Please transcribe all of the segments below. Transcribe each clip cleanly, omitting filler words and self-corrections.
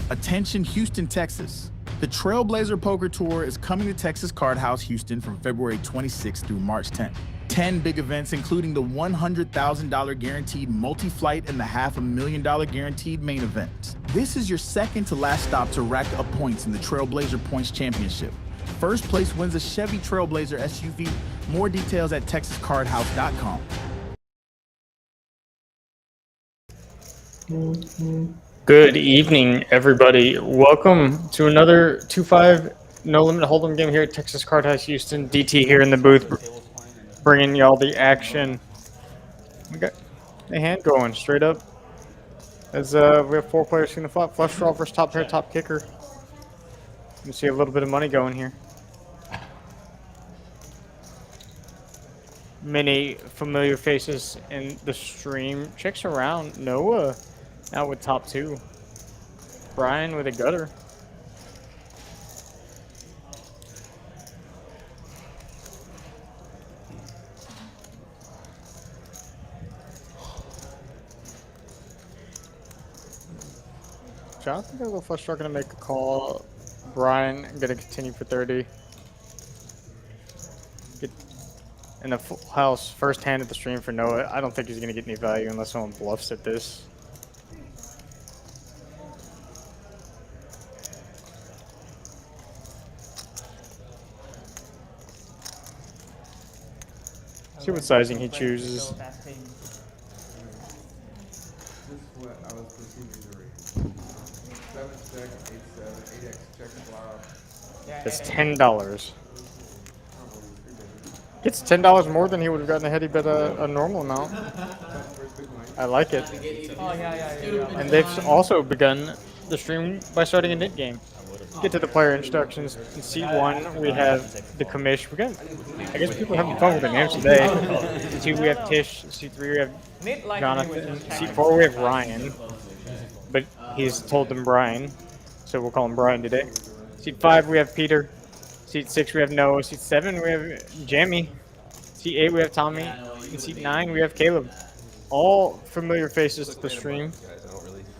Attention Houston, Texas. The Trailblazer Poker Tour is coming to Texas Card House Houston from February 26th through March 10th. 10 big events, including the $100,000 guaranteed multi-flight and the $500,000 guaranteed main event. This is your second to last stop to rack up points in the Trailblazer Points Championship. First place wins a Chevy Trailblazer SUV. More details at texascardhouse.com. Good evening, everybody. Welcome to another 2-5 No Limit Hold'em game here at Texas Card House Houston. DT here in the booth, bringing y'all the action. We got the hand going straight up. As we have 4 players seeing the flop. Flush draw versus top pair, top kicker. You see a little bit of money going here. Many familiar faces in the stream. Checks around. Noah out with top 2. Brian with a gutter. Jonathan got a little flush draw, gonna make a call. Brian gonna continue for 30. Get in the full house, first hand at the stream for Noah. I don't think he's gonna get any value unless someone bluffs at this. See what sizing he chooses. It's $10. It's $10 more than he would have gotten had he bet a normal amount. I like it. And they've also begun the stream by starting a knit game. Get to the player introductions. In seat 1, we have the Commish. I guess people are having fun with the names today. Seat 2, we have Tish. Seat 3, we have Jonathan. Seat 4, we have Ryan. But he's told them Brian, so we'll call him Brian today. Seat 5, we have Peter. Seat 6, we have Noah. Seat 7, we have Jamie. Seat 8, we have Tommy. And seat 9, we have Caleb. All familiar faces to the stream.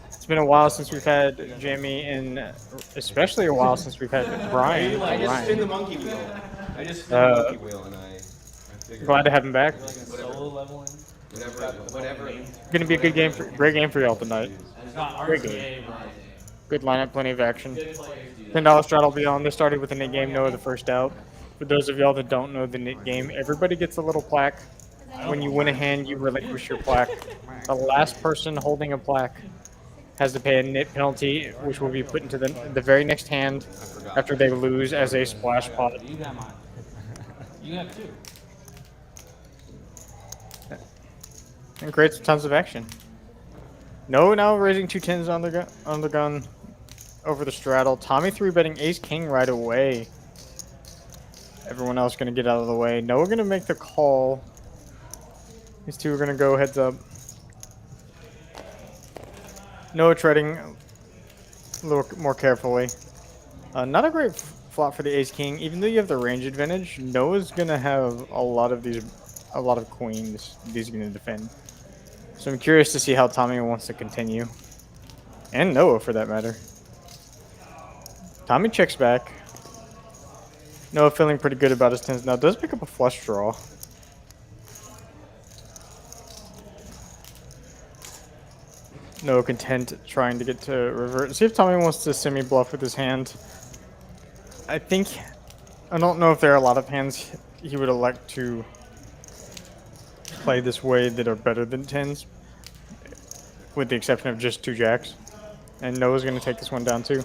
It's been a while since we've had Jamie, and especially a while since we've had Brian. I just spin the monkey wheel. I just spin the monkey wheel, and I glad to have him back. Solo leveling. Whatever. Gonna be a good game, great game for y'all tonight. Great game. Good lineup, plenty of action. $10 straddle beyond. This started with a knit game. Noah the first out. For those of y'all that don't know the knit game, everybody gets a little plaque. When you win a hand, you relinquish your plaque. The last person holding a plaque has to pay a knit penalty, which will be put into the very next hand after they lose as a splash pot. You got mine. You have 2. And creates tons of action. No, now raising 2 10s on the gun over the straddle. Tommy 3-betting ace king right away. Everyone else gonna get out of the way. Noah gonna make the call. These two are gonna go heads up. Noah treading a little more carefully. Not a great flop for the ace king. Even though you have the range advantage, Noah's gonna have a lot of queens he's gonna defend. So I'm curious to see how Tommy wants to continue. And Noah, for that matter. Tommy checks back. Noah feeling pretty good about his 10s now. Does pick up a flush draw. Noah content trying to get to revert. See if Tommy wants to semi-bluff with his hand. I don't know if there are a lot of hands he would elect to play this way that are better than 10s. With the exception of just 2 jacks. And Noah's going to take this one down too.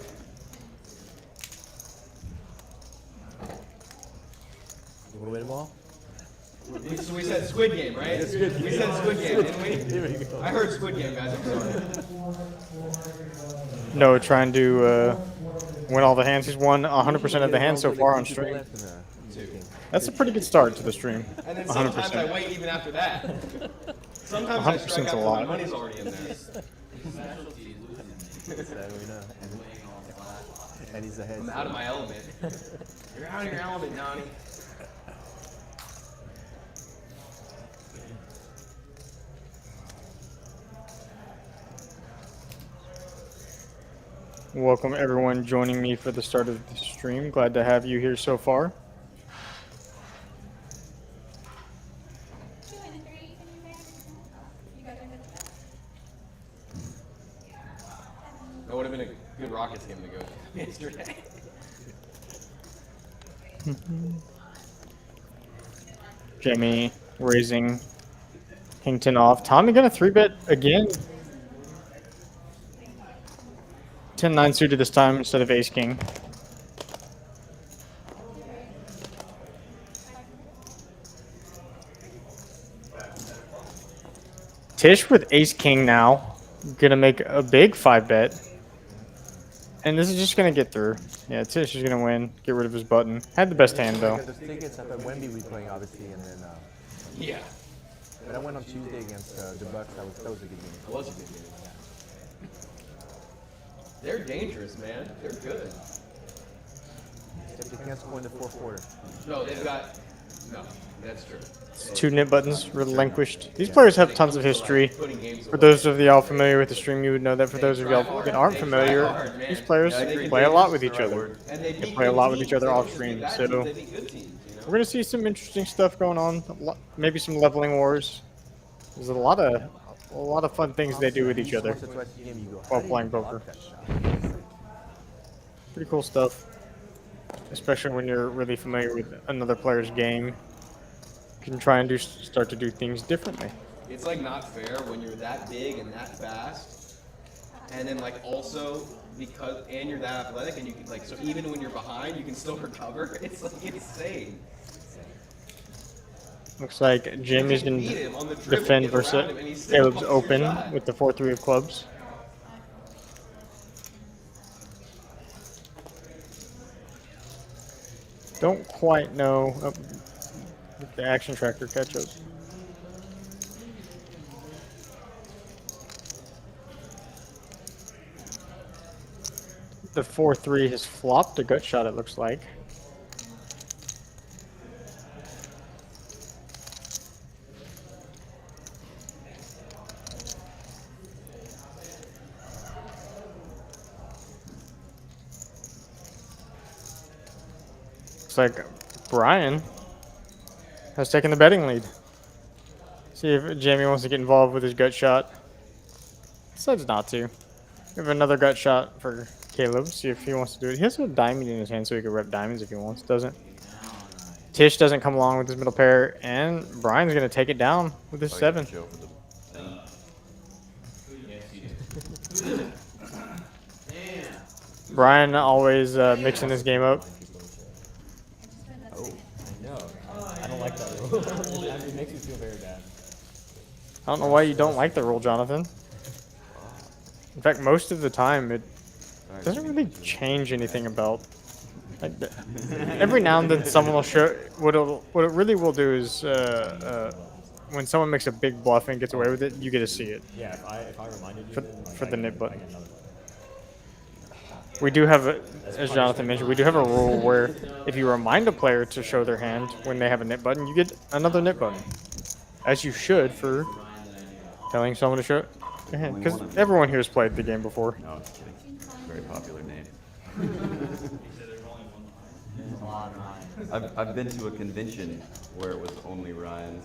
So we said Squid Game, right? We said Squid Game, didn't we? I heard Squid Game, guys. I'm sorry. Noah trying to win all the hands. He's won 100% of the hands so far on stream. That's a pretty good start to the stream. And then sometimes I wait even after that. Sometimes 100% I strike out a when lot. my money's already in there. And he's ahead. I'm out of my element. You're out of your element, Nani. Welcome everyone joining me for the start of the stream. Glad to have you here so far. That would have been a good Rockets game to go to yesterday. Jamie raising Kington off. Tommy gonna 3-bet again. 10-9 suited this time instead of ace-king. Tish with ace-king now. Gonna make a big 5-bet. And this is just gonna get through. Yeah, Tish is gonna win. Get rid of his button. Had the best hand though. The tickets at Wemby we playing obviously, and then Yeah. but I went on Tuesday against the Bucks. That was a good game. It was a good game. They're dangerous, man. They're good. Except they can't score in the fourth quarter. No, they've got. No, that's true. 2 nit buttons relinquished. These players have tons of history. For those of y'all familiar with the stream, you would know that. For those of y'all that aren't familiar, these players play a lot with each other. They play a lot with each other off stream. So we're going to see some interesting stuff going on. Maybe some leveling wars. There's a lot of fun things they do with each other while playing poker. Pretty cool stuff. Especially when you're really familiar with another player's game. You can try and start to do things differently. It's like not fair when you're that big and that fast, and then like also and you're that athletic, and you can like, so even when you're behind, you can still recover. It's like insane. Looks like Jamie's going to defend versus Caleb's open with the 4-3 of clubs. Don't quite know if the action tracker catch up. The 4-3 has flopped a gut shot, it looks like. Looks like Brian has taken the betting lead. See if Jamie wants to get involved with his gut shot. Decides not to. We have another gut shot for Caleb. See if he wants to do it. He has a diamond in his hand, so he can rep diamonds if he wants. Doesn't. Tish doesn't come along with his middle pair, and Brian's going to take it down with his 7. Brian always mixing his game up. It makes me feel very bad. I don't know why you don't like the rule, Jonathan. In fact, most of the time, it doesn't really change anything about. Like every now and then, someone will show. What it really will do is when someone makes a big bluff and gets away with it, you get to see it. Yeah, if I reminded you for the nip button. We do have, as Jonathan mentioned, we do have a rule where if you remind a player to show their hand when they have a nip button, you get another nip button. As you should for telling someone to show their hand. Because everyone here has played the game before. No, I'm just kidding. Very popular name. I've been to a convention where it was only Ryan's.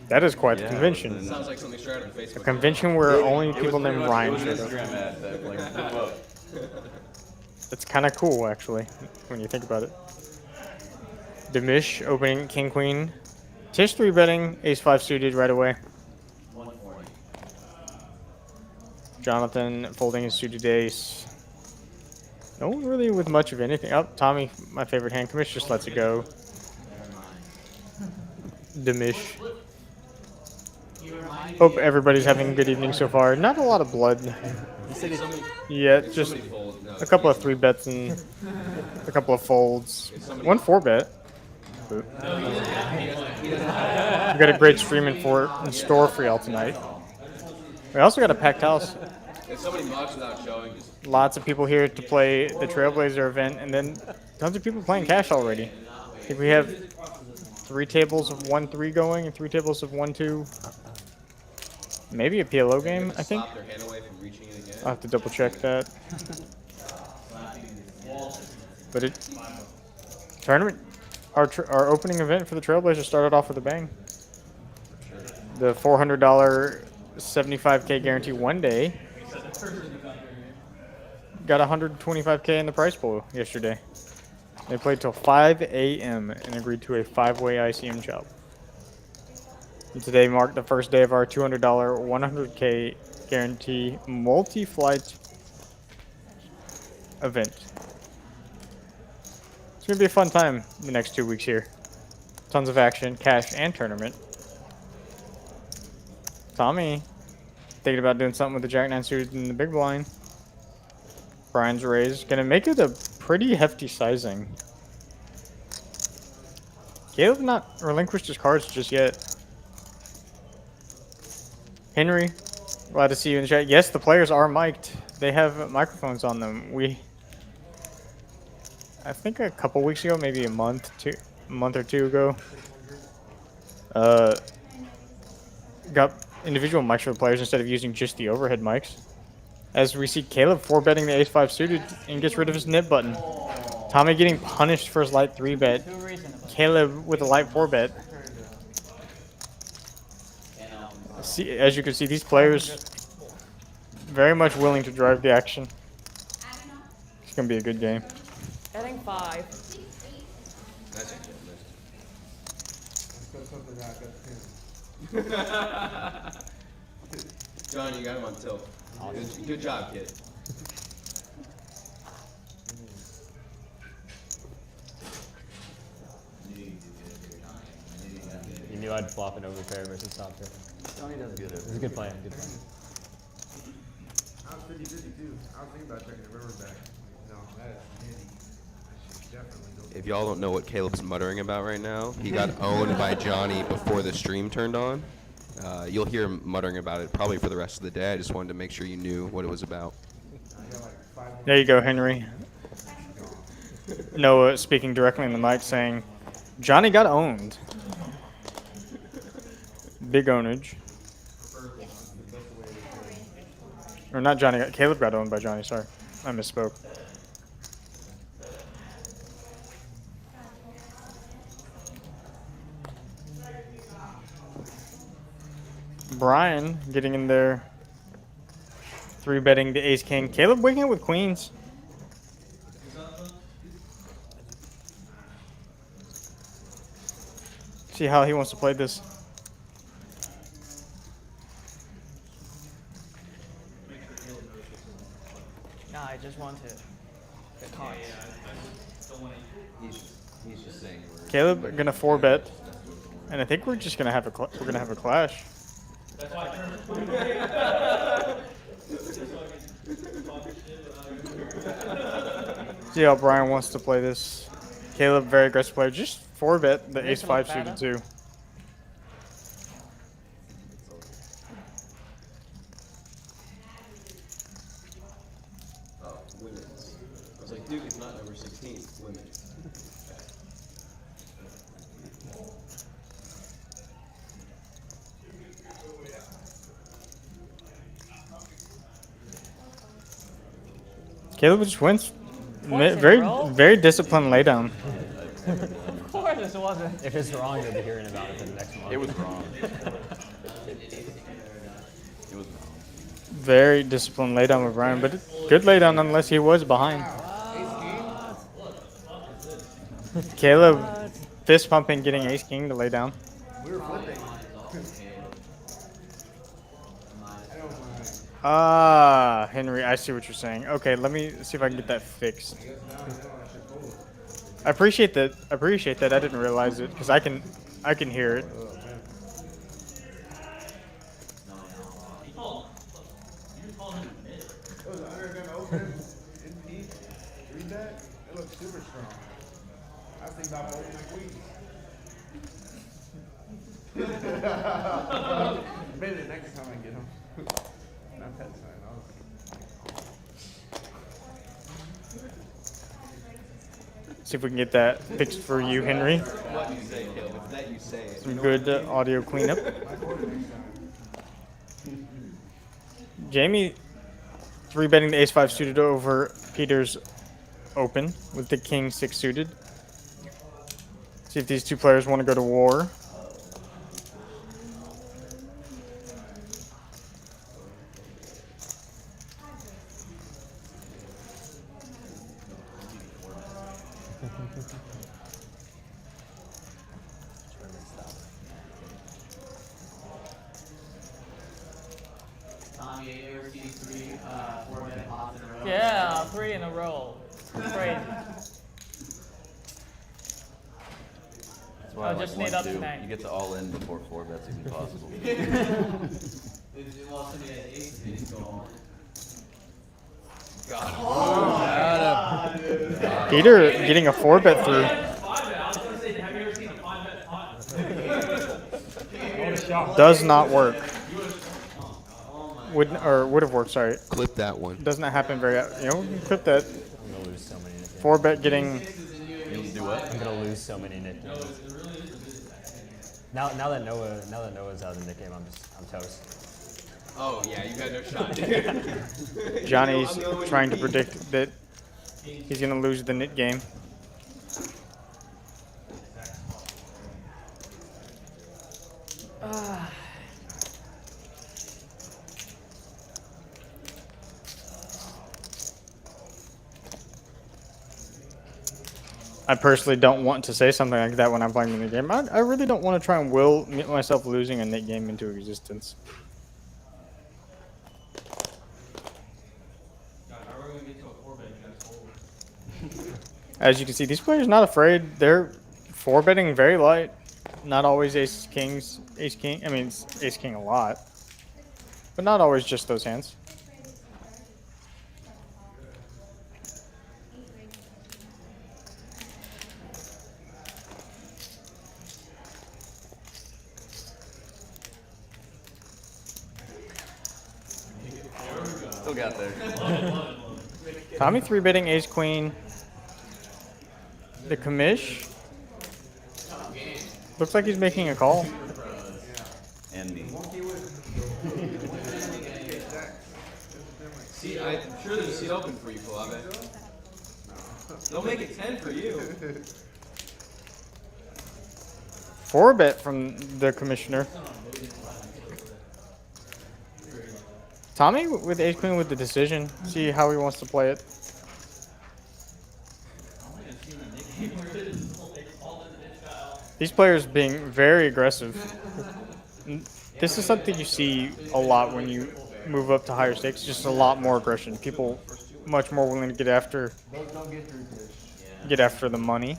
That is quite the Yeah, convention. Sounds like something straight out of A Facebook. convention where only people named Ryan It showed was an up. Instagram ad that like blew up. It's kind of cool, actually, when you think about it. Commish opening king queen. Tish 3-betting ace 5 suited right away. Jonathan folding his suited ace. No one really with much of anything. Oh, Tommy, my favorite hand. Commish just lets it go. Commish. Hope everybody's having a good evening so far. Not a lot of blood. Yeah, just a couple of 3-bets and a couple of folds. 1 4-bet. We've got a great stream in store for y'all tonight. We also got a packed house. If somebody mucks without showing, just Lots of people here to play the Trailblazer event, and then tons of people playing cash already. I think we have 3 tables of 1-3 going and 3 tables of 1-2. Maybe a PLO game, I think. stop their hand away from reaching it again. I'll have to double check that. But tournament, our opening event for the Trailblazer started off with a bang. The $400 75K guarantee one day got 125K in the prize pool yesterday. They played till 5 a.m. and agreed to a 5-way ICM job. And today marked the first day of our $200 100K guarantee multi-flight event. It's going to be a fun time the next 2 weeks here. Tons of action, cash, and tournament. Tommy, thinking about doing something with the Jack-9 suited in the big blind. Brian's raise. Going to make it a pretty hefty sizing. Caleb not relinquished his cards just yet. Henry, glad to see you in the chat. Yes, the players are mic'd. They have microphones on them. I think a couple weeks ago, maybe a month or two ago, got individual mics for the players instead of using just the overhead mics. As we see Caleb 4-betting the ace-5 suited and gets rid of his nip button. Tommy getting punished for his light 3-bet. Caleb with a light 4-bet. See, as you can see, these players very much willing to drive the action. It's going to be a good game. Betting 5. John, you got him on tilt. Good job, kid. You knew I'd flop an overpair versus top pair. Tony does good. It was a good plan. Good plan. I was 50-50 too. I was thinking about checking the river back. No, that is handy. I should definitely go. If y'all don't know what Caleb's muttering about right now, he got owned by Johnny before the stream turned on. You'll hear him muttering about it probably for the rest of the day. I just wanted to make sure you knew what it was about. There you go, Henry. Noah speaking directly in the mic saying, Johnny got owned. Big ownage. Or not Johnny, Caleb got owned by Johnny, sorry. I misspoke. Brian getting in there, 3-betting the ace-king. Caleb waking up with queens. See how he wants to play this. Nah, I just want to get caught. He's just saying words. Caleb gonna 4-bet, and I think we're just gonna have a clash. See how Brian wants to play this. Caleb, very aggressive player, just 4-bet the ace-5 suited too. Oh, women's. I was like, Duke is not number 16. Women's. Caleb just wins. Very disciplined laydown. Of course it wasn't. If it's wrong, you'll be hearing about it for the next month. It was wrong. It was wrong. Very disciplined laydown with Brian, but good laydown nonetheless. He was behind. Caleb fist pumping, getting ace king to lay down. We were flipping. Ah, Henry, I see what you're saying. Okay, let me see if I can get that fixed. I appreciate that. I appreciate that. I didn't realize it because I can hear it. It was under a gun open in peak. Read that? It looks super strong. I was thinking about opening my queens. Maybe the next time I get them. Not that side. See if we can get that fixed for you, Henry. What you say, Caleb? If that you say it. Some good audio cleanup. Jamie 3-betting the ace-5 suited over Peter's open with the king-6 suited. See if these two players want to go to war. Yeah, 3 in a row. Crazy. That's why I just like need up 1-2. tonight. You get to all in before 4 bets even possible. Peter getting a 4-bet through. Does not work. Would have worked. Sorry, Clip that one. does not happen very. Clip that. I'm gonna lose so many nicknames. 4-bet getting. You do what? I'm gonna lose so many nicknames. Now that Noah's out of the nickname, I'm toast. Oh yeah, you got no shot. Johnny's trying to predict that he's gonna lose the knit game. I personally don't want to say something like that when I'm playing the game. I really don't want to try and will myself losing a knit game into existence. As you can see, these players not afraid. They're 4-betting very light. Not always ace king. I mean, it's ace king a lot, but not always just those hands. Still got there. Tommy 3-betting ace queen. The commish. Looks like he's making a call. And me. See, I'm sure there's a seat open for you, Kalave. They'll make it 10 for you. 4-bet from the commissioner. Tommy with ace queen with the decision. See how he wants to play it. These players being very aggressive. This is something you see a lot when you move up to higher stakes. Just a lot more aggression. People much more willing to get after the money.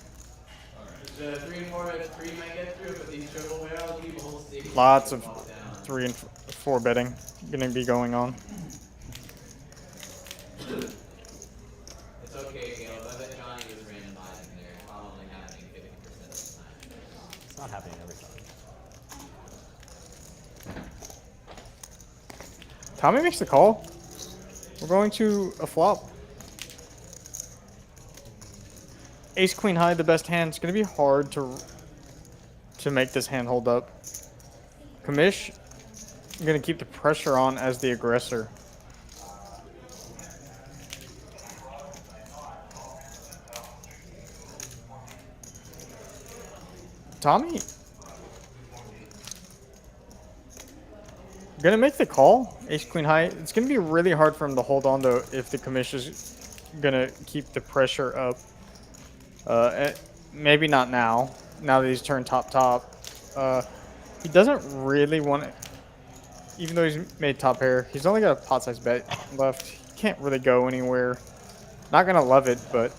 The 3 and 4 bet 3 might get through, but these triple barrels, people stay. Lots of 3 and 4 betting going to be going on. It's okay, Caleb. I bet Johnny was randomizing there. It's probably happening 50% of the time. It's not happening every time. Tommy makes the call. We're going to a flop. Ace queen high, the best hand. It's going to be hard to make this hand hold up. Commish going to keep the pressure on as the aggressor. Tommy gonna make the call. Ace queen high. It's gonna be really hard for him to hold on though if the commish is gonna keep the pressure up. Maybe not now. Now that he's turned top. He doesn't really want it. Even though he's made top pair, he's only got a pot size bet left. He can't really go anywhere. Not gonna love it, but.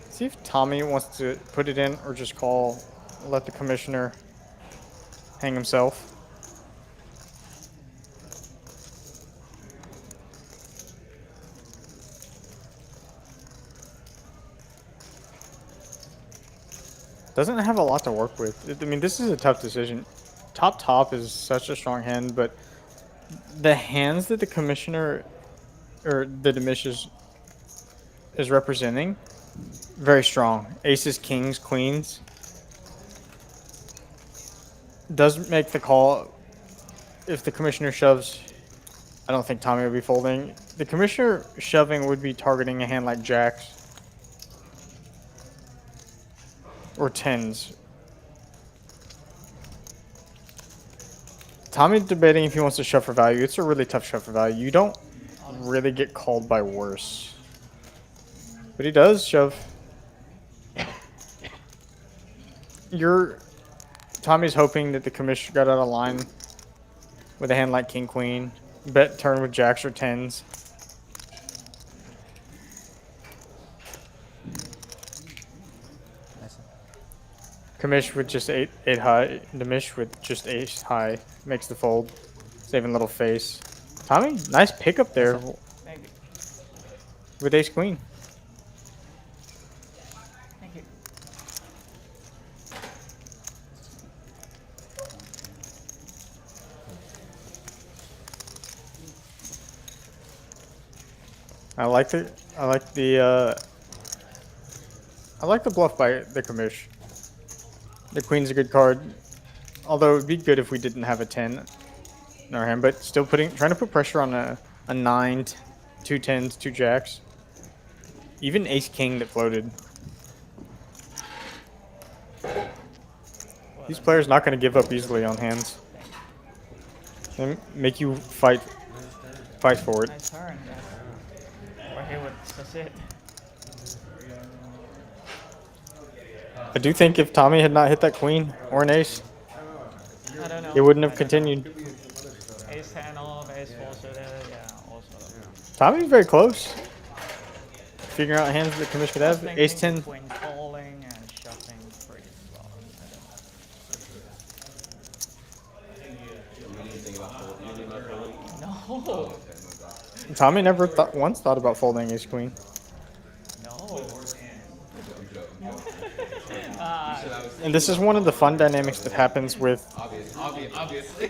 See if Tommy wants to put it in or just call, let the commissioner hang himself. Doesn't have a lot to work with. I mean, this is a tough decision. Top is such a strong hand, but the hands that the commissioner or the Commish is representing, very strong. Aces, kings, queens. Does make the call if the commissioner shoves, I don't think Tommy would be folding. The commissioner shoving would be targeting a hand like jacks or tens. Tommy's debating if he wants to shove for value. It's a really tough shove for value. You don't really get called by worse. But he does shove. Tommy's hoping that the commissioner got out of line with a hand like king queen. Bet turn with jacks or tens. Commish with just eight high. Demish with just ace high makes the fold, saving little face. Tommy, nice pickup there Thank you. with ace queen. Thank you. I like the bluff by the commish. The queen's a good card, although it would be good if we didn't have a 10 in our hand. But still trying to put pressure on a 9, 2 tens, 2 jacks, even ace king that floated. These players not going to give up easily on hands. They make you fight for it. Nice turn. Or he would succeed. I do think if Tommy had not hit that queen or an ace, I don't know. it wouldn't have continued. Ace 10 off, ace 4 suited, yeah, also. Tommy's very close. Figuring out hands that Commish could have. Ace 10. Queen calling and shoving free as well. No. Tommy never once thought about folding ace queen. No. And this is one of the fun dynamics that happens with. Obviously.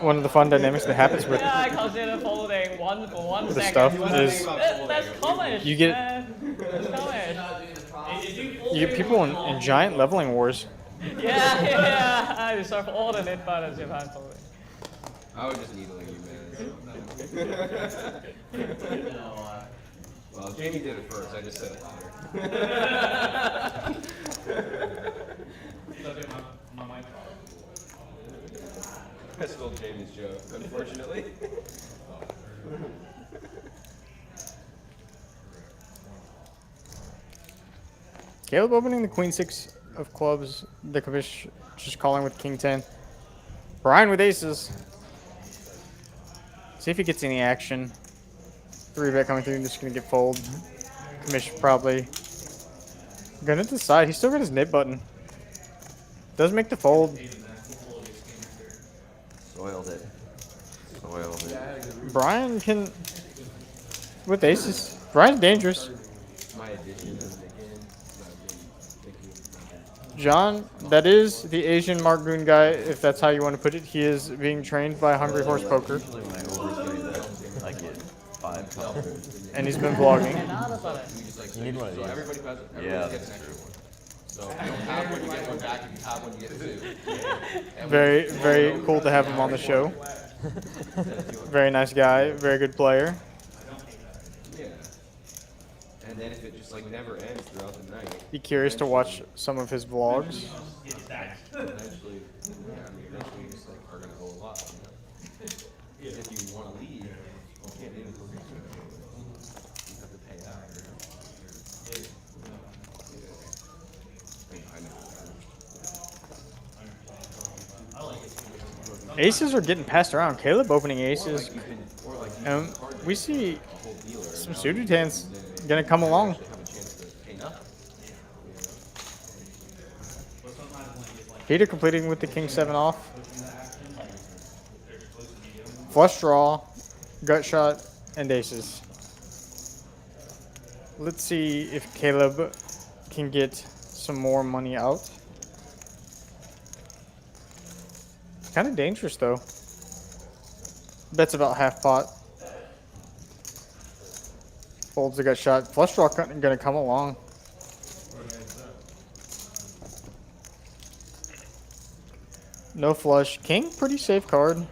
One of the fun dynamics that happens with Yeah, I consider folding one for 1 the second. stuff is That's Commish. you get- man. That's Commish. you get people in giant leveling wars. Yeah. I deserve all the net buttons if I'm folding. I was just needling you, man. Well, Jamie did it first. I just said it louder. I stole Jamie's joke, unfortunately. Caleb opening the queen 6 of clubs. The Commish just calling with king 10. Brian with aces. See if he gets any action. 3-bet coming through, just gonna get fold. Commish probably gonna decide. He's still got his knit button. Does make the fold. Soiled it. Soiled it. Brian can with aces. Brian's dangerous. My addition is John, that is the Asian Margoon guy, if that's how you want to put it. He is being trained by Hungry Horse Poker, Usually when I overstate that, I get 5 colors. and he's been vlogging. Another button. You need one of these. everybody has Yeah, gets an extra one. So if you don't have one, you get one back. If you have one, you get 2. Very, very cool to have him on the show. Very nice guy, very good player. Yeah. And then if it just like never ends throughout the night, Be curious to watch some of his vlogs. eventually, eventually you just like are gonna go a lot. You know? If you want to leave, you can't leave until you have to pay out. Aces are getting passed around. Caleb opening aces. And we see some suited hands gonna come along. Peter completing with the king 7 off. Flush draw, gut shot, and aces. Let's see if Caleb can get some more money out. Kind of dangerous though. Bet's about half pot. Folds the gut shot. Flush draw gonna come along. No flush. King, pretty safe card.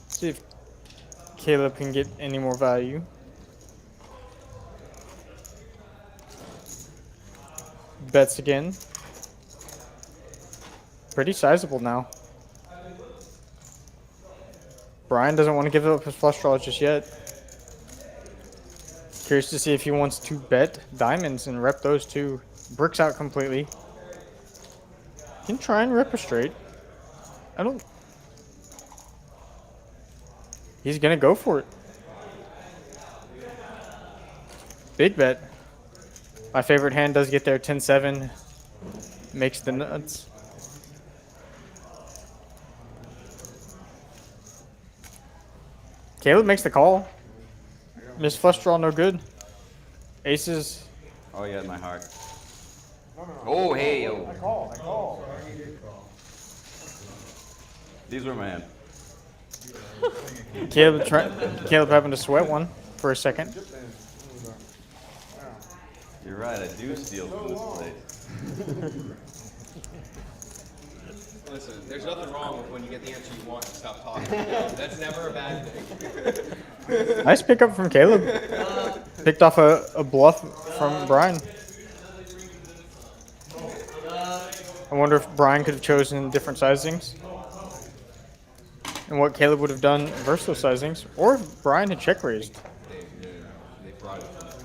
See if Caleb can get any more value. Bets again. Pretty sizable now. Brian doesn't want to give up his flush draws just yet. Curious to see if he wants to bet diamonds and rep those two. Bricks out completely. Can try and rip a straight. I don't. He's gonna go for it. Big bet. My favorite hand does get there. 10-7. Makes the nuts. Caleb makes the call. Miss flush draw, no good. Aces. Oh, yeah, my heart. Oh, hey, yo. I call. These were my hand. Caleb having to sweat one for a second. You're right, I do steal from this place. Listen, there's nothing wrong with when you get the answer you want and stop talking. That's never a bad thing. Nice pickup from Caleb. Picked off a bluff from Brian. I wonder if Brian could have chosen different sizings. And what Caleb would have done versus those sizings. Or if Brian had check raised.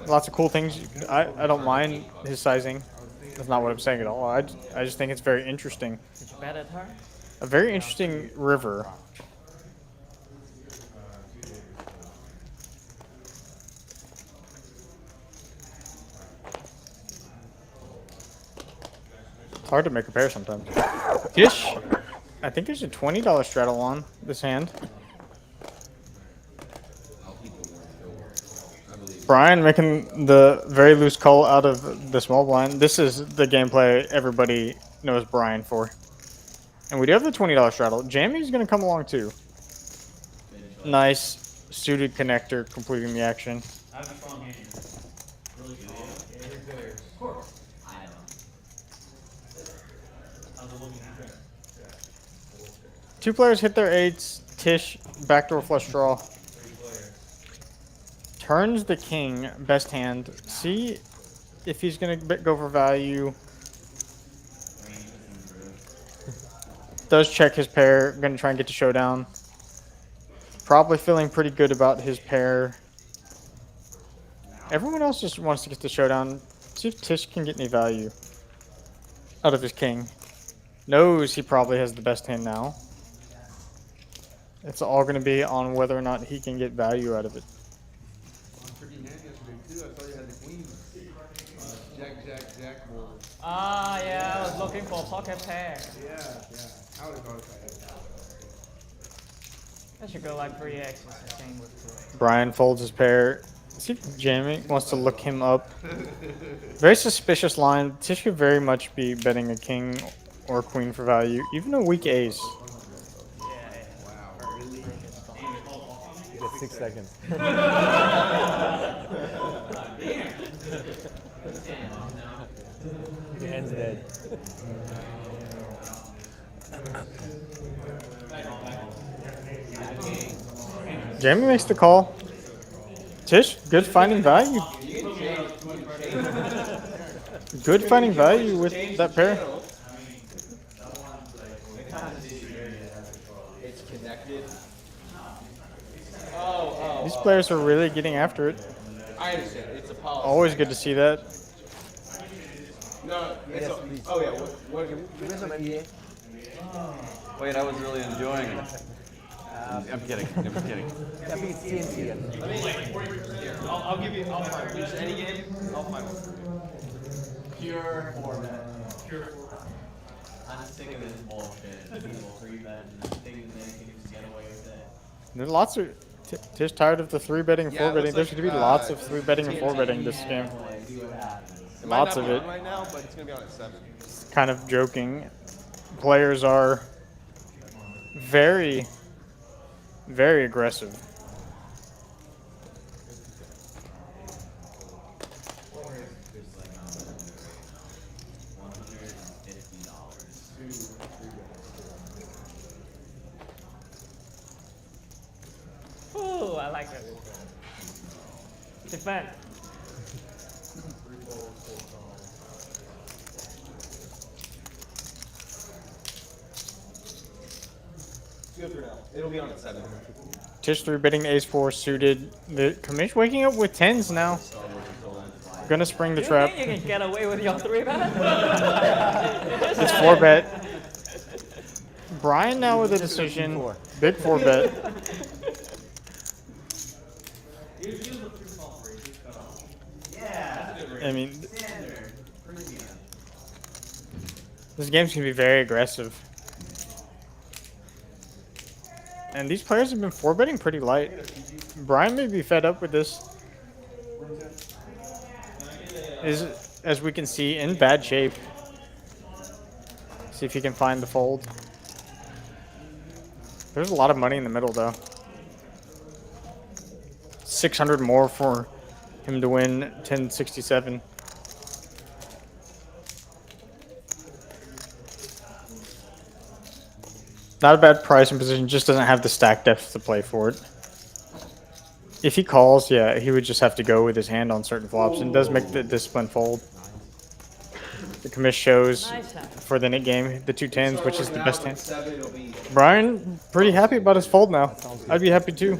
Lots of cool things. I don't mind his sizing. That's not what I'm saying at all. I just think it's very interesting. Did you bet at her? A very interesting river. It's hard to make a pair sometimes. Tish, I think there's a $20 straddle on this hand. Brian making the very loose call out of the small blind. This is the gameplay everybody knows Brian for. And we do have the $20 straddle. Jamie's going to come along too. Nice suited connector completing the action. I have a strong hand. Really good. Of course. I know. How's it looking at? Two players hit their eights. Tish, backdoor flush draw. Turns the king, best hand. See if he's going to go for value. Does check his pair. Going to try and get to showdown. Probably feeling pretty good about his pair. Everyone else just wants to get to showdown. See if Tish can get any value out of his king. Knows he probably has the best hand now. It's all going to be on whether or not he can get value out of it. Ah, yeah, I was looking for a pocket pair. Yeah. I would have gone for that. I should go like 3x with the same with 2x. Brian folds his pair. See if Jamie wants to look him up. Very suspicious line. Tish could very much be betting a king or queen for value, even a weak ace. You got 6 seconds. Your hand's dead. Jamie makes the call. Tish, good finding value. Good finding value with that pair. It's connected. These players are really getting after it. I understand. It's a policy. Always good to see that. No, it's Yes, a, please. oh yeah. What Give me some NBA. Wait, I was really enjoying it. I'm kidding. I'm kidding. That beats TNT again. I'll give you. I'll find just any game. I'll find one. Pure format. Pure format. I'm sick of this bullshit. People free bet and thinking they can just get away with it. There's lots of Tish tired of the 3-betting and Yeah, it 4-betting. looks There's like, going to be lots of 3-betting and 4-betting this game. Like, see what happens. It might Lots not of be it. on right now, but it's gonna be on at 7. Kind of joking. Players are very, very aggressive. like it. Defend. Good for now. It'll be on at 7. Tish 3-betting ace 4 suited. The Commish waking up with 10s now. Gonna spring the You trap. think you can get away with your 3-bet? It's 4-bet. Brian now with a decision. Big 4-bet. I mean, this game's gonna be very aggressive. And these players have been 4-betting pretty light. Brian may be fed up with this. Is, as we can see, in bad shape. See if he can find the fold. There's a lot of money in the middle, though. 600 more for him to win 1067. Not a bad price and position, just doesn't have the stack depth to play for it. If he calls, yeah, he would just have to go with his hand on certain flops, and does make the discipline fold. The Commish shows for the Nick game the 2 10s, which is the best hand. Brian, pretty happy about his fold now. I'd be happy too.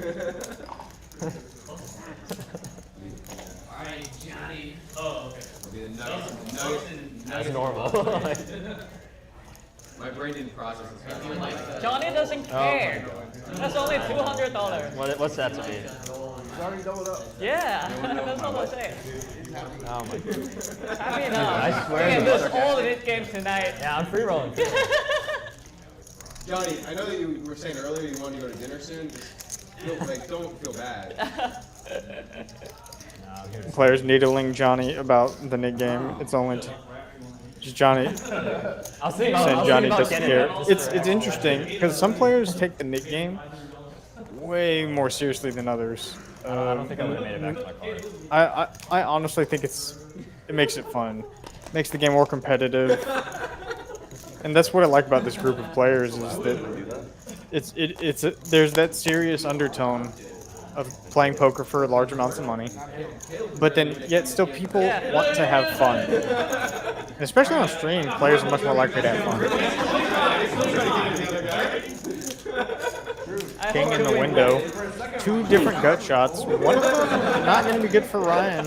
Alright, Johnny. Oh, okay. That's normal. My brain didn't process this fast. Johnny doesn't care. That's only $200. What's that to be? Already doubled up. Yeah, that's all I'm saying. Oh my god. Happy enough. I swear We can to lose all of these games tonight. Yeah, I'm free rolling. Johnny, I know that you were saying earlier you wanted to go to dinner soon. Just don't feel bad. Players needling Johnny about the Nick game. It's only just Johnny. Saying Johnny doesn't care. It's interesting because some players take the Nick game way more seriously than others. I don't think I would have made it back to my car. I honestly think it makes it fun, makes the game more competitive, and that's what I like about this group of players is that there's that serious undertone of playing poker for large amounts of money, but then yet still people want to have fun. And especially on stream, players are much more likely to have fun. King in the window. 2 different gut shots. One of them not going to be good for Ryan.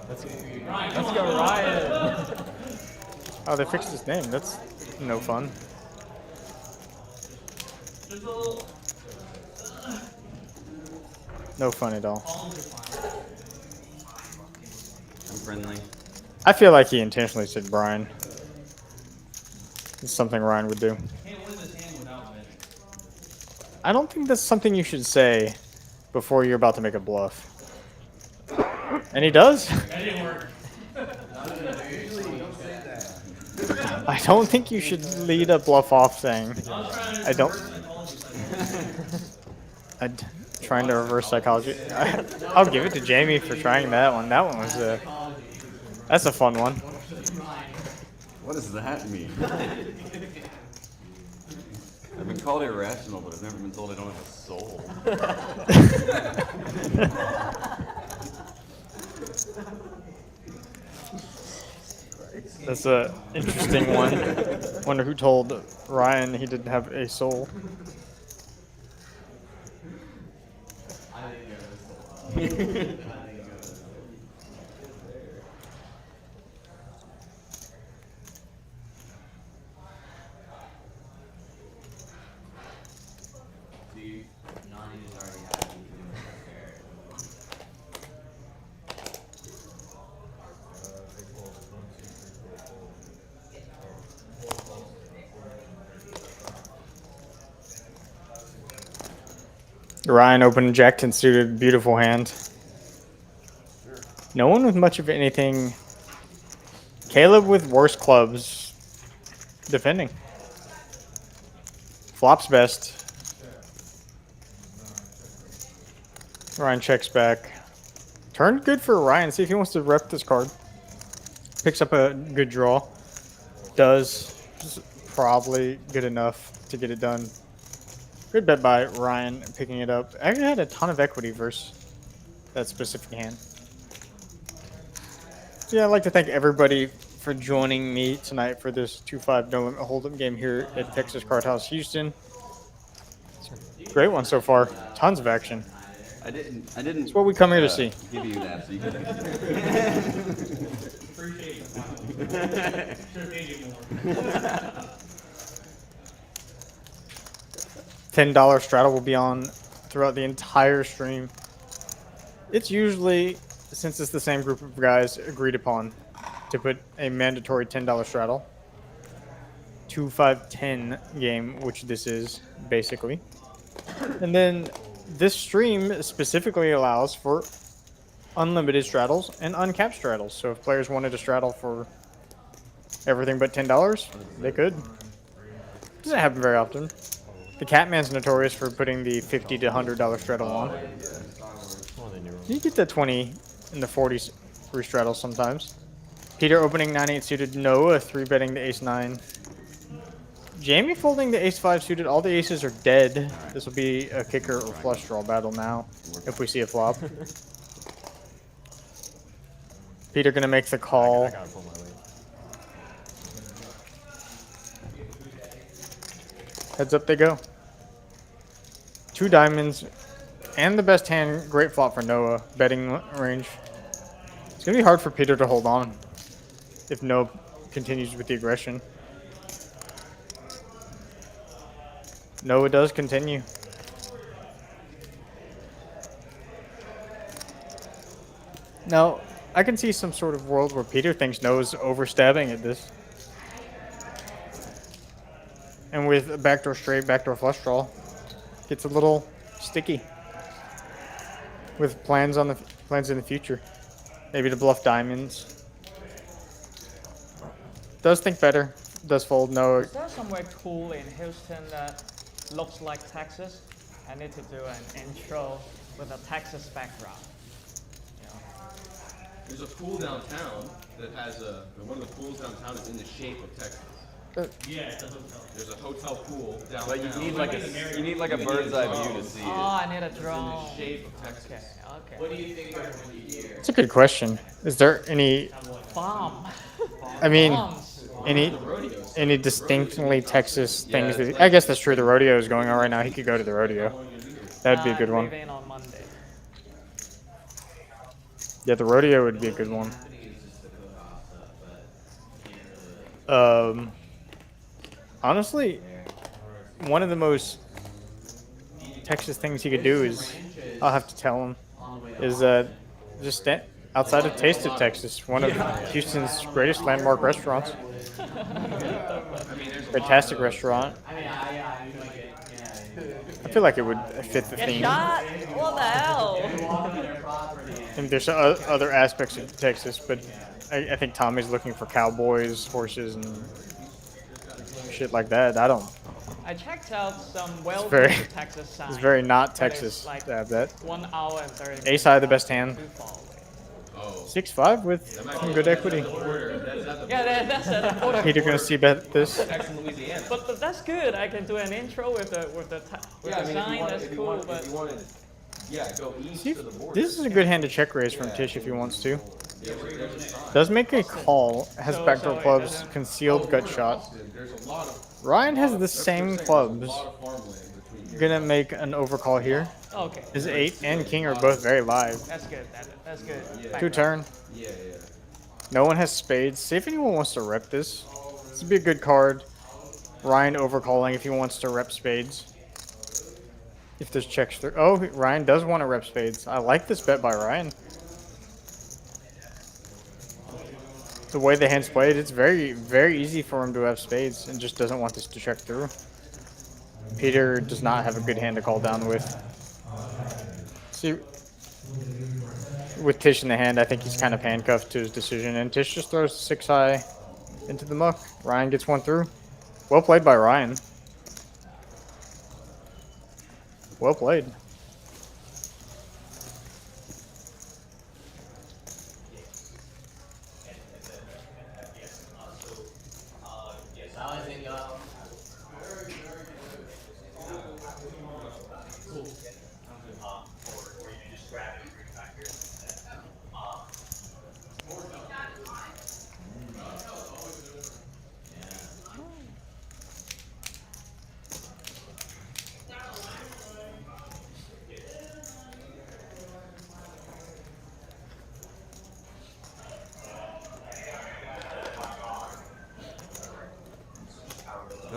Let's go, Ryan. Oh, they fixed his name. That's no fun. No fun at all. I'm friendly. I feel like he intentionally said Brian. It's something Ryan would do. I don't think that's something you should say before you're about to make a bluff. And he does. I don't think you should lead a bluff off saying. I don't. I'm trying to reverse psychology. I'll give it to Jamie for trying that one. That one was that's a fun one. What does that mean? I've been called irrational, but I've never been told I don't have a soul. That's a interesting one. Wonder who told Ryan he didn't have a soul. Ryan opened Jack-10 suited, beautiful hand. No one with much of anything. Caleb with worse clubs, defending. Flops best. Ryan checks back. Turn good for Ryan. See if he wants to rep this card. Picks up a good draw. Does. Probably good enough to get it done. Good bet by Ryan picking it up. Actually had a ton of equity versus that specific hand. So yeah, I'd like to thank everybody for joining me tonight for this 2-5 no limit hold'em game here at Texas Card House Houston. Great one so far. Tons of action. I didn't. It's what we come here to see. Give you that. So you can... $10 straddle will be on throughout the entire stream. It's usually, since it's the same group of guys, agreed upon to put a mandatory $10 straddle. 2-5-10 game, which this is, basically. And then this stream specifically allows for unlimited straddles and uncapped straddles. So if players wanted to straddle for everything but $10, they could. Doesn't happen very often. The Catman's notorious for putting the $50 to $100 straddle on. You get the 20 and the 40s free straddles sometimes. Peter opening 9-8 suited. Noah 3-betting the ace-9. Jamie folding the ace-5 suited. All the aces are dead. This will be a kicker or flush draw battle now if we see a flop. Peter gonna make the call. Heads up they go. 2 diamonds and the best hand. Great flop for Noah. Betting range. It's gonna be hard for Peter to hold on if Noah continues with the aggression. Noah does continue. Now, I can see some sort of world where Peter thinks Noah's overstabbing at this. And with a backdoor straight, backdoor flush draw, gets a little sticky. With plans in the future. Maybe to bluff diamonds. Does think better. Does fold. No. Is there somewhere cool in Houston that looks like Texas? I need to do an intro with a Texas background. There's a pool downtown that has one of the pools downtown is in the shape of Texas. Yeah, it's a hotel. There's a hotel pool downtown. But you need like a bird's eye view to see Oh, it. I need a It's in drone. the shape of Texas. Okay. What do you think of when you hear? That's a good question. Is there any, Bomb. I mean, Bombs. any distinctly Texas things that, I guess that's true. The rodeo is going on right now. He could go to the rodeo. That'd be a good one. Leaving on Monday. Yeah, the rodeo would be a good one. Honestly, one of the most Texas things he could do is, I'll have to tell him, is just stand outside of Taste of Texas, one of Houston's greatest landmark restaurants. Fantastic restaurant. I feel like it would fit the Get theme. shot? What the hell? And there's other aspects of Texas, but I think Tommy's looking for cowboys, horses, and shit like that. I checked out some well very- Texas signs. It's very not but Texas it's like to have that. 1 hour and 30 minutes. Ace high, the best hand. Too far away. 6-5 with some good equity. Yeah, that's it. Peter gonna see bet this. Texas, Louisiana. But that's good. I can do an intro with the sign. That's cool. But Go east See, to the border. this is a good hand to check raise from Tish if he wants to. Does make a call. Has backdoor clubs, concealed gut shot. There's a lot of Ryan has the same clubs. farmland between Gonna make an overcall here. okay, His 8 and king are both very live. that's good. That's good. 2 turn. Yeah. No one has spades. See if anyone wants to rep this. This would be a good card. Ryan overcalling if he wants to rep spades. If this checks through. Oh, Ryan does want to rep spades. I like this bet by Ryan. The way the hand's played, it's very, very easy for him to have spades and just doesn't want this to check through. Peter does not have a good hand to call down with. See, with Tish in the hand, I think he's kind of handcuffed to his decision, and Tish just throws 6 high into the muck. Ryan gets one through. Well played by Ryan. Well played.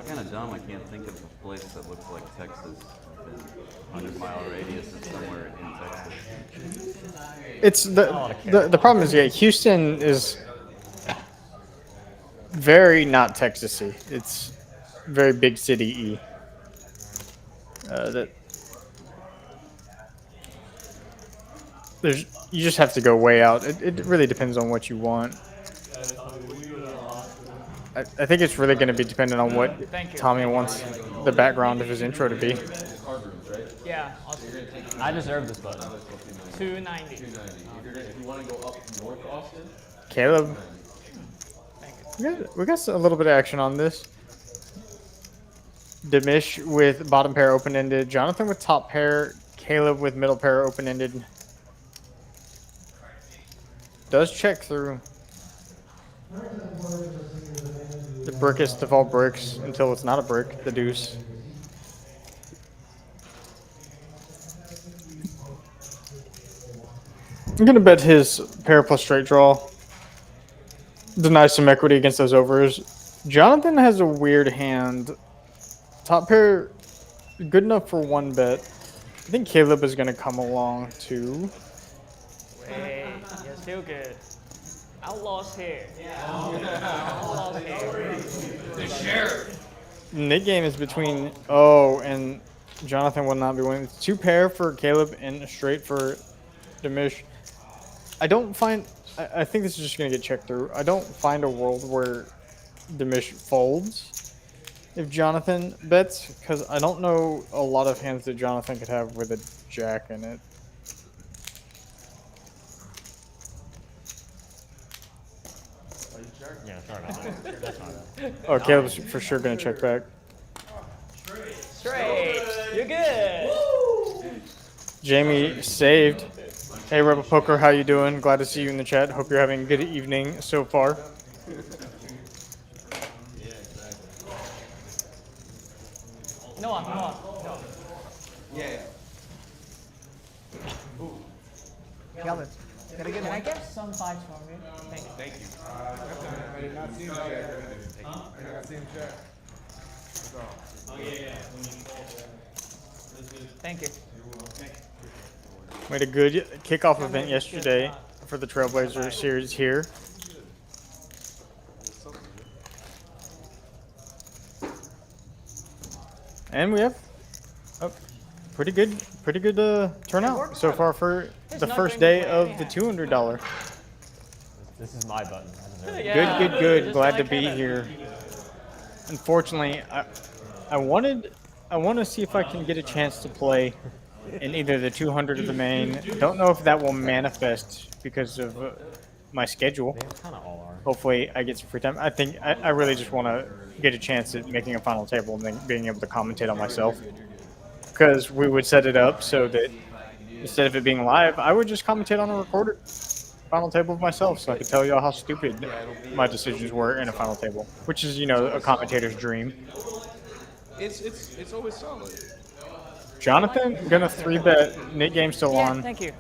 kind of dumb. I can't think of a place that looks like Texas. 100-mile radius is somewhere in Texas. It's the problem is, yeah, Houston is very not Texas-y. It's very big city-y. You just have to go way out. It really depends on what you want. I think it's really going to be dependent on what Tommy wants the background of his intro to be. Yeah, awesome. I deserve this button. 290. If you want to go up north, Austin. Caleb, we got a little bit of action on this. Commish with bottom pair open-ended. Jonathan with top pair. Caleb with middle pair open-ended. Does check through. The brickest of all bricks until it's not a brick, the deuce. I'm gonna bet his pair plus straight draw denies some equity against those overs. Jonathan has a weird hand. Top pair, good enough for one bet. I think Caleb is gonna come along too. Wait, you're still good. Outlaws here. Outlaws here. The sheriff. Nick game is between and Jonathan will not be winning. It's two pair for Caleb and a straight for Commish. I think this is just gonna get checked through. I don't find a world where Commish folds if Jonathan bets, because I don't know a lot of hands that Jonathan could have with a jack in it. Yeah, sorry about that. That's not bad. Oh, Caleb's for sure gonna check back. Straight. You're good. Jamie saved. Hey, Rebel Poker, how you doing? Glad to see you in the chat. Hope you're having a good evening so far. No. Yeah. Calvin, can I get Can I get some bites from you? Thank you. I did not see him chat. I did not see him chat. That's all. Thank you. We had a good kickoff event yesterday for the Trailblazer series here. And we have a pretty good turnout so far for the first day of the $200. This is my button. I deserve it. Good. Glad to be here. Unfortunately, I want to see if I can get a chance to play in either the 200 or the main. Don't know if that will manifest because of my schedule. They kind of all are. Hopefully I get some free time. I think I really just want to get a chance at making a final table and then being able to commentate on myself. Because we would set it up so that instead of it being live, I would just commentate on a recorded final table of myself so I could tell y'all how stupid my decisions were in a final table. Which is, a commentator's dream. It's always solid. Jonathan, gonna 3-bet. Nick game still on. Thank you.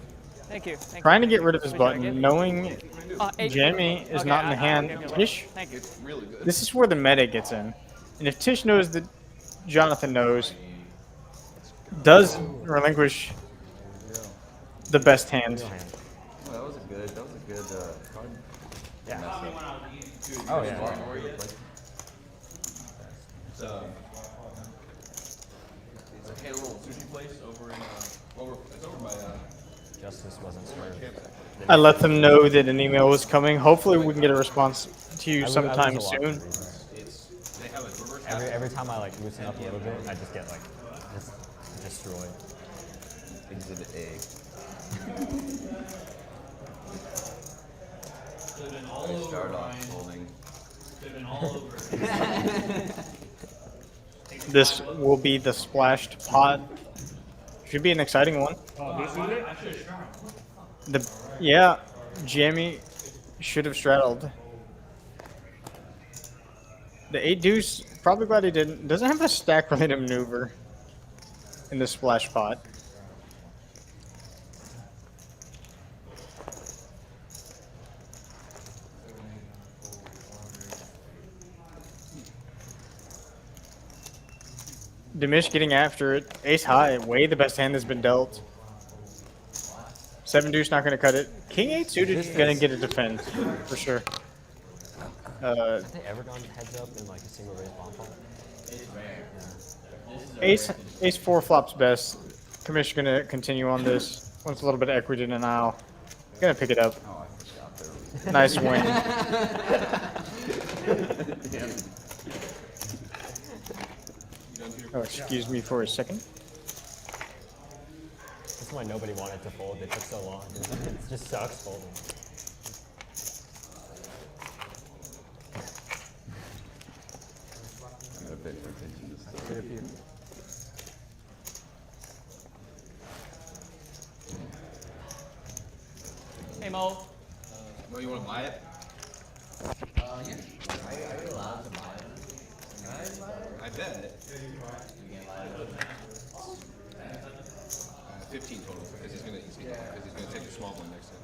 Trying to get rid of his button, knowing Jamie is not in the hand. Tish, Thank you. Really good. this is where the meta gets in. And if Tish knows that Jonathan knows, does relinquish the best hand. Oh, that was a good card. Yeah. Oh, yeah. It's a little sushi place over in it's over by Justice wasn't served. I let them know that an email was coming. Hopefully we can get a response to you I sometime lose a lot soon. for reasons. they have a reverse Every time I loosen up a little bit, I just get just destroyed. Exhibit A. I start off holding. This will be the splashed pot. Should be an exciting one. Jamie should have straddled. The 8 deuce, probably glad he didn't. Doesn't have a stack related maneuver in the splash pot. Commish getting after it. Ace high, way the best hand that's been dealt. 7 deuce not gonna cut it. King 8 suited is gonna get a defend for sure. Have they ever gone heads up in like a single raise bomb fault? Ace 4 flops best. Commish gonna continue on this. Wants a little bit of equity in an aisle. Gonna pick it up. Nice win. Oh, excuse me for a second. That's why nobody wanted to fold. It took so long. It just sucks folding. I'm gonna pay more attention to stuff. Hey Mo. Mo, you want to buy it? Yeah. Are you allowed to buy them? Can I buy it? I bet. You can't buy it. 15 total, because he's gonna take the small one next time.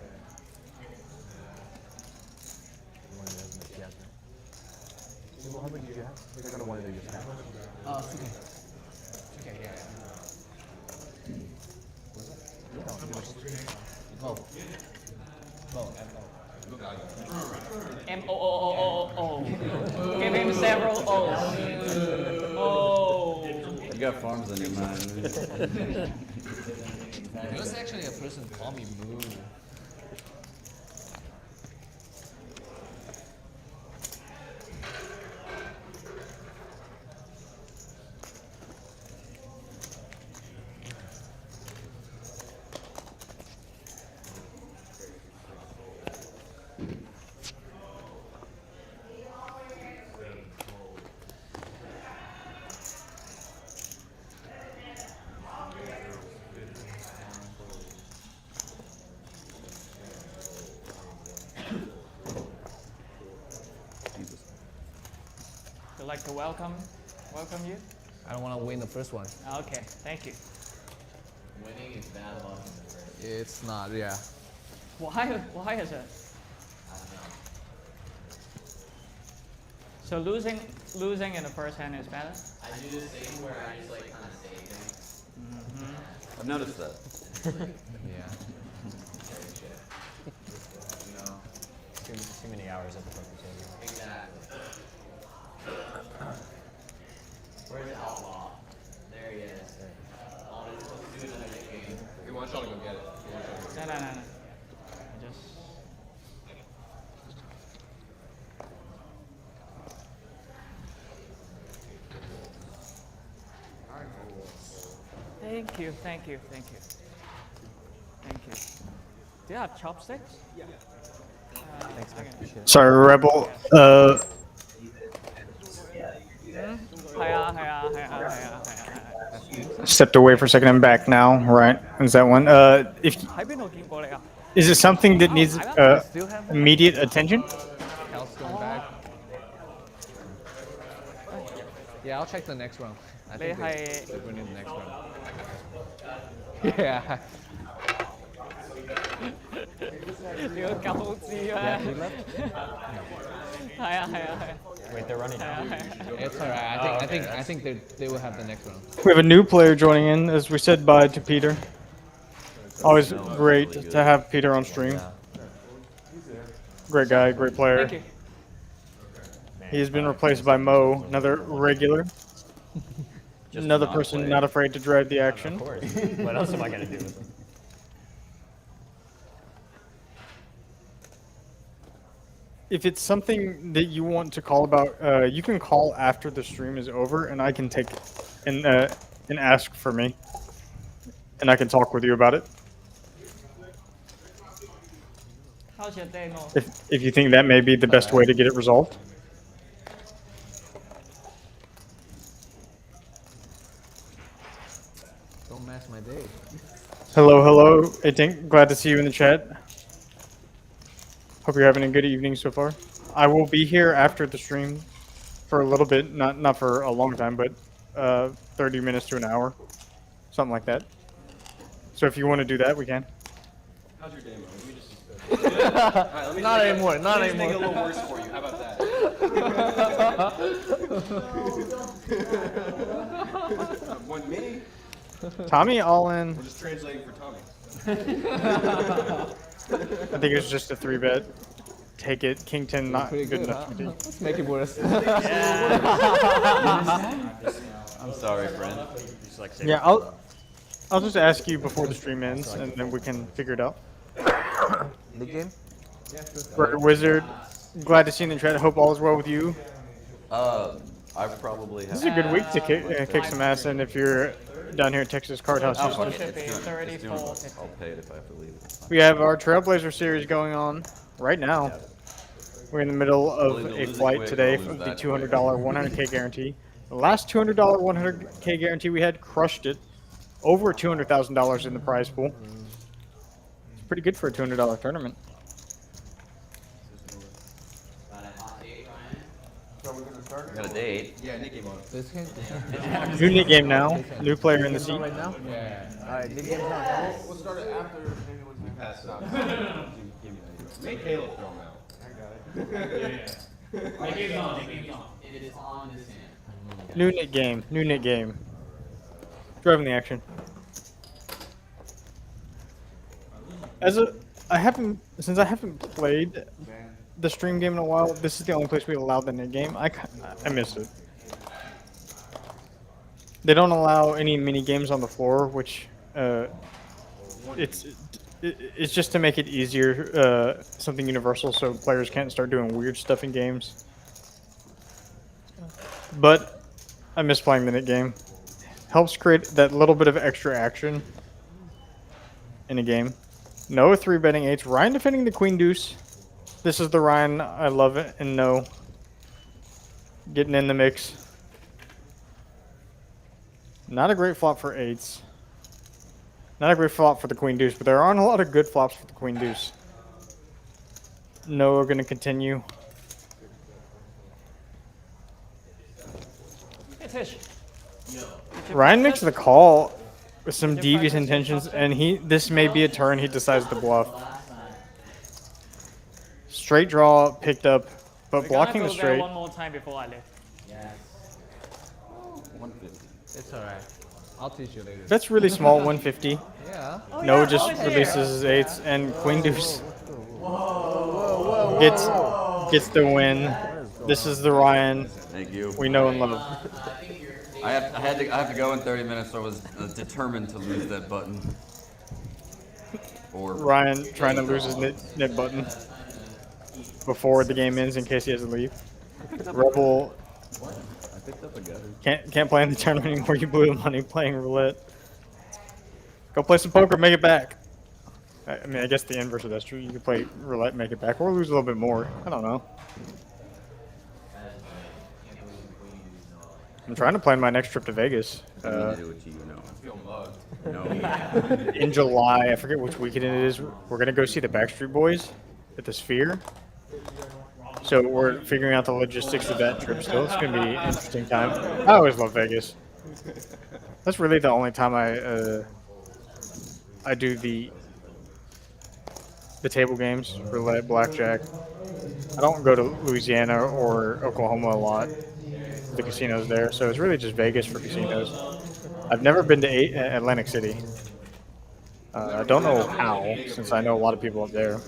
How many did you have? I got one that you just have. Oh, it's okay. Okay, yeah. Oh. M-O-O-O-O-O. Give him several O's. Oh. You got farms on your mind. There was actually a person called me Moo. Would like to welcome you? I don't want to win the first one. Okay, thank you. Winning is bad luck in the first. It's not, yeah. Why is it? I don't know. So losing in the first hand is better? I do this thing where I just like kind of say things. I've noticed that. Yeah. You know? Too many hours at the poker table. Exactly. Where's the outlaw? There he is. Oh, they're supposed to do another game. If you want Sean to go get it. No. I just... Thank you. Do you have chopsticks? Yeah. Thanks, man. Sorry, Rebel. Stepped away for a second. I'm back now. Right? Is that one? Is it something that needs immediate attention? Else going back. Yeah, I'll check the next round. I think they're winning the next round. Yeah. Wait, they're running now. It's alright. I think they will have the next round. We have a new player joining in, as we said bye to Peter. Always great to have Peter on stream. Great guy, great player. Thank you. He has been replaced by Mo, another regular. Another person not afraid to drive the action. Of course. What else am I gonna do with them? If it's something that you want to call about, you can call after the stream is over, and I can take and ask for me, and I can talk with you about it. How's your day, Mo? If you think that may be the best way to get it resolved. Don't mess my day. Hello, Atink. Glad to see you in the chat. Hope you're having a good evening so far. I will be here after the stream for a little bit, not for a long time, but 30 minutes to an hour, something like that. So if you want to do that, we can. How's your day, Mo? Let me just... Alright, let me Not anymore. Not let me anymore. make it a little worse for you. How about that? One mini. Tommy all in. We're just translating for Tommy. I think it was just a 3-bet. Take it. King 10 not Pretty good good, enough huh? to do. Let's make it worse. I'm sorry, friend. Just like Yeah, I'll just ask you before the stream ends, and then we can figure it out. Mid game? Burger Wizard, glad to see you in the chat. Hope all is well with you. I probably have. This is a good week to kick some ass in if you're down here at Texas Card House. Oh, Houston. it's doing- 30, it's doing- 40. I'll pay it if I have to leave. It's fine. We have our Trailblazer series going on right now. We're in the middle of Lose a it flight quick, today I'll for lose the that $200 quick. 100K guarantee. The last $200 100K guarantee we had crushed it. Over $200,000 in the prize pool. It's pretty good for a $200 tournament. Got a date. Yeah, Nick came on. This game? New Nick game now. New player in the seat. Right now? Yeah. Alright, mid game's not. We'll start it after anyone's We passed out. Make Caleb throw him out. It is on this hand. New Nick game. New Nick game. Driving the action. I haven't played the stream game in a while. This is the only place we allow the Nick game. I miss it. They don't allow any mini games on the floor, which it's just to make it easier, something universal, so players can't start doing weird stuff in games. But I miss playing the Nick game. Helps create that little bit of extra action in a game. No 3-betting 8s. Ryan defending the Queen Deuce. This is the Ryan I love it and know. Getting in the mix. Not a great flop for 8s. Not a great flop for the Queen Deuce, but there aren't a lot of good flops for the Queen Deuce. No, we're going to continue. Hey, Tish. Ryan makes the call with some devious intentions, and this may be a turn he decides to bluff. Straight draw picked up, but blocking the Go there straight. one more time before I leave. Yes. 150. It's alright. I'll teach you later. That's really small, 150. Yeah. No, just releases his 8s, and Queen Deuce gets the win. This is the Ryan Thank you. we know and love. I have to go in 30 minutes, so I was determined to lose that button. Or Ryan trying to lose his knit button before the game ends in case he has to leave. Rebel I picked up a gutter. can't play in the tournament anymore. You blew the money playing roulette. Go play some poker, make it back. I mean, I guess the inverse of that's true. You could play roulette, make it back, or lose a little bit more. I don't know. I'm trying to plan my next trip to Vegas. I mean to do it to you, no. I feel mugged. No. In July, I forget which weekend it is. We're gonna go see the Backstreet Boys at the Sphere. So we're figuring out the logistics of that trip still. It's gonna be an interesting time. I always love Vegas. That's really the only time I do the table games, roulette, blackjack. I don't go to Louisiana or Oklahoma a lot. The casinos there, so it's really just Vegas for casinos. I've never been to Atlantic City. I don't know how, since I know a lot of people up there.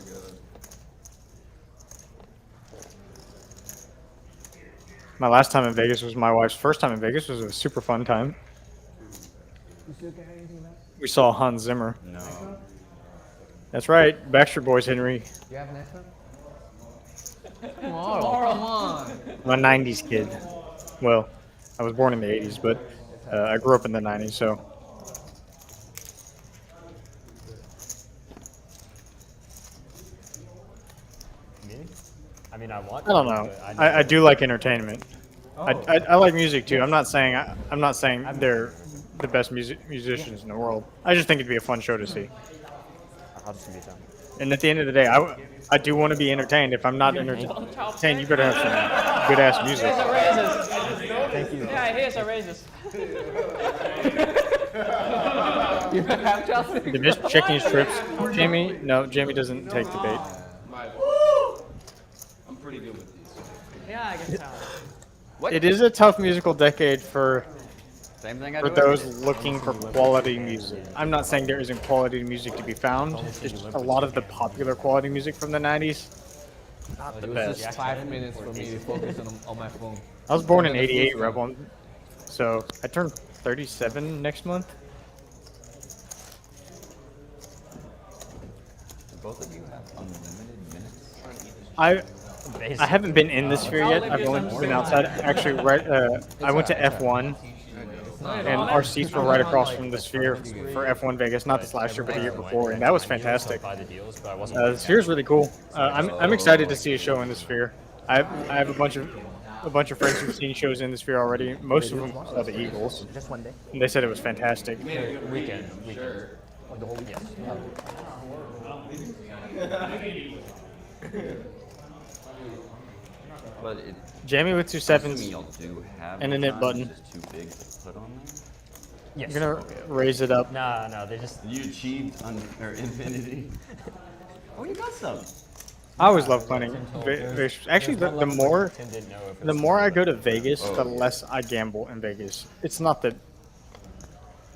My last time in Vegas was my wife's first time in Vegas. It was a super fun time. We saw Hans Zimmer. No. That's right, Backstreet Boys, Henry. Do you have Netflix? Tomorrow. Come on. I'm a 90s kid. Well, I was born in the 80s, but I grew up in the 90s, so. Me? I mean, I want. I don't to, know. but I do like entertainment. I like music too. I'm not saying they're the best musicians in the world. I just think it'd be a fun show to see. I'll just be done. And at the end of the day, I do want to be entertained. If I'm not entertained, you better have some good ass music. Here's a raises. Thank you. Yeah, here's a raises. You have Chelsea? Did Miss checking his trips? Jamie? No, Jamie doesn't take the bait. I'm pretty good with these. Yeah, I can tell. It is a tough musical decade for Same thing I For do. those looking for quality music. I'm not saying there isn't quality music to be found. It's just a lot of the popular quality music from the 90s. Not the It was best. just 5 minutes for me to focus on my phone. I was born in And then the '88, food Rebel. So I turned 37 next month. Both of you have unlimited minutes. I haven't been in the sphere yet. I've only been outside. Actually, I went to F1, and our seats were right across from the sphere for F1 Vegas. Not this last year, but the year before, and that was fantastic. The sphere's really cool. I'm excited to see a show in the sphere. I have a bunch of friends who've seen shows in the sphere already. Most of them saw the Eagles. Just one day. And they said it was fantastic. Weekend. Like the whole weekend. But it, Jamie with 2 I'm sevens assuming y'all do have and a knit button. Just too big to put on there. Yes. I'm gonna raise it up. No, they just. You achieved infinity. Oh, you got some. I always love playing. Actually, the more I go to Vegas, Oh, the less I gamble in Vegas. It's not that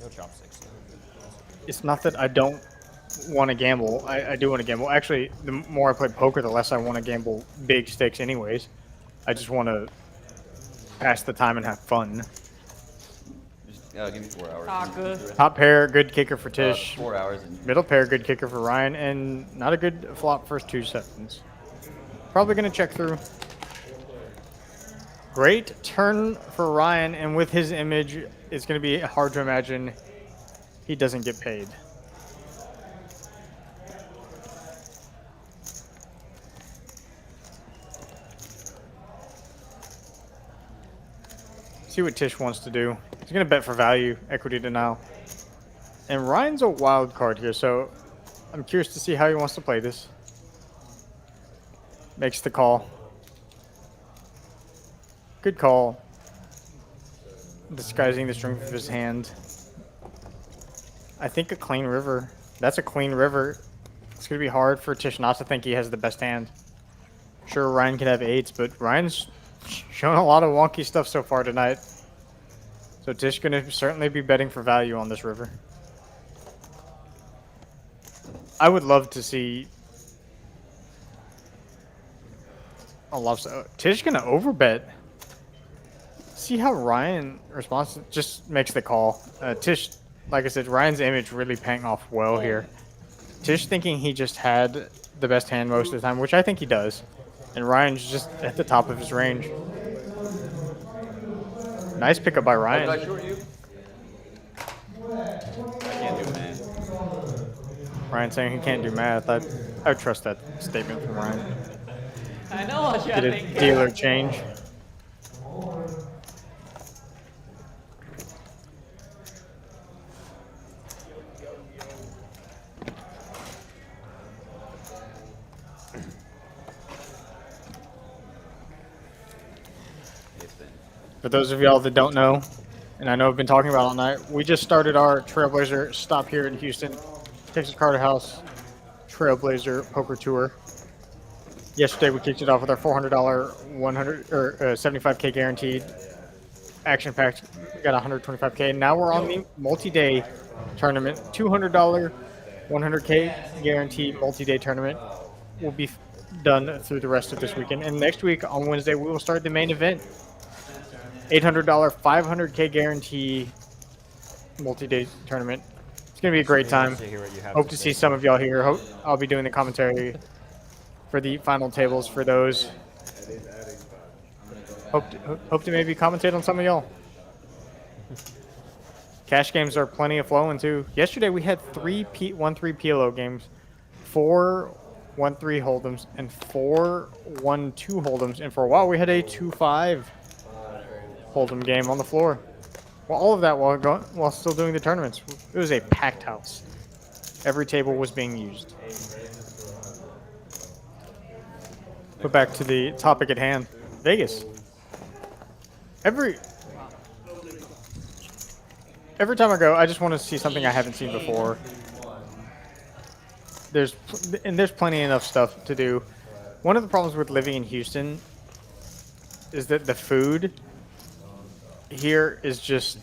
No chopsticks. it's not that I don't want to gamble. I do want to gamble. Actually, the more I play poker, the less I want to gamble big stakes anyways. I just want to pass the time and have fun. Just give me 4 hours. Top pair, good kicker for Tish. 4 hours. And Middle pair, good kicker for Ryan. And not a good flop first 2 sevens. Probably going to check through. Great turn for Ryan. And with his image, it's going to be hard to imagine he doesn't get paid. See what Tish wants to do. He's going to bet for value, equity denial. And Ryan's a wild card here, so I'm curious to see how he wants to play this. Makes the call. Good call. Disguising the strength of his hand. I think a clean river. That's a clean river. It's going to be hard for Tish not to think he has the best hand. Sure, Ryan can have 8s, but Ryan's shown a lot of wonky stuff so far tonight. So Tish going to certainly be betting for value on this river. I would love to see a lot of Tish going to overbet. See how Ryan responds. Just makes the call. Tish, like I said, Ryan's image really paying off well here. Tish thinking he just had the best hand most of the time, which I think he does. And Ryan's just at the top of his range. Nice pickup by Ryan. Did I short you? I can't do math. Ryan saying he can't do math. I would trust that statement from Ryan. I know what you're Did a thinking. dealer change? For those of y'all that don't know, and I know I've been talking about all night, we just started our Trailblazer stop here in Houston, Texas Carter House Trailblazer Poker Tour. Yesterday we kicked it off with our $400 100 or 75K guaranteed, action-packed. We got 125K. Now we're on the multi-day tournament, $200 100K guaranteed multi-day tournament. Will be done through the rest of this weekend, and next week on Wednesday we will start the main event. $800 500K guarantee multi-day tournament. It's going to be a great time. Hope to see some of y'all here. Hope I'll be doing the commentary for the final tables for those. Hope to maybe commentate on some of y'all. Cash games are plenty of flowing too. Yesterday we had 3 1-3 PLO games, 4 1-3 hold'ems, and 4 1-2 hold'ems. And for a while we had a 2-5 hold'em game on the floor. Well, all of that while still doing the tournaments. It was a packed house. Every table was being used. But back to the topic at hand, Vegas. Every time I go, I just want to see something I haven't seen before. There's plenty enough stuff to do. One of the problems with living in Houston is that the food here is just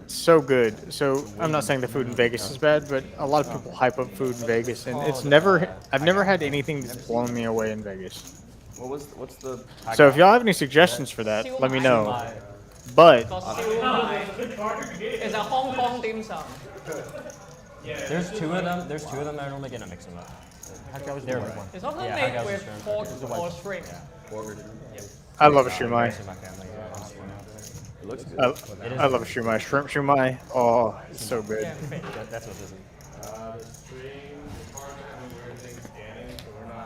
so good. So I'm not saying the food in Vegas is bad, but a lot of people hype up food in Vegas, and I've never had anything that's blown me away in Vegas. What's the? So if y'all have any suggestions for that, let me know. But It's a Hong Kong dim sum. There's two of them. There's two of them. I normally get to mix them up. They're like one. It's often Yeah, made Hagga's with is shrimp. pork or shrimp. I love a shumai. Most of my family, It looks good. I love a shumai. Shrimp shumai. Oh, it's so good. That's what this is.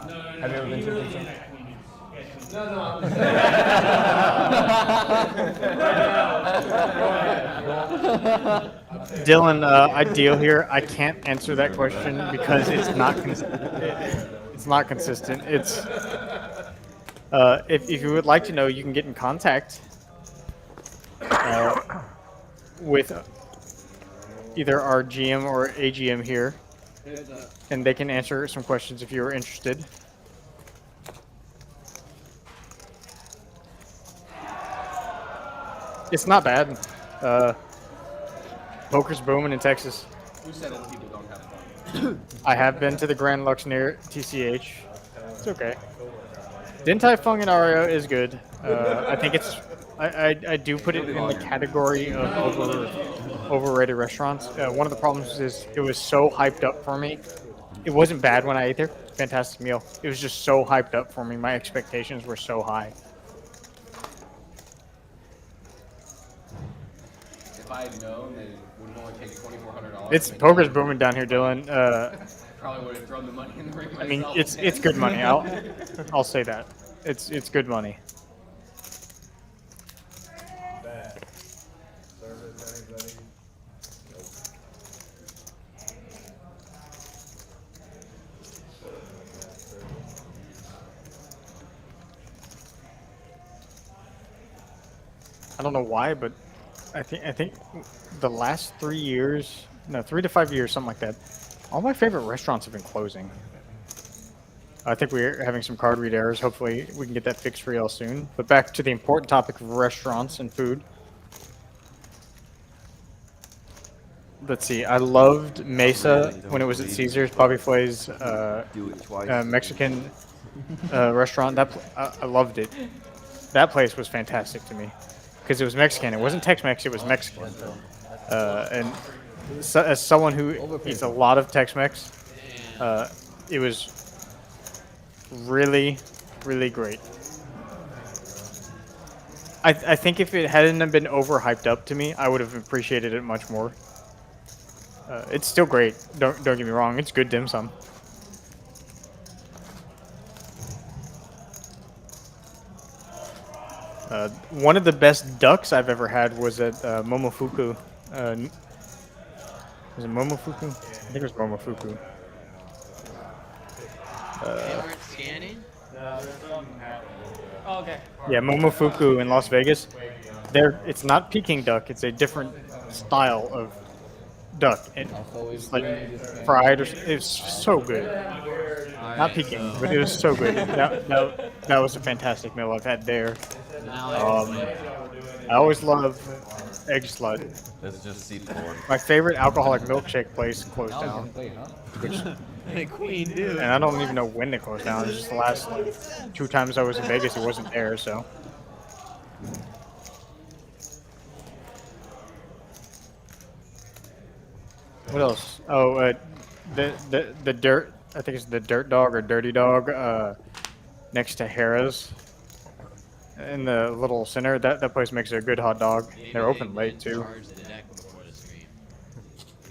No, Have you ever been to a dim sum? Dylan, I deal here. I can't answer that question because it's not it's not consistent. It's if you would like to know, you can get in contact with either our GM or AGM here, and they can answer some questions if you are interested. It's not bad. Poker's booming in Texas. Who said old people don't have fun? I have been to the Grand Lux near TCH. It's okay. Din Tai Fung and Ario is good. I think it's. I do put it in the category of overrated restaurants. One of the problems is it was so hyped up for me. It wasn't bad when I ate there. Fantastic meal. It was just so hyped up for me. My expectations were so high. If I had known that it would only take $2,400. It's poker's booming down here, Dylan. Probably would have thrown the money in the ring myself. I mean, it's good money. I'll say that. It's good money. Service, anybody? I don't know why, but I think the last 3 years, no, 3 to 5 years, something like that, all my favorite restaurants have been closing. I think we're having some card read errors. Hopefully we can get that fixed for y'all soon. But back to the important topic of restaurants and food. Let's see. I loved Mesa when it was at Caesar's, Bobby Flay's Mexican restaurant. I loved it. That place was fantastic to me because it was Mexican. It wasn't Tex-Mex. It was Mexican. And so, as someone who eats a lot of Tex-Mex, it was really, really great. I think if it hadn't been overhyped up to me, I would have appreciated it much more. It's still great. Don't get me wrong. It's good dim sum. One of the best ducks I've ever had was at Momofuku. Was it Momofuku? I think it was Momofuku. They weren't scanning? Oh, okay. Yeah, Momofuku in Las Vegas. It's not Peking duck. It's a different style of duck. It's like fried. It's so good. Not Peking, but it was so good. That was a fantastic meal I've had there. I always love egg slut. That's just seat 4. My favorite alcoholic milkshake place closed down. Queen, dude. And I don't even know when it closed down. It's just the last 2 times I was in Vegas, it wasn't there, so. What else? Oh, the dirt. I think it's the Dirt Dog or Dirty Dog next to Harrah's in the little center. That place makes a good hot dog. They're open late too. Charge the deck before the stream.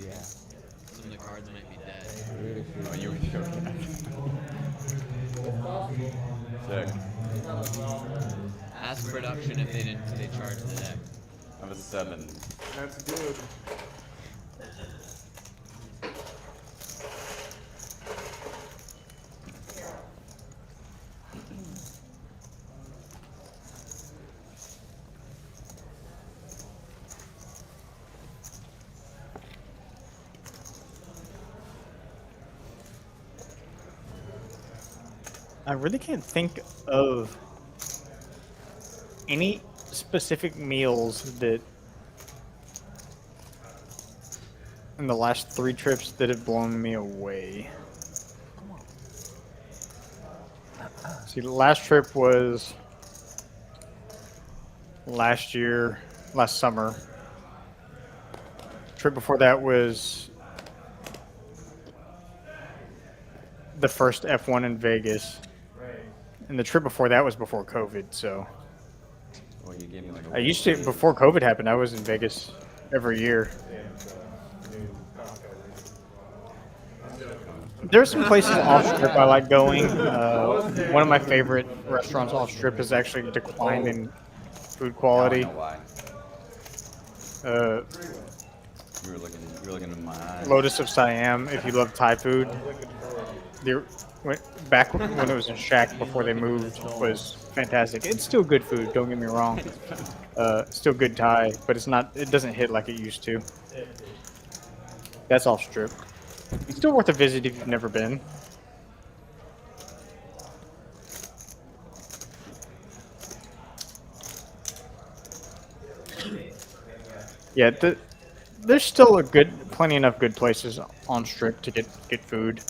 Yeah. Some of the cards might be dead. Oh, you were joking. Check. Ask production if they charge the deck. I have a 7. That's good. I really can't think of any specific meals that in the last 3 trips that have blown me away. See, the last trip was last summer. Trip before that was the first F1 in Vegas. And the trip before that was before COVID, so. Well, you gave me like I used to, before COVID happened, I was in Vegas every year. There's some places off strip I like going. One of my favorite restaurants off strip has actually declined in food quality. I know why. You were looking in my eyes. Lotus of Siam, if you love Thai food. Back when it was in Shack before they moved, was fantastic. It's still good food, don't get me wrong. Still good Thai, but it doesn't hit like it used to. That's off strip. It's still worth a visit if you've never been. Yeah, there's still plenty enough good places on strip to get food.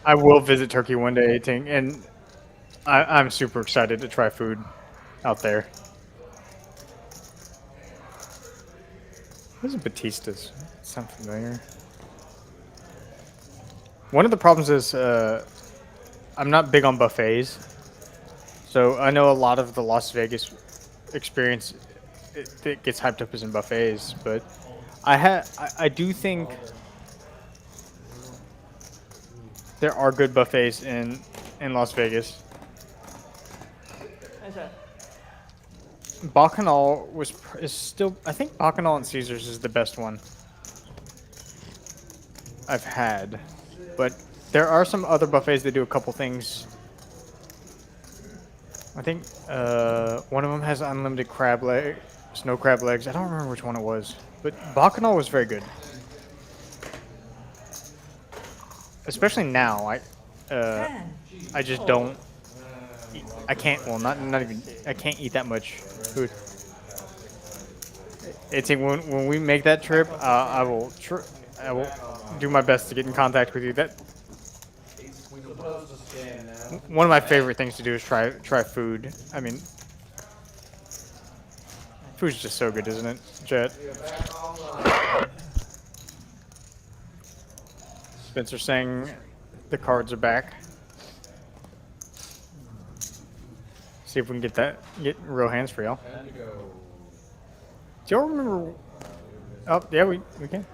I will visit Turkey one day, and I'm super excited to try food out there. Those are Batista's. Sound familiar? One of the problems is I'm not big on buffets, so I know a lot of the Las Vegas experience it gets hyped up as in buffets, but I do think there are good buffets in Las Vegas. Bacchanal is still, I think Bacchanal and Caesars is the best one I've had, but there are some other buffets that do a couple things. I think one of them has unlimited snow crab legs. I don't remember which one it was, but Bacchanal was very good. Especially now, I just don't. I can't. Well, not even. I can't eat that much food. It's when we make that trip, I will do my best to get in contact with you. One of my favorite things to do is try food. I mean, food's just so good, isn't it, Jet? Spencer saying the cards are back. See if we can get real hands for y'all. Do y'all remember? Oh, yeah, we can.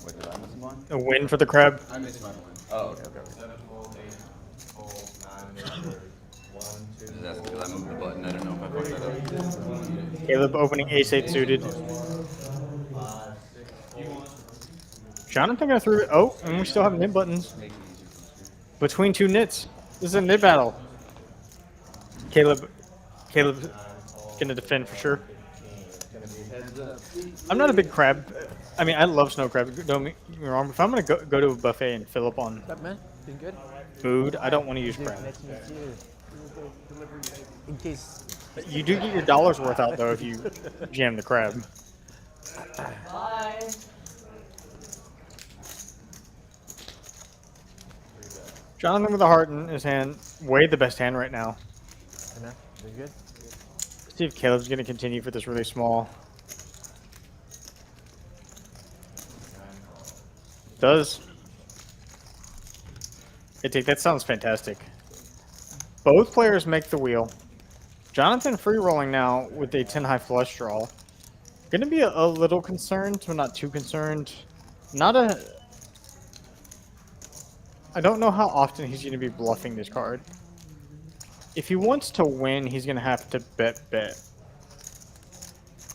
Wait, did I miss one? A win for the crab. I missed my one. Oh, okay. That's because I moved the button. I don't know if I fucked that up. Caleb opening ace-8 suited. Jonathan got through it. Oh, and we still have nib buttons. Between 2 nits. This is a nib battle. Caleb's gonna defend for sure. I'm not a big crab. I mean, I love snow crab. Don't get me wrong. If I'm gonna go to a buffet and fill up on food, I don't want to use crab. In case You do get your dollar's worth out though if you jam the crab. Bye. Jonathan with a heart in his hand. Way the best hand right now. Very good. See if Caleb's going to continue for this really small. Does. I think that sounds fantastic. Both players make the wheel. Jonathan free rolling now with a 10 high flush draw. Going to be a little concerned, but not too concerned. I don't know how often he's going to be bluffing this card. If he wants to win, he's going to have to bet.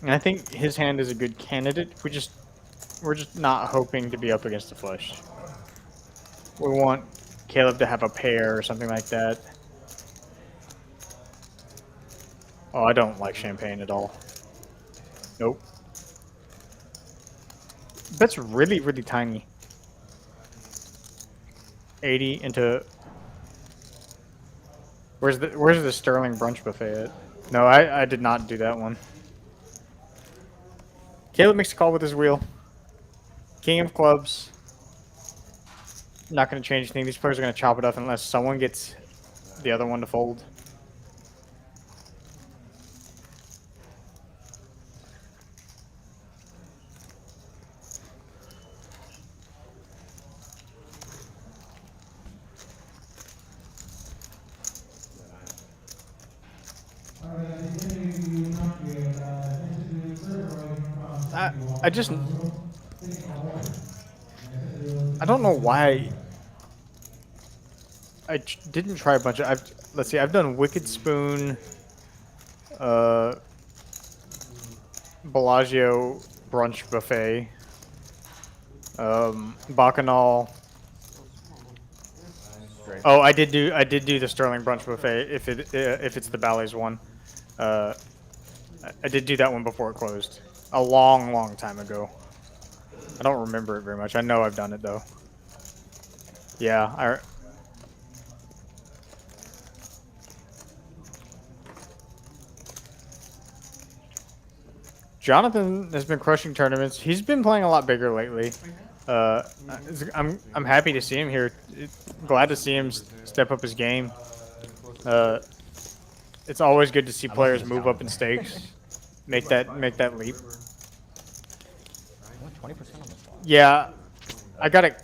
And I think his hand is a good candidate. We're just not hoping to be up against the flush. We want Caleb to have a pair or something like that. Oh, I don't like champagne at all. Nope. That's really, really tiny. 80 into... Where's the Sterling brunch buffet at? No, I did not do that one. Caleb makes a call with his wheel. King of clubs. Not going to change anything. These players are going to chop it up unless someone gets the other one to fold. I just... I don't know why I didn't try a bunch of... let's see, I've done Wicked Spoon, Bellagio Brunch Buffet, Bacchanal. Oh, I did do the Sterling Brunch Buffet if it's the Bally's one. I did do that one before it closed. A long, long time ago. I don't remember it very much. I know I've done it though. Yeah, Jonathan has been crushing tournaments. He's been playing a lot bigger lately. I'm happy to see him here. Glad to see him step up his game. It's always good to see players move up in stakes, make that leap. 20% on the spot. Yeah, I got it.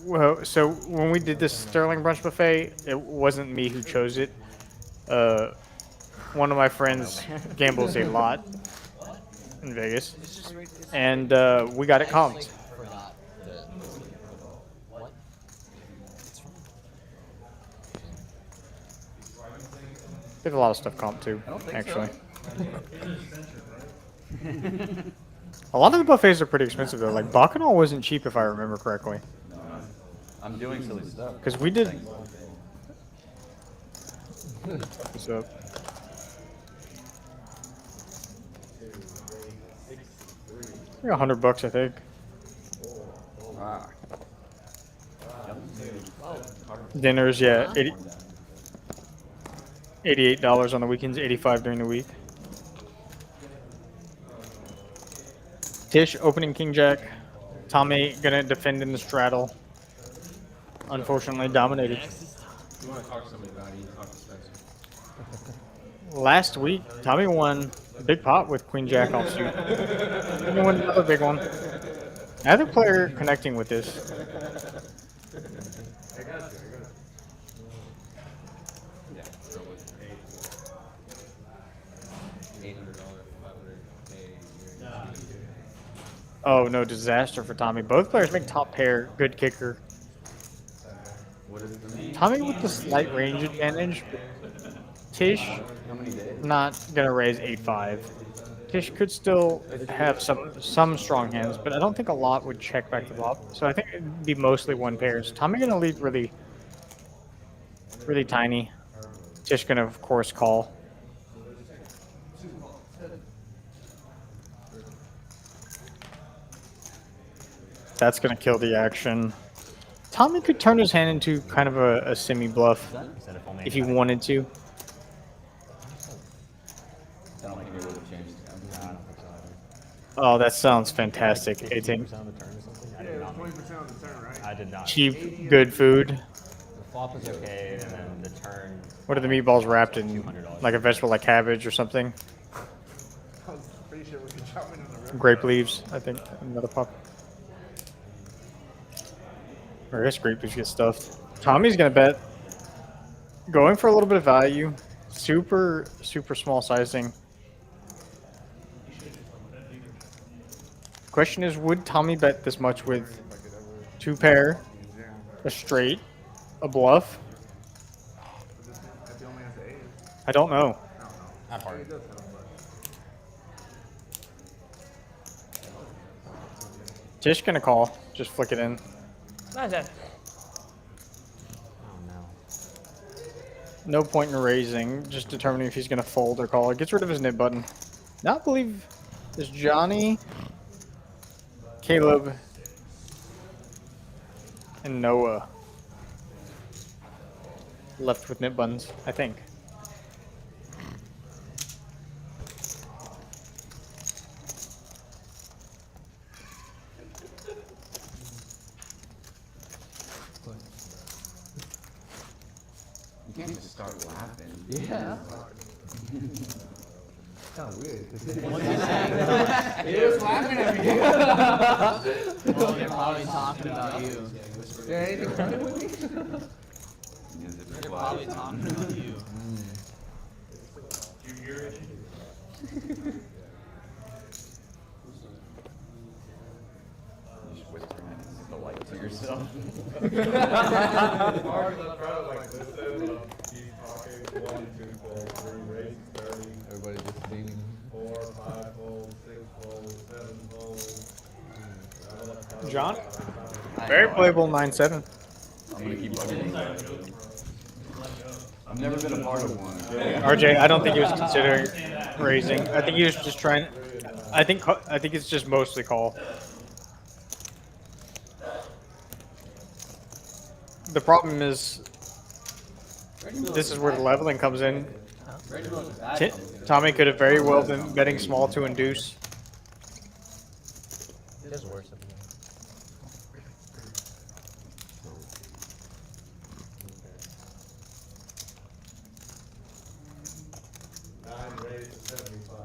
Well, so when we did this Sterling Brunch Buffet, it wasn't me who chose it. One of my friends gambles a lot in Vegas, and we got it comped. There's a lot of stuff comped too, actually. A lot of the buffets are pretty expensive though. Like Bacchanal wasn't cheap if I remember correctly. I'm doing silly stuff. Because we did. What's up? Like $100, I think. Dinners, yeah, $88 on the weekends, $85 during the week. Tish opening King Jack. Tommy gonna defend in the straddle. Unfortunately dominated. You want to talk to somebody about it, you talk to Spencer. Last week, Tommy won a big pot with Queen Jack offsuit. He won another big one. Another player connecting with this. Oh no, disaster for Tommy. Both players make top pair, good kicker. Tommy with the slight range advantage. Tish not gonna raise 8-5. Tish could still have some strong hands, but I don't think a lot would check back the flop. So I think it'd be mostly one pairs. Tommy gonna lead really tiny. Tish gonna of course call. That's going to kill the action. Tommy could turn his hand into kind of a semi-bluff if he wanted to. Oh, that sounds fantastic. 18. I did not. Cheap, good food. The flop is okay, and then the turn. What are the meatballs wrapped in? Like a vegetable like cabbage or something? Grape leaves, I think. Another pop. Or I guess grape leaves get stuffed. Tommy's gonna bet. Going for a little bit of value. Super small sizing. Question is, would Tommy bet this much with two pair, a straight, a bluff? I don't know. Not hard. Tish gonna call. Just flick it in. Not that. No point in raising, just determining if he's going to fold or call. It gets rid of his nib button. Now I believe it's Johnny, Caleb, and Noah left with nib buttons, I think. You can't just start laughing. Yeah. Kind of weird. He was laughing at me. Oh, they're probably talking about you. Yeah, anything funny with me? They're probably talking about you. You should whisper the light to yourself. Everybody just leaning. 4, 5 fold, 6 fold, 7 fold. John? Very playable 9-7. I'm gonna keep bugging you. I've never been a part of one. RJ, I don't think he was considering raising. I think he was just trying. I think it's just mostly call. The problem is, this is where the leveling comes in. Tommy could have very well been betting small to induce. It's worse. 9 raised to 75.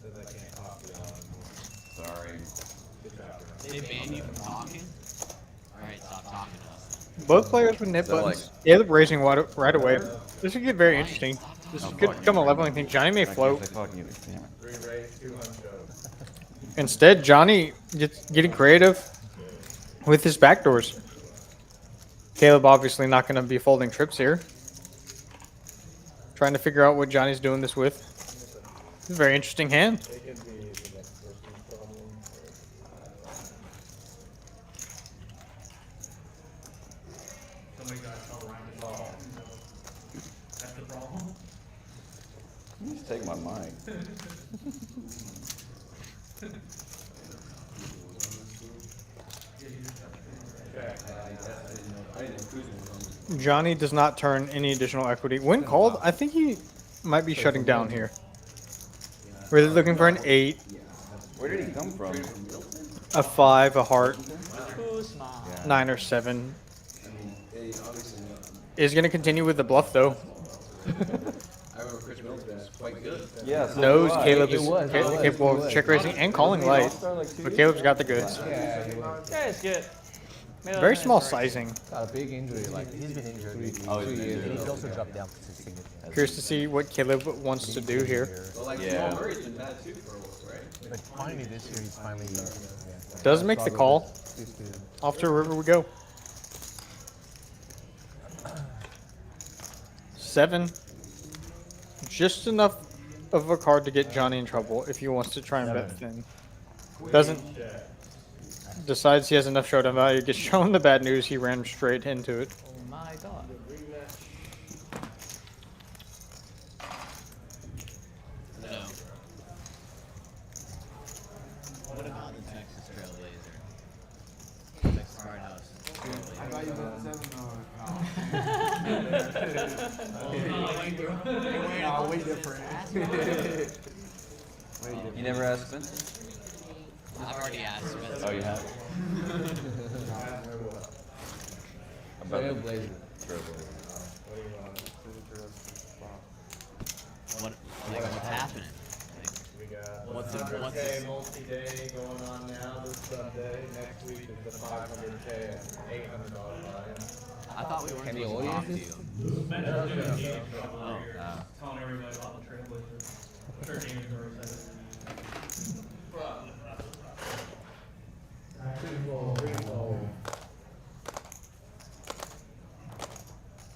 Says I can't talk to y'all anymore. Sorry. They ban you from talking? Alright, stop talking to us. Both players with nip buttons. Caleb raising right away. This could get very interesting. This could become a leveling thing. Johnny may float. 3 raised, 2 unshowed. Instead, Johnny getting creative with his backdoors. Caleb obviously not going to be folding trips here. Trying to figure out what Johnny's doing this with. It's a very interesting hand. They can be the next person's problem. Somebody got to tell Ryan to call. That's the problem. Just take my mic. Johnny does not turn any additional equity. When called, I think he might be shutting down here. Really looking for an 8, Where did he come from? a 5, a heart, Kuzma. 9 or 7. Is going to continue with the bluff though. Yeah, so Knows do I. Caleb is capable of check raising and calling light, but Caleb's got the goods. Yeah, it's good. Very small sizing. Got a big injury, like He's been injured. 3 Oh, years and ago. he's also dropped down significantly. Curious to see what Caleb wants to do here. Yeah. But finally this year he's finally. Does make the call. Off to a river we go. 7. Just enough of a card to get Johnny in trouble if he wants to try and bet thin. Doesn't. Decides he has enough showdown value, gets shown the bad news, he ran straight into it. Oh my god. No. What about the Texas Trailblazer? Texas Cardhouse Trailblazer. I thought you meant 7 No, way different. You never asked Spencer? I've already asked Spencer. Oh, you have? Trailblazer. What's happening? We got What's 100K multi-day going on now this Sunday. Next week is the 500K and $800 buy-in. I thought we weren't Can the supposed to talk to audience you. Telling everybody about the Trailblazer. Sure, James are excited.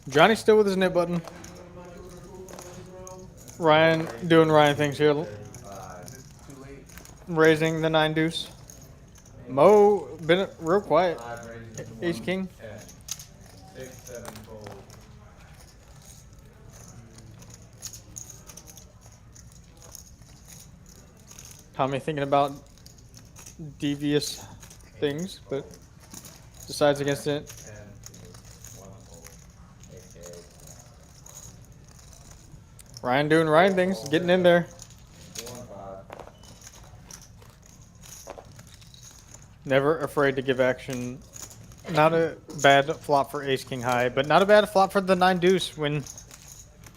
Johnny's still with his nip button. Ryan doing Ryan things here. Raising the 9 deuce. Mo been real quiet. 5 raised Ace King. 10, 6, 7 fold. Tommy thinking about devious things, but decides against it. 10, 1 fold. Ryan doing Ryan things, getting in there. 4 and 5. Never afraid to give action. Not a bad flop for Ace King High, but not a bad flop for the 9 deuce when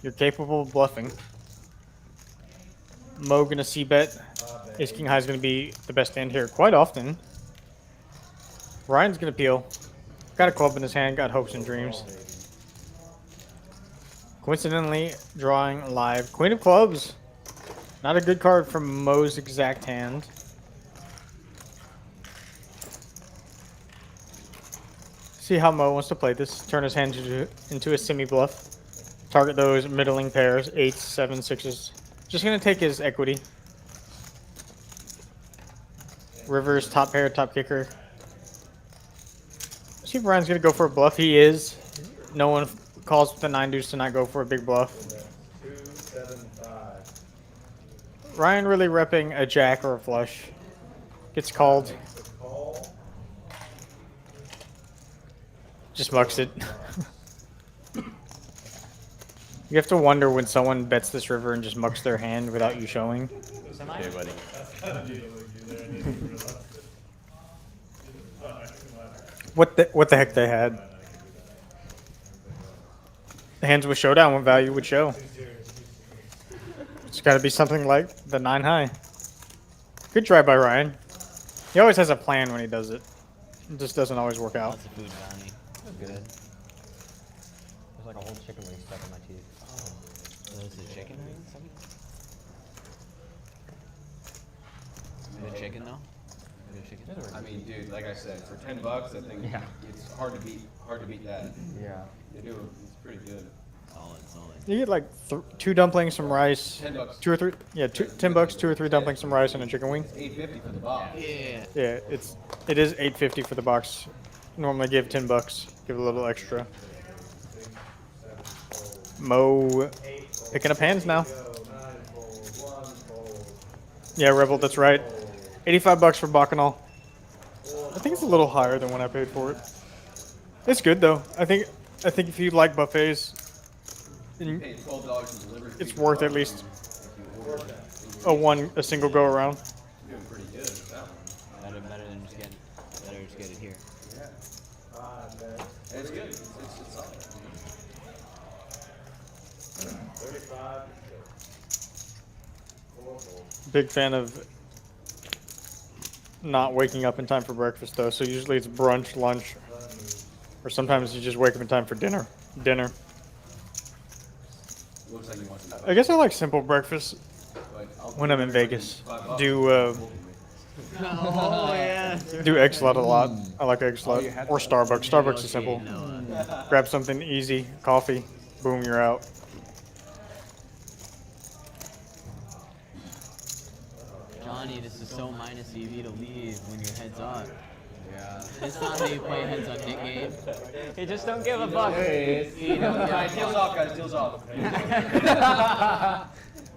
you're capable of bluffing. Mo gonna see bet. Ace King High is gonna be the best hand here quite often. Ryan's gonna peel. Got a club in his hand, got hopes and dreams. Coincidentally, drawing live Queen of Clubs. Not a good card from Mo's exact hand. See how Mo wants to play this. Turn his hand into a semi-bluff. Target those middling pairs, 8s, 7s, 6s. Just gonna take his equity. Rivers, top pair, top kicker. See if Ryan's gonna go for a bluff. He is. No one calls with the 9 deuce to not go for a big bluff. 2, 7, 5. Ryan really repping a jack or a flush. Gets called. Call. Just mucks it. You have to wonder when someone bets this river and just mucks their hand without you showing. Okay, buddy. What the heck they had? The hands with showdown value would show. It's got to be something like the 9 high. Good try by Ryan. He always has a plan when he does it. It just doesn't always work out. Lots of food, Johnny. Good. There's like a whole chicken wing stuck in my teeth. Oh, is it chicken wings? Good chicken though. Good chicken. I mean, dude, like I said, for $10, I think it's hard to beat. Hard to beat that. Yeah. They do. It's pretty good. Solid, solid. You get like 2 dumplings, some rice. $10. 2 or 3. Yeah, $10, 2 or 3 dumplings, some rice, and a chicken wing. $8.50 for the box. Yeah. Yeah, it is $8.50 for the box. Normally give $10. Give a little extra. Mo picking up hands now. Yeah, Rebel, that's right. $85 for Bacchanal. I think it's a little higher than when I paid for it. It's good though. I think if you like buffets, You paid $12 in delivery. it's worth at least a single go around. Doing pretty good with that one. Better than just get it here. It's good. It's solid. 35. Big fan of not waking up in time for breakfast though. So usually it's brunch, lunch, or sometimes you just wake up in time for dinner. Looks like you want some. I guess I like simple breakfast But I'll when I'm in Vegas. $5. Do Oh yeah. do egg slut a lot. I like egg slut or Starbucks. Starbucks is simple. Grab something easy, coffee, boom, you're out. Johnny, this is so minus EV to leave when your head's up. Yeah. It's not how you play heads up Nick game. You just don't give a fuck. Alright, deals off, guys. Deals off.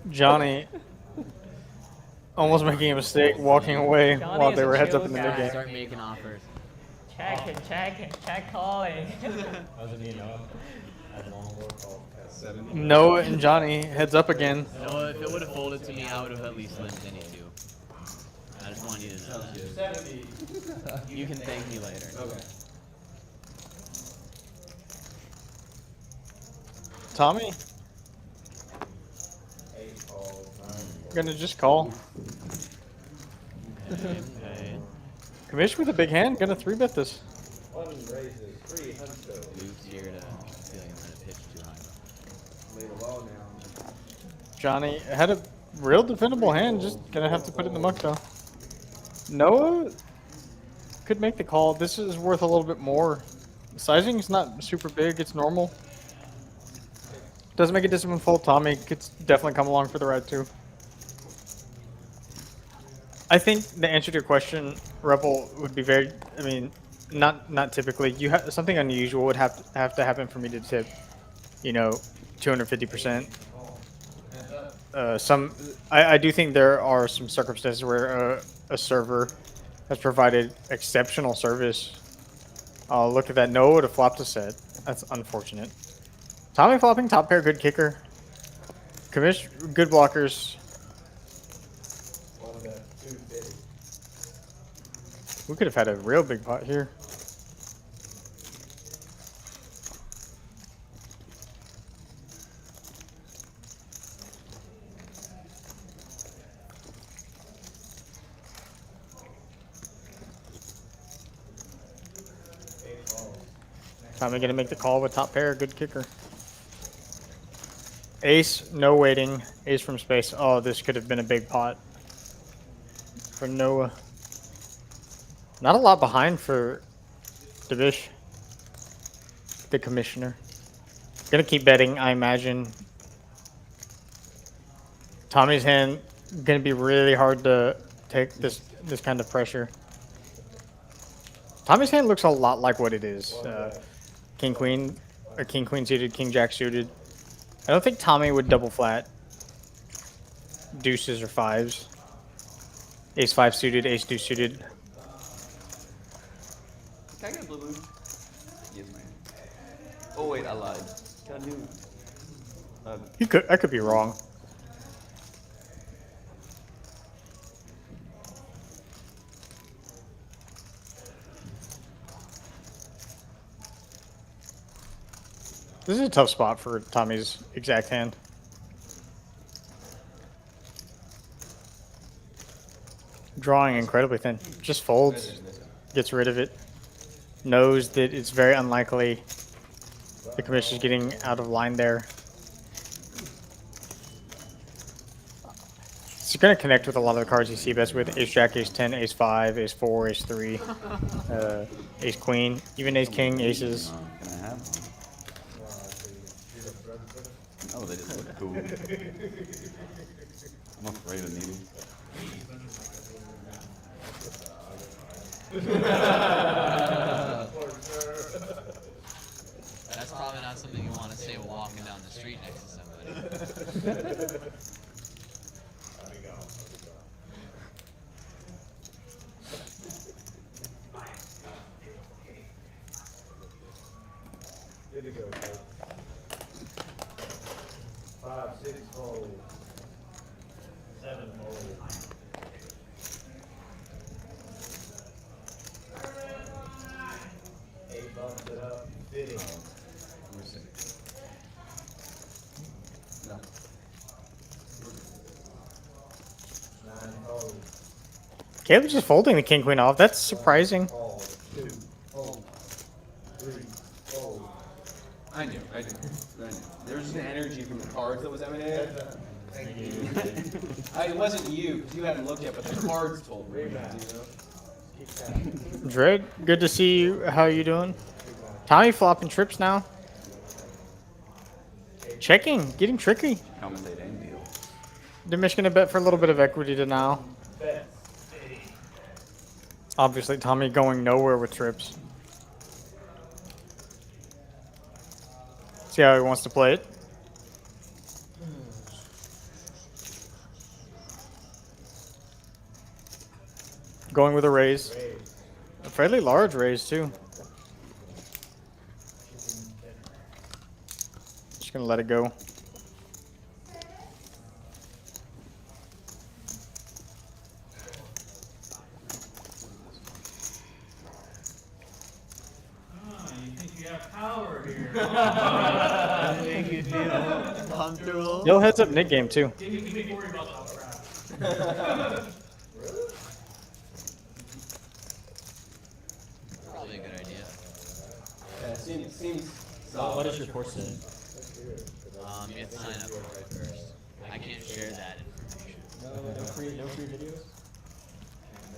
Johnny almost making a mistake walking away Johnny while is they a were heads chill up in the guy. mid game. Start making offers. Check calling. Was it me, Noah? Noah and Johnny heads up again. No, if it would have folded to me, I would have at least limped any two. I just want you to know. You can thank me later. Okay. Tommy? Gonna just call. Okay. Commish with a big hand, gonna 3-bet this. One raises 300. Luke's here to feel like I'm gonna pitch too high. Lay the low now. Johnny had a real defendable hand, just gonna have to put it in the muck though. Noah could make the call. This is worth a little bit more. Sizing is not super big, it's normal. Doesn't make a discipline fold. Tommy could definitely come along for the ride too. I think the answer to your question, Rebel, would be very, Not typically. Something unusual would have to happen for me to tip, 250%. I do think there are some circumstances where a server has provided exceptional service. Oh, look at that. Noah would have flopped a set. That's unfortunate. Tommy flopping, top pair, good kicker. Commish, good blockers. We could have had a real big pot here. Tommy gonna make the call with top pair, good kicker. Ace, no waiting. Ace from space. Oh, this could have been a big pot for Noah. Not a lot behind for Divish, the commissioner. Gonna keep betting, I imagine. Tommy's hand gonna be really hard to take this kind of pressure. Tommy's hand looks a lot like what it is. King Queen, or King Queen suited, King Jack suited. I don't think Tommy would double flat deuces or fives. Ace 5 suited, Ace 2 suited. Can I get a blue moon? Yes, man. Oh wait, I lied. Can I do? I could be wrong. This is a tough spot for Tommy's exact hand. Drawing incredibly thin. Just folds, gets rid of it. Knows that it's very unlikely the Commish is getting out of line there. It's going to connect with a lot of the cards you see best with. Ace Jack, Ace 10, Ace 5, Ace 4, Ace 3, Ace Queen, even Ace King, Aces. Can I have one? Oh, they just look cool. I'm afraid of needles. That's probably not something you want to say walking down the street next to somebody. Good to go, coach. 5, 6 fold. 7 fold. 8 bumps it up. 50. No. 9 fold. Caleb's just folding the King Queen off. That's surprising. Fold. 2 fold. 3 fold. I knew. There was an energy from the cards that was emanating. Thank you. It wasn't you, because you hadn't looked yet, but the cards told me. Dread, good to see you. How you doing? Tommy flopping trips now. Checking, getting tricky. Commentate and deal. Dimish gonna bet for a little bit of equity to now. Obviously, Tommy going nowhere with trips. See how he wants to play it. Going with a raise. A fairly large raise, too. Just gonna let it go. Yo, heads up, Nick game too. Probably a good idea. Yeah, seems What is your course today? You have to sign up for it first. I can't share that information. No free videos?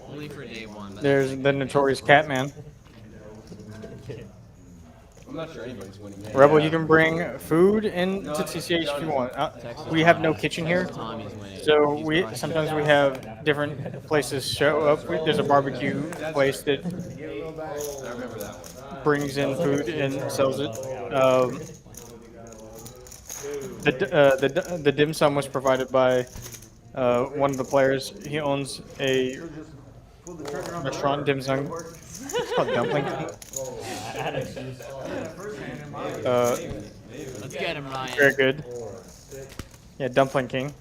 Only for day 1. But There's the notorious Catman. I'm not sure anybody's winning that. Rebel, you can bring food into TCH if you want. We have no kitchen here, Tommy's winning. so sometimes we have different places show up. There's a barbecue place that brings in food and sells it. The dim sum was provided by one of the players. He owns a restaurant, dim sum. It's called Dumpling King. Let's get him, Ryan. Very good. Yeah, Dumpling King.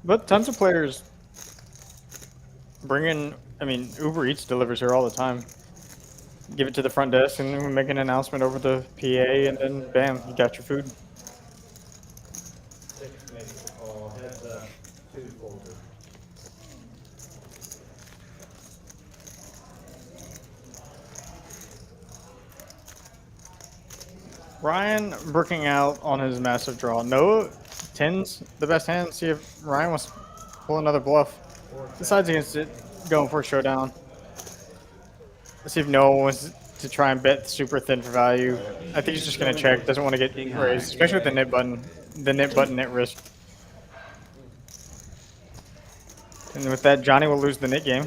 But tons of players bring in, I mean, Uber Eats delivers here all the time. Give it to the front desk and then we make an announcement over the PA and then bam, you got your food. Ryan brooking out on his massive draw. Noah, 10's the best hand. See if Ryan wants to pull another bluff. Decides against it, going for a showdown. Let's see if Noah wants to try and bet super thin for value. I think he's just going to check. Doesn't want to get raised, especially with the nit button. The nit button at risk. And with that, Johnny will lose the nit game.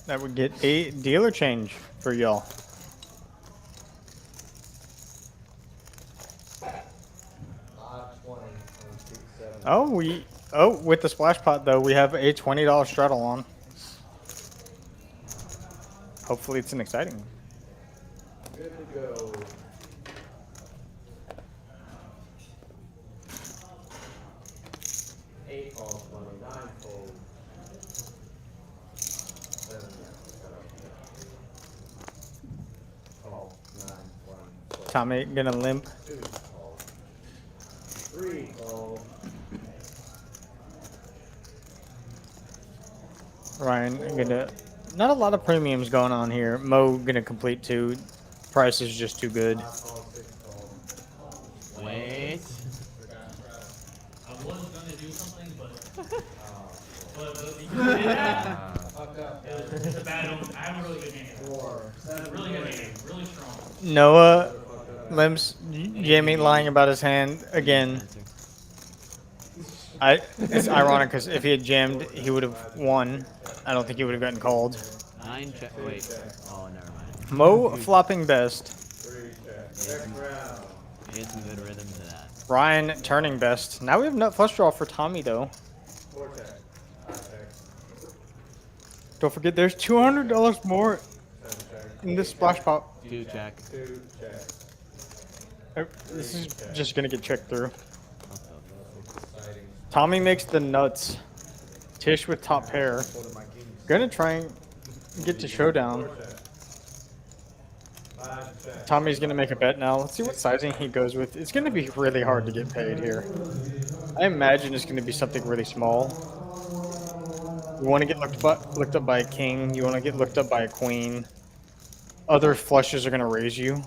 That would get a dealer change for y'all. Oh, with the splash pot though, we have a $20 straddle on. Hopefully it's an exciting one. Good to go. Eight calls, 9 fold. Tommy gonna limp. 3 calls. Ryan gonna, not a lot of premiums going on here. Mo gonna complete 2. Price is just too good. Wait. I was gonna do something, but it's a bad omen. I have a really good hand. Really good hand. Really strong. Noah limps. Jamie lying about his hand again. It's ironic because if he had jammed, he would have won. I don't think he would have gotten called. 9 check. Wait. Oh, never mind. Mo flopping best. He had some good rhythm to that. Ryan turning best. Now we have nut flush draw for Tommy though. Don't forget, there's $200 more in this splash pot. 2 check. This is just gonna get checked through. Tommy makes the nuts. Tish with top pair. Gonna try and get to showdown. Tommy's gonna make a bet now. Let's see what sizing he goes with. It's gonna be really hard to get paid here. I imagine it's gonna be something really small. You want to get looked up by a king. You want to get looked up by a queen. Other flushes are gonna raise you.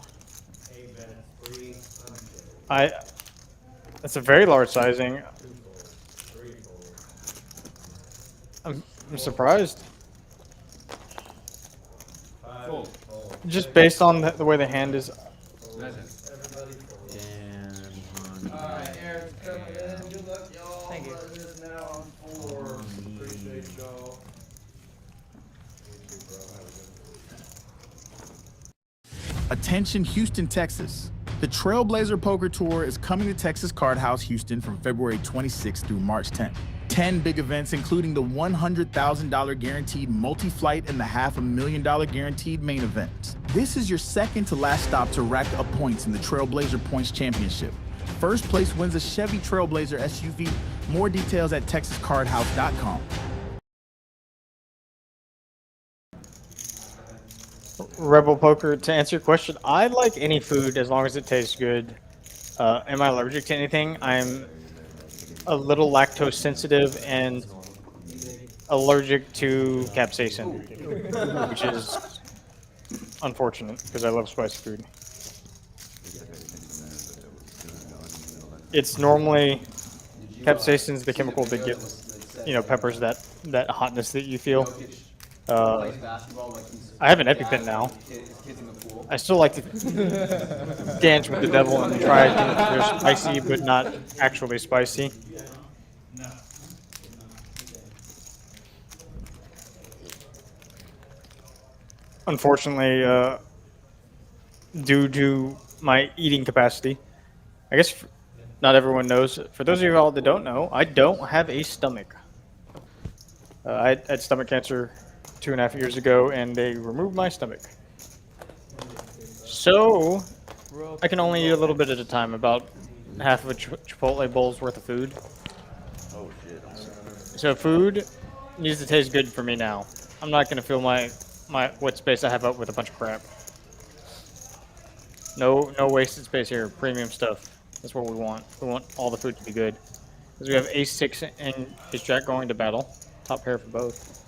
That's a very large sizing. I'm surprised. Just based on the way the hand is. Thank you. Attention Houston, Texas. The Trailblazer Poker Tour is coming to Texas Card House Houston from February 26th through March 10th. 10 big events, including the $100,000 guaranteed multi-flight and the $500,000 guaranteed main event. This is your second to last stop to rack up points in the Trailblazer Points Championship. First place wins a Chevy Trailblazer SUV. More details at texascardhouse.com. Rebel Poker, to answer your question, I like any food as long as it tastes good. Am I allergic to anything? I'm a little lactose sensitive, and allergic to capsaicin, which is unfortunate because I love spicy food. It's normally capsaicin's the chemical that gives, peppers that hotness that you feel. I have an EpiPen now. I still like to dance with the devil and try things that are spicy but not actually spicy. Unfortunately, due to my eating capacity, I guess not everyone knows. For those of you all that don't know, I don't have a stomach. I had stomach cancer 2.5 years ago, and they removed my stomach. So I can only eat a little bit at a time, about half of a Chipotle bowl's worth of food. Oh shit. So food needs to taste good for me now. I'm not going to fill my what space I have up with a bunch of crap. No wasted space here. Premium stuff. That's what we want. We want all the food to be good. Because we have Ace-6 and Ace-Jack going to battle. Top pair for both.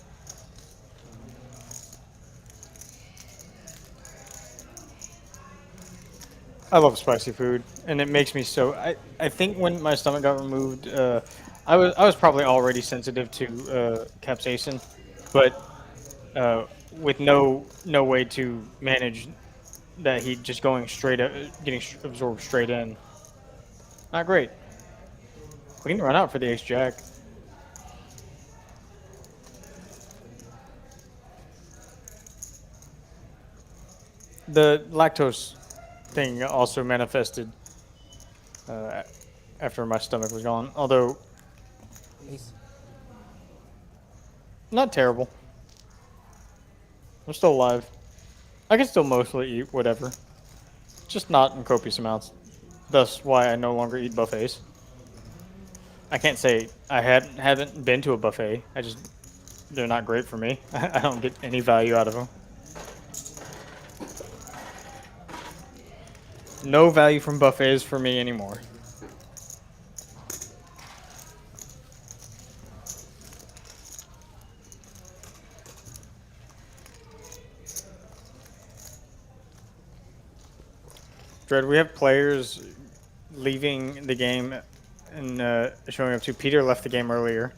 I love spicy food, and it makes me so. I think when my stomach got removed, I was probably already sensitive to capsaicin, but with no way to manage that heat just going straight up, getting absorbed straight in. Not great. We can run out for the ace jack. The lactose thing also manifested after my stomach was gone, although not terrible. I'm still alive. I can still mostly eat whatever, just not in copious amounts. Thus why I no longer eat buffets. I can't say I haven't been to a buffet. They're not great for me. I don't get any value out of them. No value from buffets for me anymore. Dread, we have players leaving the game and showing up to. Peter left the game earlier.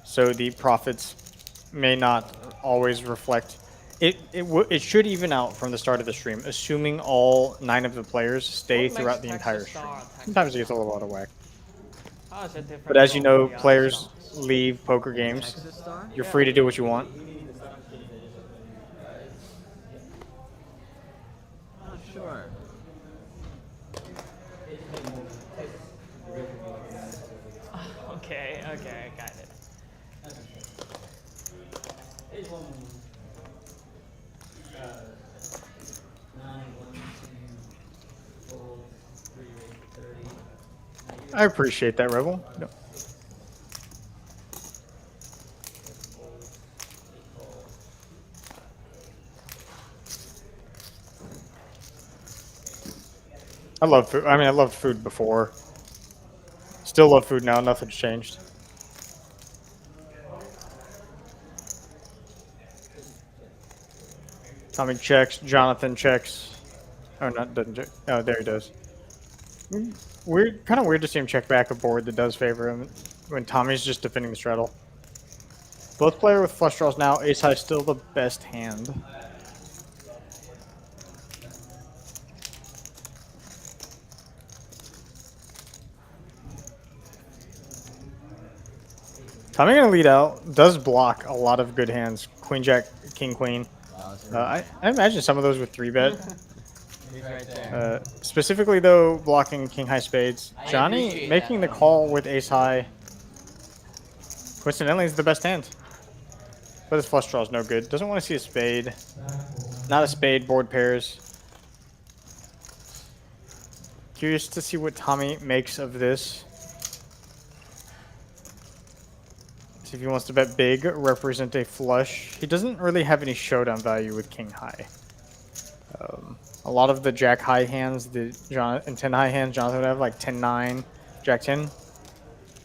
So the profits may not always reflect. It should even out from the start of the stream, assuming all 9 of the players stay throughout the entire stream. Sometimes it gets a little out of whack. But as you know, players leave poker games. You're free to do what you want. Sure. Okay, I got it. I appreciate that, Rebel. No. I love food. I mean, I loved food before. Still love food now. Nothing's changed. Tommy checks. Jonathan checks. Oh, not doesn't check. Oh, there he does. Weird, kind of weird to see him check back a board that does favor him when Tommy's just defending the straddle. Both player with flush draws now. Ace high still the best hand. Tommy gonna lead out. Does block a lot of good hands. Queen jack, king queen. I imagine some of those with 3-bet. Specifically though, blocking king high spades. Johnny making the call with ace high. Coincidentally, is the best hand. But his flush draw is no good. Doesn't want to see a spade. Not a spade, board pairs. Curious to see what Tommy makes of this. See if he wants to bet big, represent a flush. He doesn't really have any showdown value with king high. A lot of the jack high hands, and 10 high hands, Jonathan would have like 10-9, jack 10.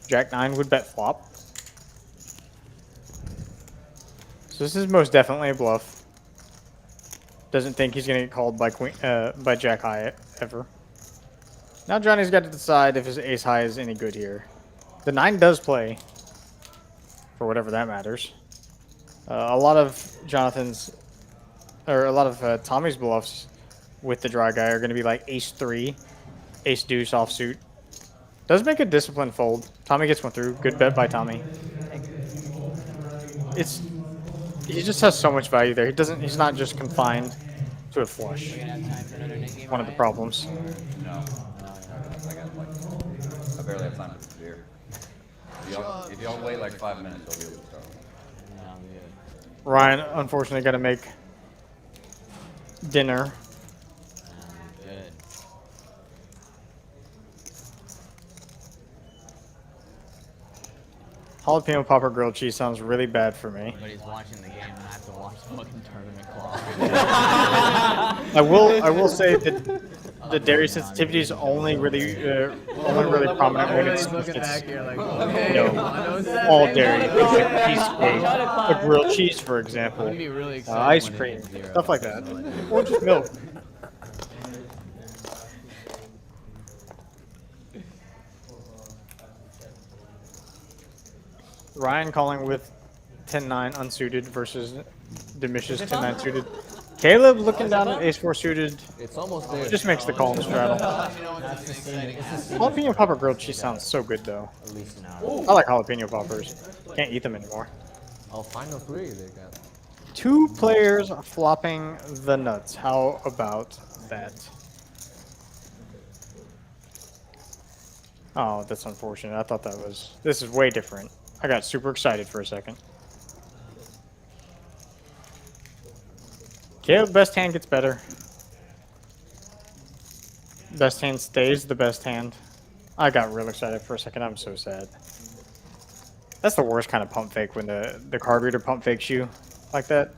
Jack 9 would bet flop. So this is most definitely a bluff. Doesn't think he's gonna get called by by Jack High ever. Now Johnny's got to decide if his ace high is any good here. The 9 does play, for whatever that matters. A lot of Tommy's bluffs with the dry guy are going to be like ace 3, ace deuce offsuit. Does make a disciplined fold. Tommy gets one through. Good bet by Tommy. He just has so much value there. He's not just confined to a flush. One of the problems. No. I got like, I barely have time for the beer. If y'all wait like 5 minutes, I'll be able to start. Ryan, unfortunately, got to make dinner. Good. Jalapeno popper grilled cheese sounds really bad for me. But he's watching the game and I have to watch the fucking tournament clock. I will say that the dairy sensitivity is only really prominent when it's all dairy. A grilled cheese, for example, ice cream, stuff like that, or just milk. Ryan calling with 10-9 unsuited versus Demish's 10-9 suited. Caleb looking down at ace 4 suited. It's almost there. Just makes the call and straddle. Jalapeno popper grilled cheese sounds so good though. At least now. I like jalapeno poppers. Can't eat them anymore. Oh, final 3 they got. 2 players flopping the nuts. How about that? Oh, that's unfortunate. I thought this is way different. I got super excited for a second. Caleb, best hand gets better. Best hand stays the best hand. I got real excited for a second. I'm so sad. That's the worst kind of pump fake when the card reader pump fakes you like that.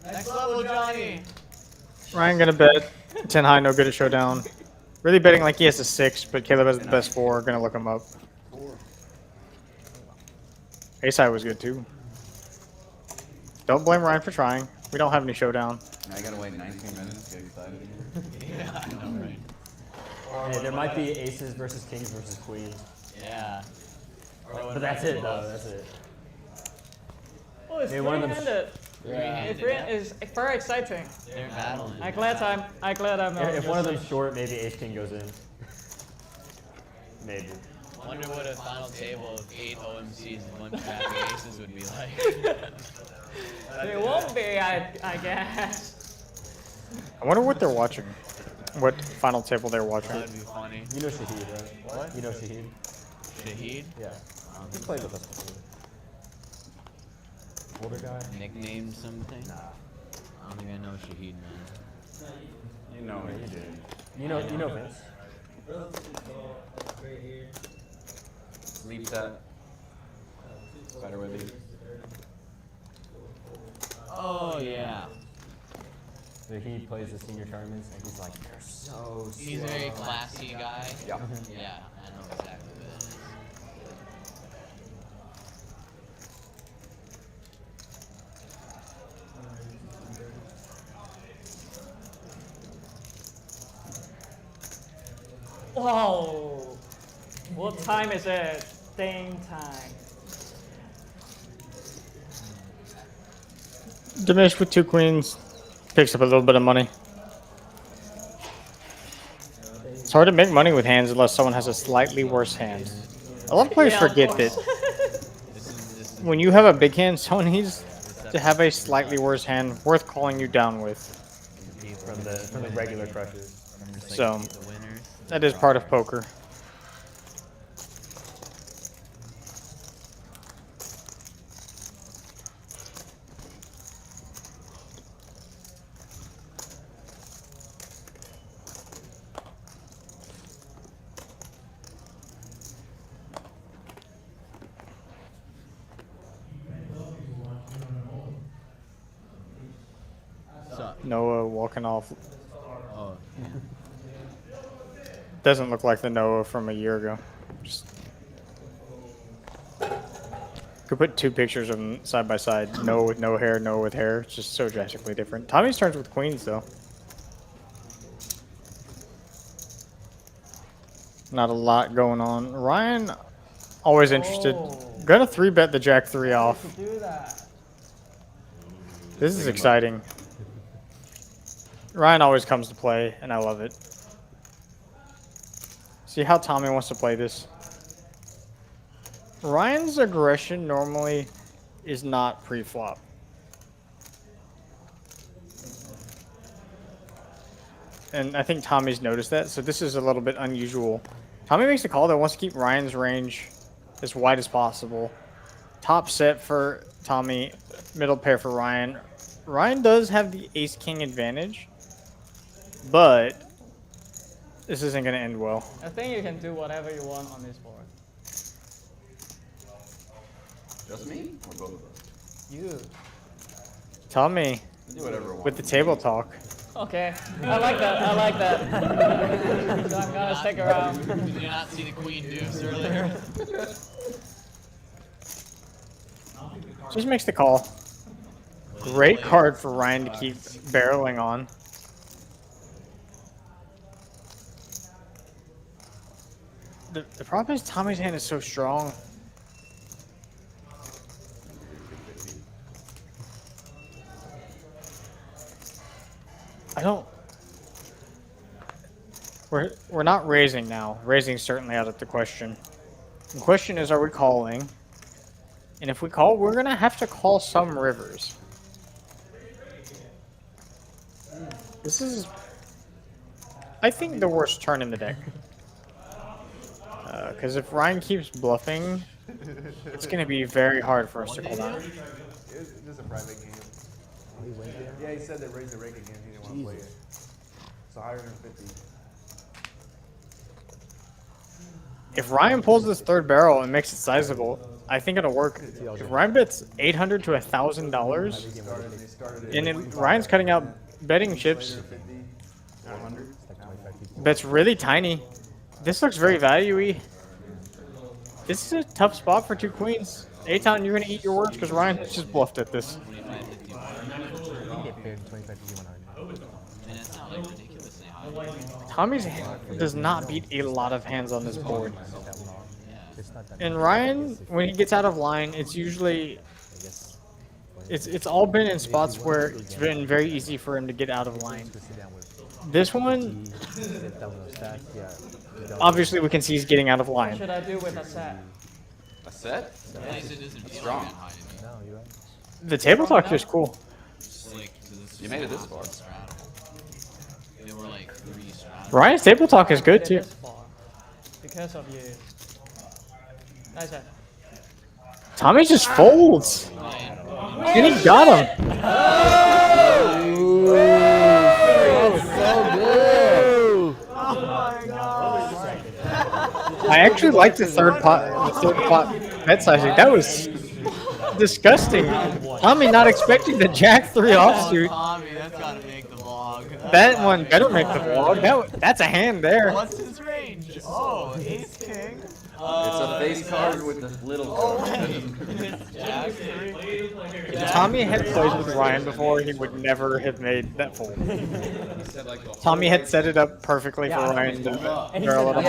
Next level, Johnny. Ryan gonna bet 10 high, no good at showdown. Really betting like he has a 6, but Caleb has the best 4. Gonna look him up. Ace high was good too. Don't blame Ryan for trying. We don't have any showdown. I gotta wait 19 minutes to get excited. Yeah, I know, right? Hey, there might be aces versus kings versus queens. Yeah. But that's it though, that's it. Oh, it's Maybe one of them three-handed. It's very exciting. They're battling. I'm glad I'm not If one of just- them's short, maybe ace king goes in. Maybe. Wonder what a final table of 8 OMCs and 1 crappy aces would be like. It won't be, I guess. I wonder what they're watching. What final table they're watching. That would be funny. You know Shahid, right? What? You know Shahid? Shahid? Yeah. He played with us before. Older guy? Nicknamed something? Nah. I don't think I know Shahid, man. You know what you did. You know Vince. Sleep set. Better with you. Oh, yeah. So he plays the senior tournaments and he's like, they're so He's a very classy guy. Yeah. Yeah, I know exactly what it is. Whoa! What time is it? Dang time. Dimish with 2 queens picks up a little bit of money. It's hard to make money with hands unless someone has a slightly worse hand. A lot of players forget that when you have a big hand, someone needs to have a slightly worse hand worth calling you down with. from the regular crushers. So that is part of poker. Noah walking off. Oh. Doesn't look like the Noah from a year ago. Just could put two pictures of them side by side. Noah with no hair, Noah with hair. It's just so drastically different. Tommy's turns with queens though. Not a lot going on. Ryan, always interested. Gonna 3-bet the Jack 3 off. This is exciting. Ryan always comes to play, and I love it. See how Tommy wants to play this. Ryan's aggression normally is not pre-flop. And I think Tommy's noticed that, so this is a little bit unusual. Tommy makes a call that wants to keep Ryan's range as wide as possible. Top set for Tommy, middle pair for Ryan. Ryan does have the ace-king advantage, but this isn't going to end well. I think you can do whatever you want on this board. Just me or both of us? You. Tommy, Do whatever I want. with the table talk. Okay, I like that. I like that. So I'm gonna stick around. Did you not see the queen deuce earlier? Just makes the call. Great card for Ryan to keep barreling on. The problem is Tommy's hand is so strong. I don't. We're not raising now. Raising's certainly out of the question. The question is, are we calling? And if we call, we're gonna have to call some rivers. This is, I think, the worst turn in the deck. Because if Ryan keeps bluffing, it's gonna be very hard for us to call down. This is a private game. Yeah, he said they raised the rake again. He didn't want to play it. So higher than 50. If Ryan pulls this third barrel and makes it sizable, I think it'll work. If Ryan bets $800 to $1,000, and then Ryan's cutting out betting chips, bets really tiny. This looks very value-y. This is a tough spot for two queens. Aton, you're gonna eat your words because Ryan has just bluffed at this. Tommy's hand does not beat a lot of hands on this board. And Ryan, when he gets out of line, it's usually it's all been in spots where it's been very easy for him to get out of line. This one, obviously we can see he's getting out of What line. should I do with a set? A set? That's strong. The table talk is cool. You made it this far. There were like 3 straddles. Ryan's table talk is good too. This far. Because of you. Nice set. Tommy just folds. And he got him. I actually like the third pot bet sizing. That was disgusting. Tommy not expecting the Jack 3 offsuit. Tommy, that's gotta make the vlog. That one better make the vlog. That's a hand there. What's his range? Oh, ace king. It's a face card with a little card. Jack 3. If Tommy had played with Ryan before, he would never have made that fold. Tommy had set it up perfectly for Ryan to barrel it off.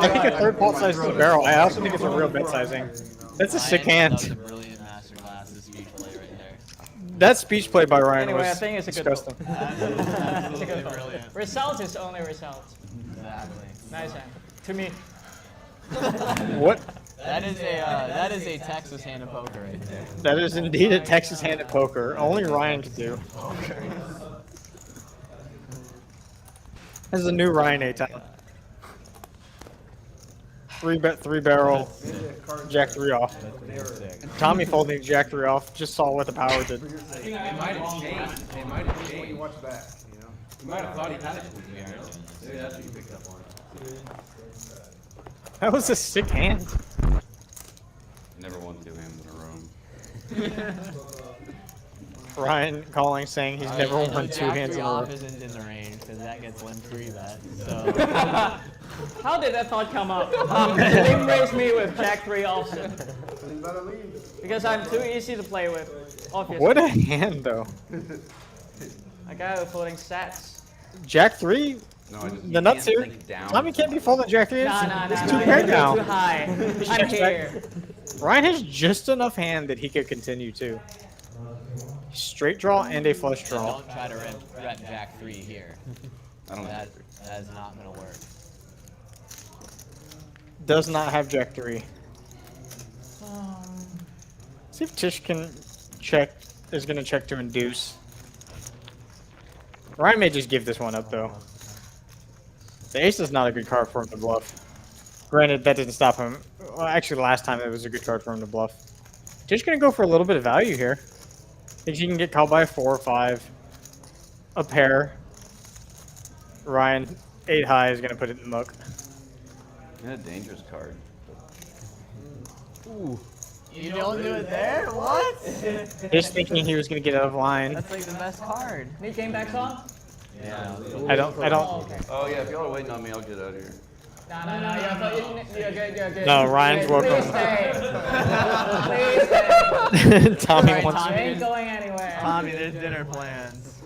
I think a third pot size is a barrel. I also think it's a real bet sizing. That's a sick hand. That was a brilliant masterclass, this speech play right there. That speech play by Ryan Anyway, I was think it's a good disgusting. It's a good call. Brilliant. Result is only result. Exactly. Nice hand. To me. What? That is a Texas hand of poker right there. That is indeed a Texas hand at poker. Only Ryan could do. This is a new Ryan A-time. 3-bet, 3-barrel, Jack 3 off. Tommy folding Jack 3 off. Just saw what the power did. It might have changed. It might have changed when you watch back. You know, you might have thought he had it. Maybe that's what you picked up on. That was a sick hand. Never won 2 hands in a row. Ryan calling saying he's never won 2 hands in a row. Isn't in the range. because that gets one free bet. So How did that thought come up? Didn't raise me with Jack 3 option. Because I'm too easy to play with, obviously. What a hand, though. A guy with floating stats. Jack 3? No, I just, The nuts here? Tommy can't be folding Jack 3. It's too paired now. Too high. I'm here. Ryan has just enough hand that he could continue to. Straight draw and a flush draw. Don't try to rep Jack 3 here. That is not going to work. Does not have Jack 3. See if Tish can check, is going to check to induce. Ryan may just give this one up, though. The ace is not a good card for him to bluff. Granted, that didn't stop him. Well, actually, last time it was a good card for him to bluff. Tish going to go for a little bit of value here. Thinks he can get called by a 4 or 5. A pair. Ryan, 8 high, is going to put it in the muck. a dangerous card. Ooh. You don't do it there? What? Just thinking he was going to get out of line. That's like the best card. Need game backs on? Yeah. I don't. Oh yeah, if y'all are waiting on me, I'll get out of here. No, you're good. No, Ryan's welcome. Please stay. Please stay. Tommy Right, wants. I ain't going anywhere. Tommy, there's dinner plans.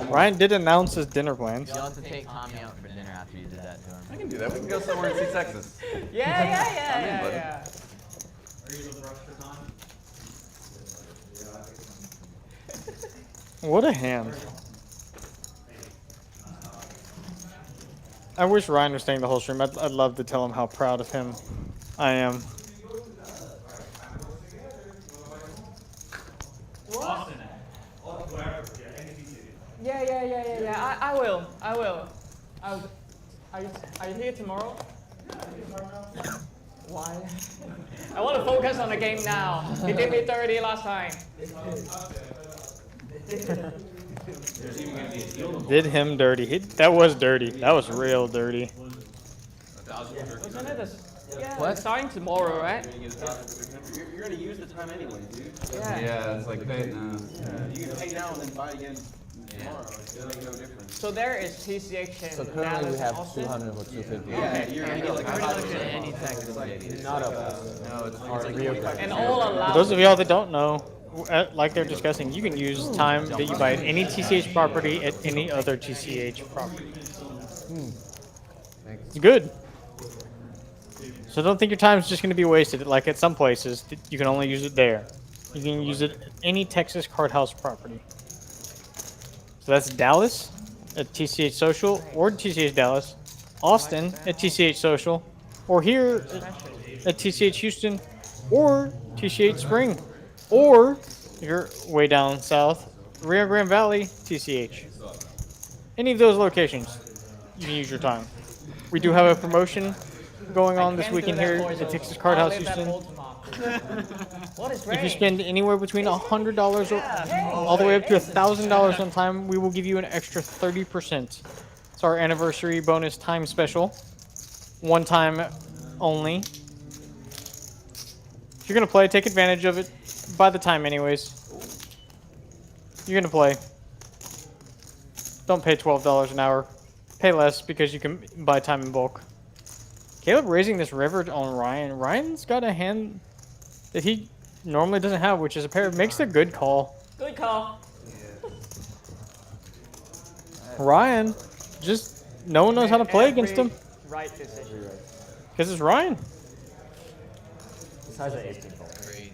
Ryan did announce his dinner plans. You'll have to take Tommy out for dinner after you did that to him. I can do that. We can go somewhere and see Texas. Yeah. Are you the brush for time? What a hand. I wish Ryan was staying the whole stream. I'd love to tell him how proud of him I am. Yeah. I will. Are you here tomorrow? Why? I want to focus on the game now. He did me 30 last time. Did him dirty. That was dirty. That was real dirty. Wasn't it? Yeah, it's starting tomorrow, right? You're gonna use the time anyway, dude. Yeah, it's like pay now. You can pay now and then buy again tomorrow. It's gonna make no difference. So there is TCH and So currently Dallas we have Austin. 200 or 250. Yeah, you're gonna get like We're a not looking at any Texas ladies. Not up. No, it's like And all allowed. Those of y'all that don't know, like they're discussing, you can use time that you buy at any TCH property at any other TCH property. It's good. So don't think your time's just going to be wasted. Like at some places, you can only use it there. You can use it at any Texas card house property. So that's Dallas at TCH Social or TCH Dallas, Austin at TCH Social, or here at TCH Houston or TCH Spring, or if you're way down south, Rio Grande Valley, TCH. Any of those locations, you can use your time. We do have a promotion going on this weekend here at Texas Card House Houston. What is If you spend anywhere between $100 all the way up to $1,000 on time, we will give you an extra 30%. It's our anniversary bonus time special. One time only. If you're going to play, take advantage of it. Buy the time anyways. You're going to play. Don't pay $12 an hour. Pay less because you can buy time in bulk. Caleb raising this river on Ryan. Ryan's got a hand that he normally doesn't have, which is a pair. Makes a good call. Good call. Ryan, just no one knows how to play against him. Right decision. Because it's Ryan. Besides the ace king fold. Crazy,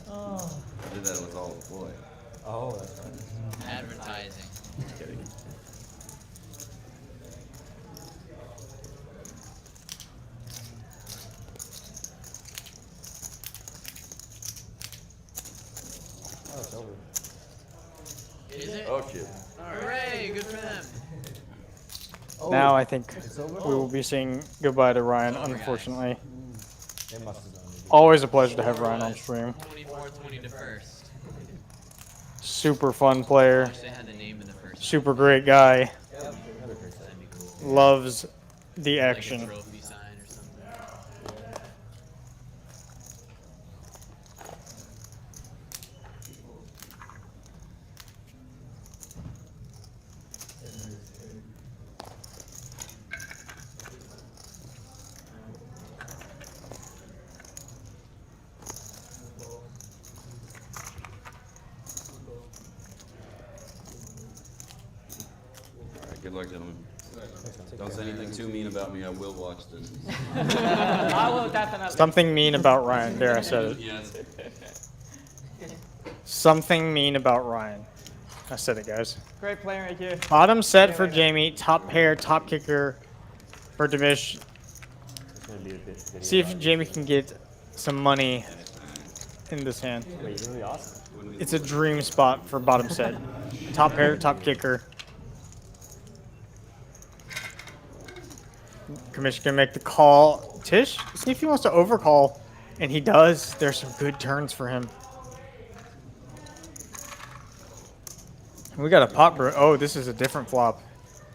I did that with all the boy. Oh, that's right. dude. Advertising. Oh, it's over. Is it? Oh shit. Hooray, good for them. Now I think we will be saying goodbye to Ryan, unfortunately. They must have done it. Always a pleasure to have Ryan on stream. 24-20 to first. Super fun player. Wish they had the name in the first. Super great guy. That'd be cool. Loves the Like a action. trophy sign or something. Good luck, gentlemen. Don't say anything too mean about me. I will watch this. I will definitely. Something mean about Ryan. There, I said it. Yes. Something mean about Ryan. I said it, guys. Great player right here. Bottom set for Jamie. Top pair, top kicker for Commish. It's gonna be a bit. See if Jamie can get some money in this hand. Wait, you're really awesome. It's a dream spot for bottom set. Top pair, top kicker. Commish gonna make the call. Tish, see if he wants to overcall. And he does. There's some good turns for him. We got a pot brew. Oh, this is a different flop.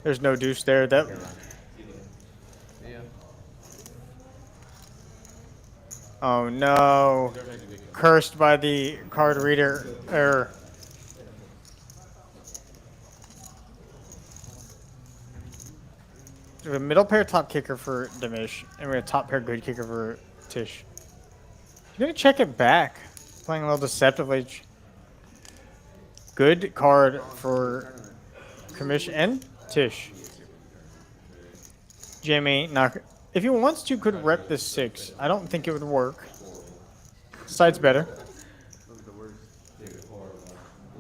There's no deuce there. That. Oh no. Cursed by the card reader error. We have a middle pair top kicker for Dimish, and we have a top pair good kicker for Tish. You're gonna check it back. Playing a little deceptively. Good card for Commish and Tish. Jimmy, if he wants to, could rep this 6. I don't think it would work. Side's better.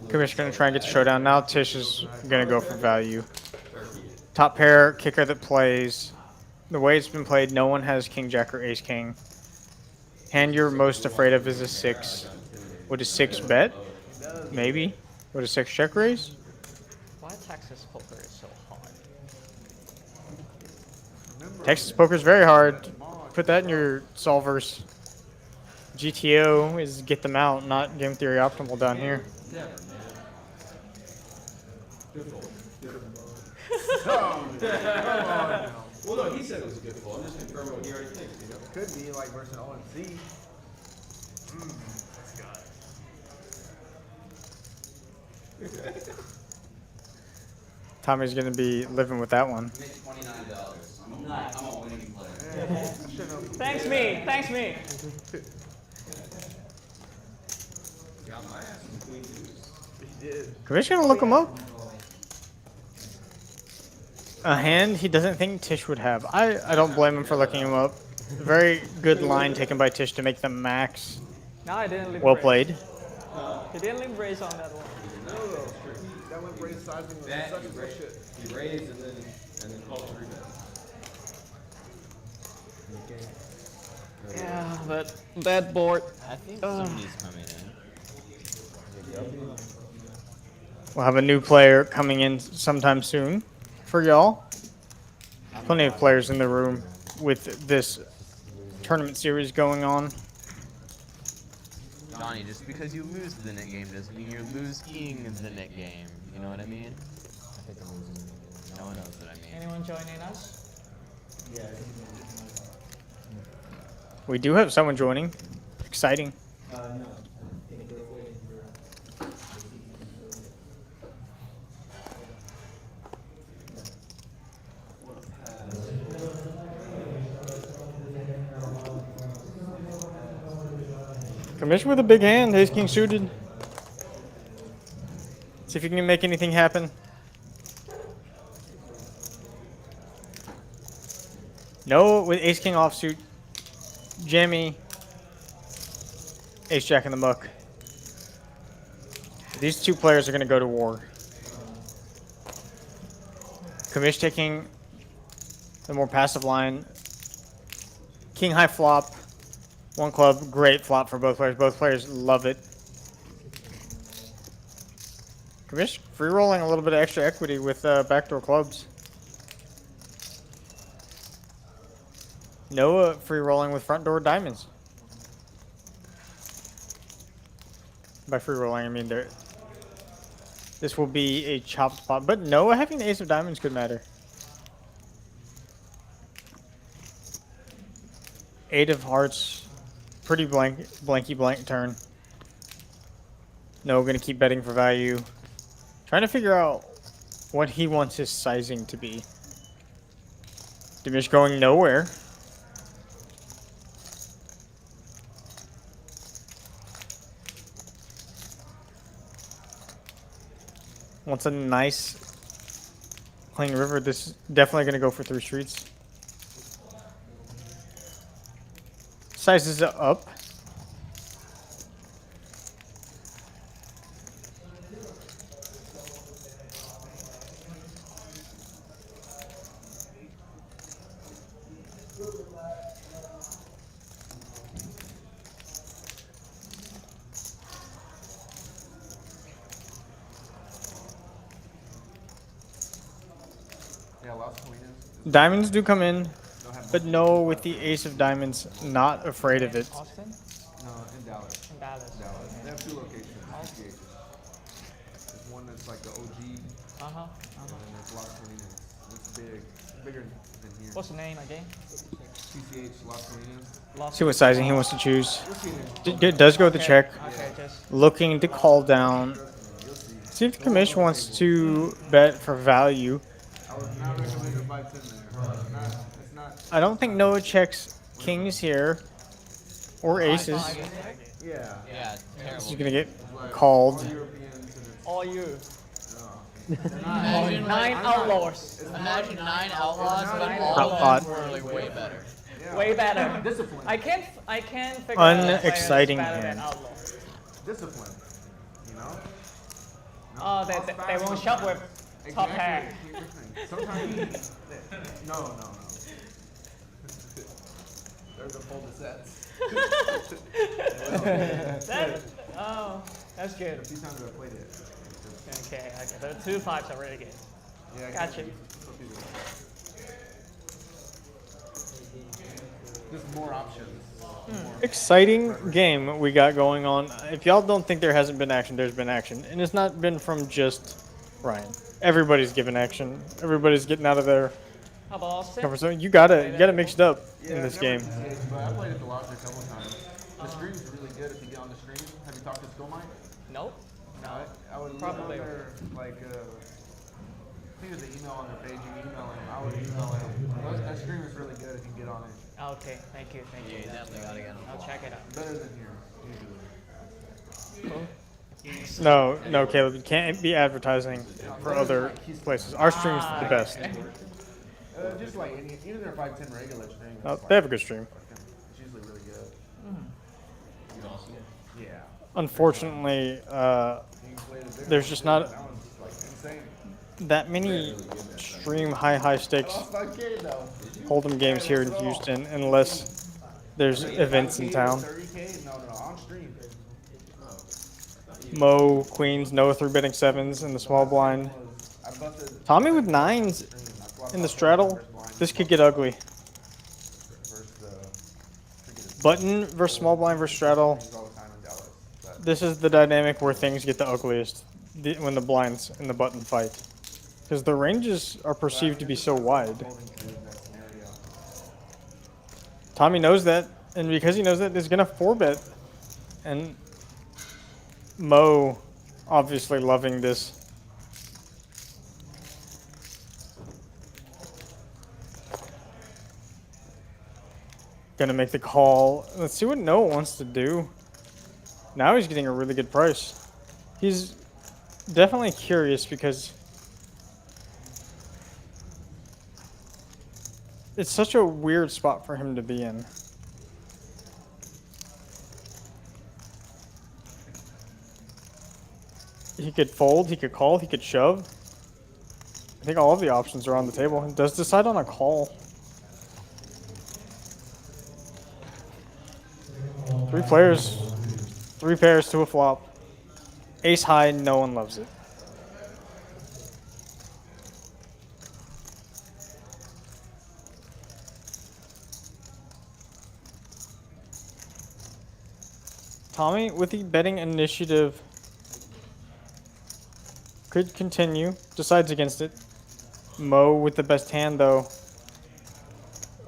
Commish gonna try and get the showdown now. Tish is gonna go for value. Top pair kicker that plays. The way it's been played, no one has king jack or ace king. Hand you're most afraid of is a 6. Would a 6 bet? Maybe. Would a 6 check raise? Why Texas poker is so hard? Texas poker is very hard. Put that in your solvers. GTO is get them out, not game theory optimal down here. Well, no, he said it was a good call. I'm just confirming what he already thinks, you know? Could be like versus ONC. Tommy's gonna be living with that one. Make $29. I'm a winning player. Thanks me. Thanks me. Commish gonna look him up. A hand he doesn't think Tish would have. I don't blame him for looking him up. Very good line taken by Tish to make them max. No, I didn't leave. Well played. He didn't leave raise on that one. That went raise sizing was That, such you a raise, shit. you raise and then call it 3 bet. Yeah, but that board. I think somebody's coming in. We'll have a new player coming in sometime soon for y'all. Plenty of players in the room with this tournament series going on. Johnny, just because you lose the net game doesn't mean you're losing the net game. You know what I mean? No one knows what I mean. Anyone joining us? We do have someone joining. Exciting. Commish with a big hand, ace king suited. See if you can make anything happen. No, with ace king offsuit. Jimmy. Ace jack in the muck. These two players are going to go to war. Commish taking the more passive line. King high flop. One club, great flop for both players. Both players love it. Commish free rolling a little bit of extra equity with backdoor clubs. Noah free rolling with front door diamonds. By free rolling, I mean this will be a chopped pot, but Noah having the ace of diamonds could matter. 8 of hearts. Pretty blanky blank turn. No, gonna keep betting for value. Trying to figure out what he wants his sizing to be. Dimish going nowhere. Wants a nice playing river, this is definitely going to go for 3 streets. Sizes it up. Yeah, Las Colinas. Diamonds do come in, but no, with the ace of diamonds, not afraid of it. Austin? No, in Dallas. In Dallas. Dallas. They have 2 locations. TCH. There's one that's like the OG, and Uh-huh. then there's Las Colinas. It's big. It's bigger than here. What's the name again? TCH Las Colinas. See what sizing he wants to choose. Does go with the check. Okay, just Looking to call down. See if Commish wants to bet for value. I would not recommend a 5-10 there. It's not. I don't think Noah checks kings here or aces. Yeah. Yeah, terrible. He's gonna get called. all you. Imagine 9 outlaws. Imagine 9 outlaws, but Not all hot. of them were like way better. Way better. I can't figure out a player that's Unexciting better than hand. outlaw. Discipline. You know? Oh, they won't shop with top pair. Sometimes. No. There's a fold of sets. That's good. A few times I played it. Okay. The 2 5s are really good. Yeah, Gotcha. Just more options. Exciting game we got going on. If y'all don't think there hasn't been action, there's been action. And it's not been from just Ryan. Everybody's giving action. Everybody's getting out of their How about Austin? comfort zone. You gotta mix it up in this game. But I played at the lodge a couple times. The stream's really good if you get on the stream. Have you talked to Skillmite? Nope. No. I would Probably. look on their, like, I think there's an email on their page. You can email him. I would email him. That stream is really good if you can get on it. Okay, thank you. Yeah, you definitely gotta get them. I'll check it out. Better than here, usually. No, Caleb, you can't be advertising for other places. Our stream's the best. Just like even their 510 regular stream. They have a good stream. It's usually really good. Yeah. Unfortunately, there's just not that many stream high stakes hold'em games here in Houston unless there's events in town. 30K? No, on stream. Mo, queens, Noah 3-betting 7s in the small blind. Tommy with 9s in the straddle. This could get ugly. Button versus small blind versus straddle. This is the dynamic where things get the ugliest when the blinds and the button fight. Because the ranges are perceived to be so wide. Tommy knows that, and because he knows that, he's going to 4-bet. And Mo obviously loving this. Gonna make the call. Let's see what Noah wants to do. Now he's getting a really good price. He's definitely curious because it's such a weird spot for him to be in. He could fold, he could call, he could shove. I think all of the options are on the table. He does decide on a call. 3 players, 3 pairs to a flop. Ace high, no one loves it. Tommy with the betting initiative could continue, decides against it. Mo with the best hand though.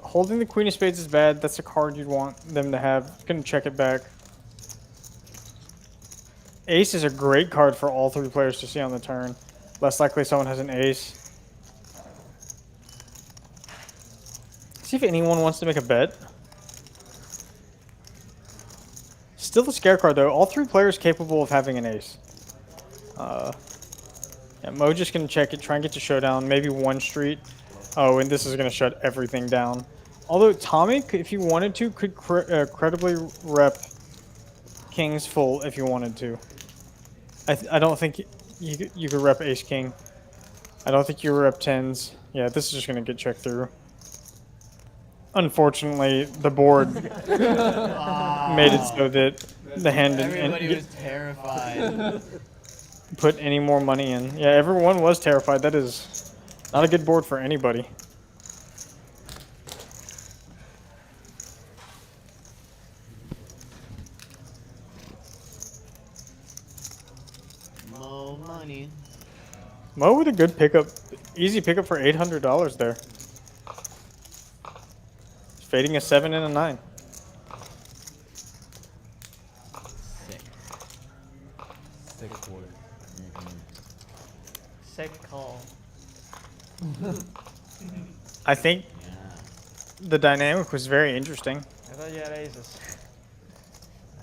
Holding the queen of spades is bad. That's a card you'd want them to have. Gonna check it back. Ace is a great card for all 3 players to see on the turn. Less likely someone has an ace. See if anyone wants to make a bet. Still a scare card though. All 3 players capable of having an ace. Yeah, Yeah, Mo just gonna check it, try and get to showdown, maybe one street. Oh, and this is gonna shut everything down. Although Tommy, if you wanted to, could credibly rep kings full if you wanted to. I don't think you could rep ace king. I don't think you rep tens. Yeah, this is just gonna get checked through. Unfortunately, the board made it so that the hand Everybody was terrified. put any more money in. Yeah, everyone was terrified. That is not a good board for anybody. Mo money. Mo with a good pickup, easy pickup for $800 there. Fading a 7 and a 9. Sick. Sick board. Sick call. I think the dynamic was very interesting. I thought you had aces.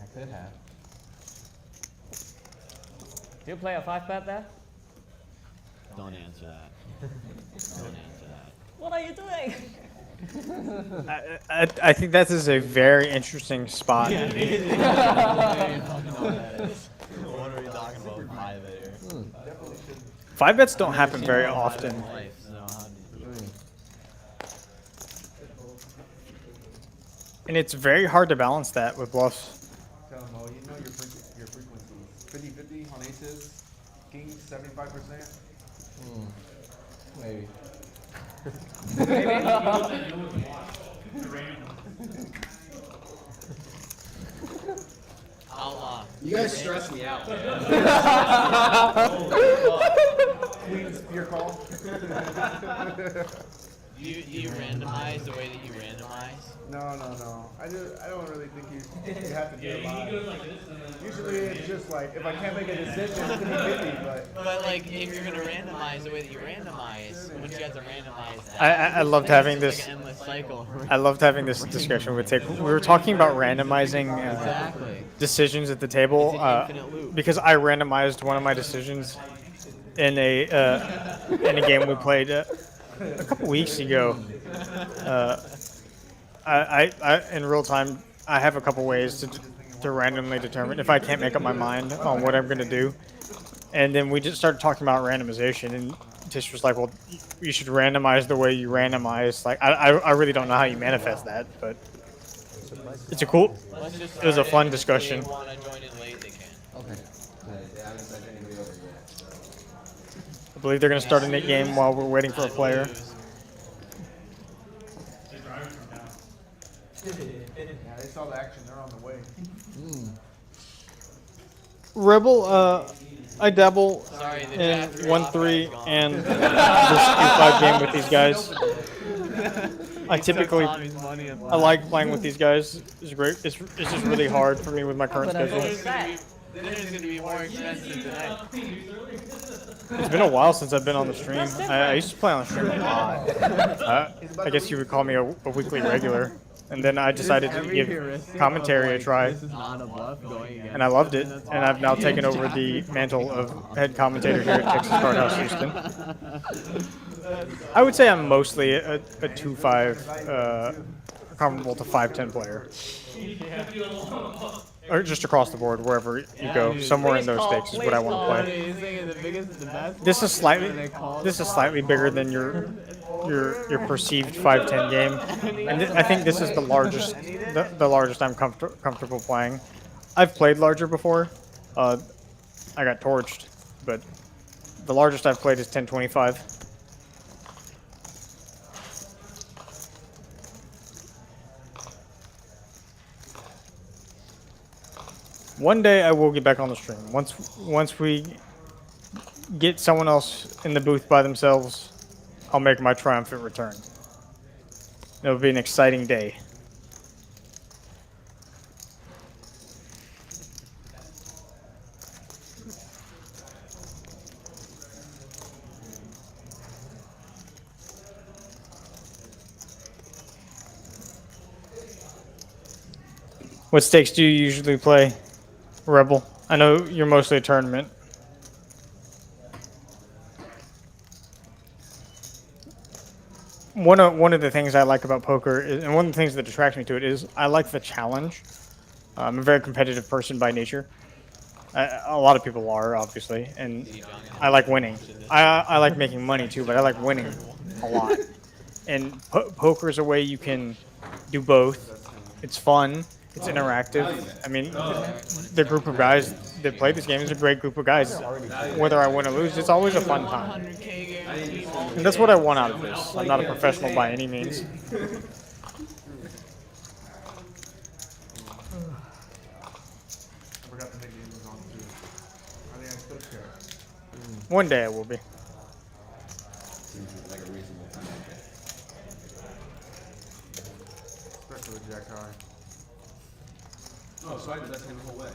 I could have. Do you play a 5-bet there? Don't answer that. Don't answer that. What are you doing? I think that is a very interesting spot. What are you talking about? 5 bets don't happen very often. And it's very hard to balance that with bluffs. Tell them, oh, you know your frequency. 50-50 on aces. Kings, 75%. Maybe. You guys stress me out. Queens, your call. Do you randomize the way that you randomize? No. I don't really think you have to do a lot. Usually it's just like, if I can't make a decision, it's 50-50, But like, if you're gonna randomize the way that you randomize, once you have to randomize that, I loved having it's this. like an endless cycle. I loved having this discussion with Tick. We were talking about randomizing Exactly. decisions at the table It's an infinite loop. because I randomized one of my decisions in a game we played a couple weeks ago. I in real time, I have a couple ways to randomly determine if I can't make up my mind on what I'm going to do. And then we just started talking about randomization, and Tish was like, well, you should randomize the way you randomize. Like, I really don't know how you manifest that, but it's a cool, it was a fun discussion. If they want to join in late, they can. Okay. I believe they're going to start a Nick game while we're waiting for a player. yeah, they saw the action. They're on the way. Rebel, I dabble Sorry, the in draft 1-3 gone. and this Q5 game with these guys. I typically, I like playing with these guys. It's great. It's just really hard for me with my current schedule. Dinner's gonna be more expensive tonight. It's been a while since I've been on the stream. I used to play on the stream a lot. I guess you would call me a weekly regular. And then I decided to give commentary a try. And I loved it. And I've now taken over the mantle of head commentator here at Texas Card House Houston. I would say I'm mostly a 2-5, comparable to 5-10 player. Or just across the board, wherever you go. Somewhere in those stakes is what I want to play. This is slightly bigger than your perceived 5-10 game, and I think this is the largest I'm comfortable playing. I've played larger before. I got torched, but the largest I've played is 10-25. One day I will get back on the stream. Once we get someone else in the booth by themselves, I'll make my triumphant return. It'll be an exciting day. What stakes do you usually play, Rebel? I know you're mostly a tournament. one of the things I like about poker is, and one of the things that attracts me to it is I like the challenge. I'm a very competitive person by nature. A lot of people are, obviously, and I like winning. I like making money too, but I like winning a lot. And poker is a way you can do both. It's fun. It's interactive. I mean, the group of guys that play this game is a great group of guys. Whether I win or lose, it's always a fun time. And that's what I want out of this. I'm not a professional by any means. One day I will be. Like a reasonable time. Especially with Jack High. Oh, so I did that the whole way.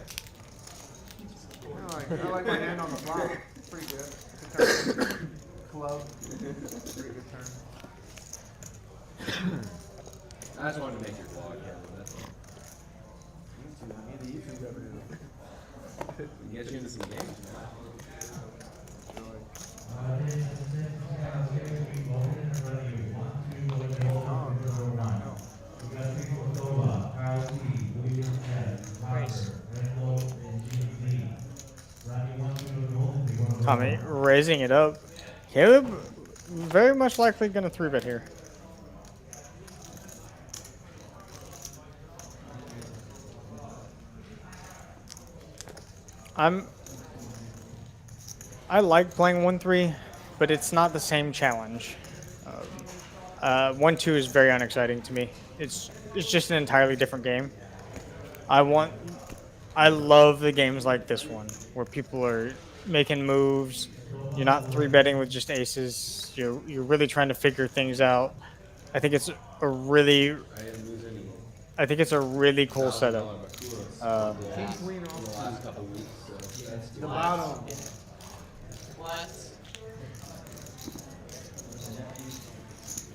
I like my hand on the flop. Pretty good. Good turn. Club. Pretty good turn. I just wanted to make your vlog. That's all. Get you into some games, man. Tommy raising it up. Caleb very much likely going to 3-bet here. I like playing 1-3, but it's not the same challenge. 1-2 is very unexciting to me. It's just an entirely different game. I love the games like this one, where people are making moves. You're not 3-betting with just aces. You're really trying to figure things out. I think it's a really cool setup. The bottom.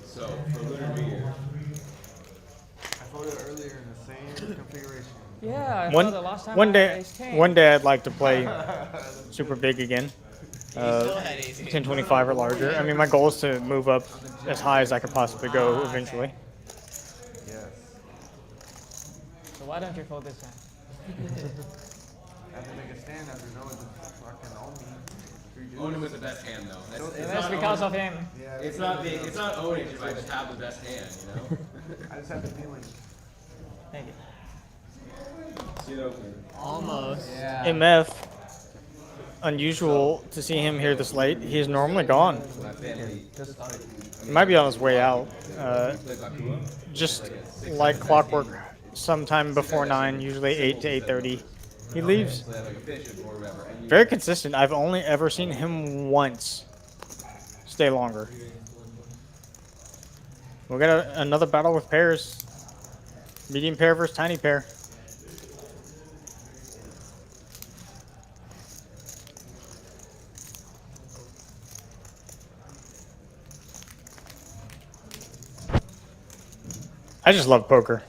So, for Lunar New Year. I voted earlier in the same configuration. Yeah, I One thought the last time one I day had ace-king. one day I'd like to play super big again. 1025 or larger. I mean, my goal is to move up as high as I could possibly go eventually. Yes. So why don't you fold this time? I have to make a stand after knowing the fucking own me. Owning with the best hand, though. That's because of him. Yeah, It's not owning if I just have the best hand, you know? I just have the feeling. Thank you. See it open. Almost. Yeah. MF, unusual to see him here this late. He is normally gone. He might be on his way out. Just like clockwork, sometime before 9, usually 8 to 8:30. He leaves. Very consistent. I've only ever seen him once stay longer. We'll get another battle with pairs. Medium pair versus tiny pair. I just love poker.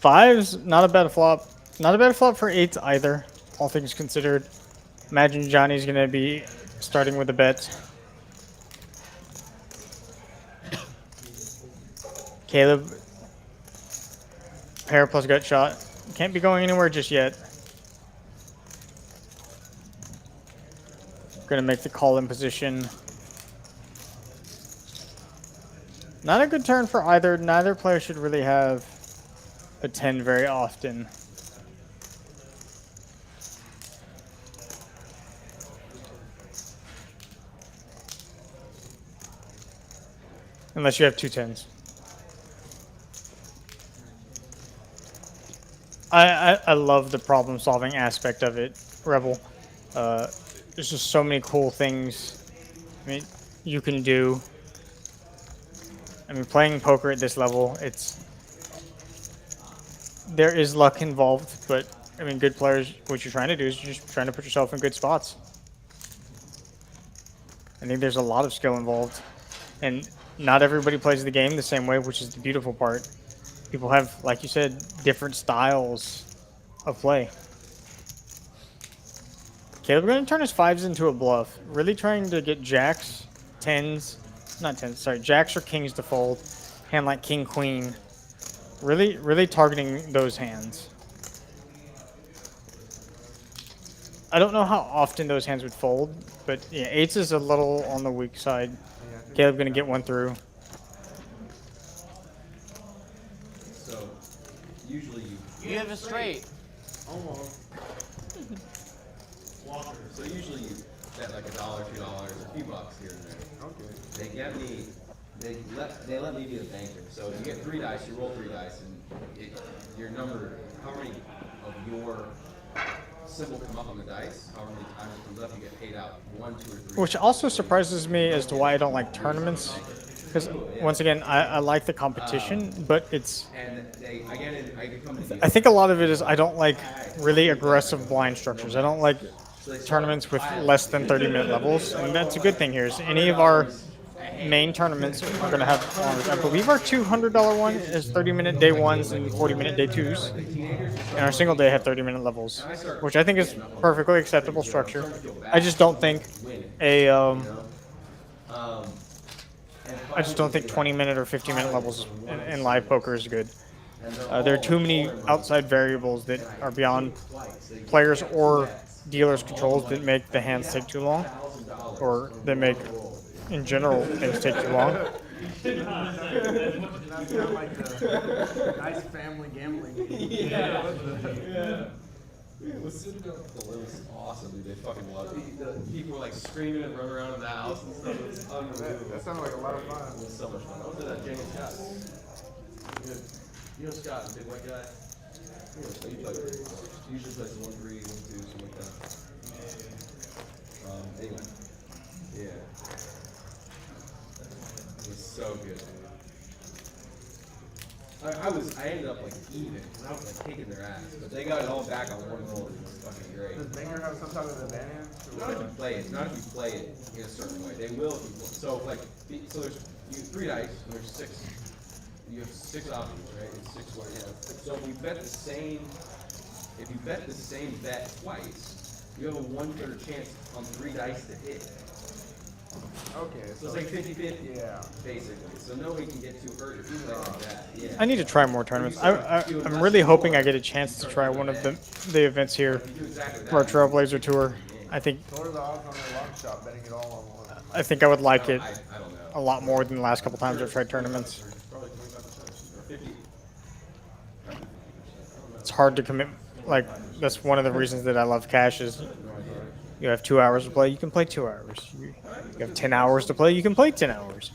5s, not a bad flop. Not a bad flop for 8s either, all things considered. Imagine Johnny's going to be starting with a bet. Caleb, pair plus gut shot. Can't be going anywhere just yet. Going to make the call in position. Not a good turn for either. Neither player should really have a 10 very often. Unless you have 2 10s. I love the problem solving aspect of it, Rebel. There's just so many cool things you can do. I mean, playing poker at this level, there is luck involved, but I mean, good players, what you're trying to do is you're just trying to put yourself in good spots. I think there's a lot of skill involved, and not everybody plays the game the same way, which is the beautiful part. People have, like you said, different styles of play. Caleb going to turn his 5s into a bluff, really trying to get jacks, 10s, not 10, sorry, jacks or kings to fold. Hand like king, queen. Really targeting those hands. I don't know how often those hands would fold, but yeah, eights is a little on the weak side. Caleb gonna get one through. So usually You have a straight. almost. So usually you bet like $1, $2, a few bucks here and there. Okay. They get me. They let me be the banker. So you get 3 dice, you roll 3 dice, and your number, how many of your symbol come up on the dice, how many times it comes up, you get paid out 1, 2, or 3. Which also surprises me as to why I don't like tournaments. Because once again, I like the competition, but it's. And they again, I come to I think a lot of it is I don't like really aggressive blind structures. I don't like tournaments with less than 30-minute levels, and that's a good thing here. Is any of our main tournaments are going to have longer. I believe our $200 one is 30-minute day ones and 40-minute day twos, and our single day have 30-minute levels, which I think is perfectly acceptable structure. I just don't think a I just don't think 20-minute or 15-minute levels in live poker is good. There are too many outside variables that are beyond players or dealers' controls that make the hands take too long, or that make, in general, things take too long. That's not like the nice family gambling game. Yeah. It was sitting up at the limit. It's awesome, dude. They fucking love it. People were like screaming and running around in the house and stuff. It was unbelievable. That sounded like a lot of fun. It was so much fun. I was at that James Scott. Good. You know Scott, the big white guy? He usually plays 1-3, 1-2, something like that. Anyway. Yeah. It was so good, dude. I ended up like even. I was like kicking their ass, but they got it all back on one roll. It was fucking great. Does Banger have some type of advantage? Not if you play it. Not if you play it in a certain way. They will if you play. So like, so there's 3 dice. And there's 6. You have 6 options, right? It's 6 ways. Yeah. So if you bet the same, bet twice, you have a 1/3 chance on 3 dice to hit. Okay, So it's like 50-50. Yeah. Basically. So nobody can get too hurt if you play like that. Yeah. I need to try more tournaments. I'm really hoping I get a chance to try one of the events here for our Trailblazer tour. I think So what are the odds on their long shot betting it all on one? I think I would like it a lot more than the last couple times I've tried tournaments. It's hard to commit. Like, that's one of the reasons that I love cash is you have 2 hours to play, you can play 2 hours. You have 10 hours to play, you can play 10 hours.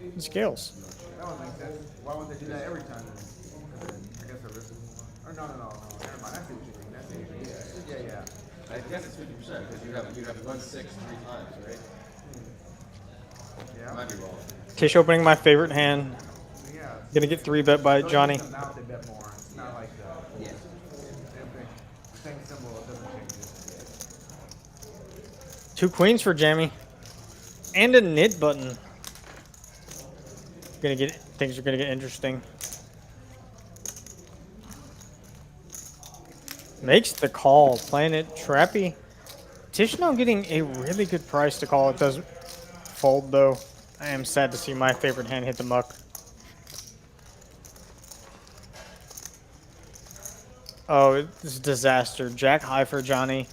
It scales. That would make sense. Why would they do that every time? I guess they're risking more. Or no. Never mind. I see what you mean. That's what you mean. Yeah. I guess it's 50% because you have 1/6 3 times, right? Yeah. Might be wrong. Tish opening my favorite hand. Yeah. Gonna get 3-bet by Johnny. Now they bet more. It's not like the same symbol. It doesn't change it. 2 queens for Jamie. And a knit button. Things are gonna get interesting. Makes the call, playing it trappy. Tish now getting a really good price to call. It does fold though. I am sad to see my favorite hand hit the muck. Oh, it's a disaster. Jack high for Johnny.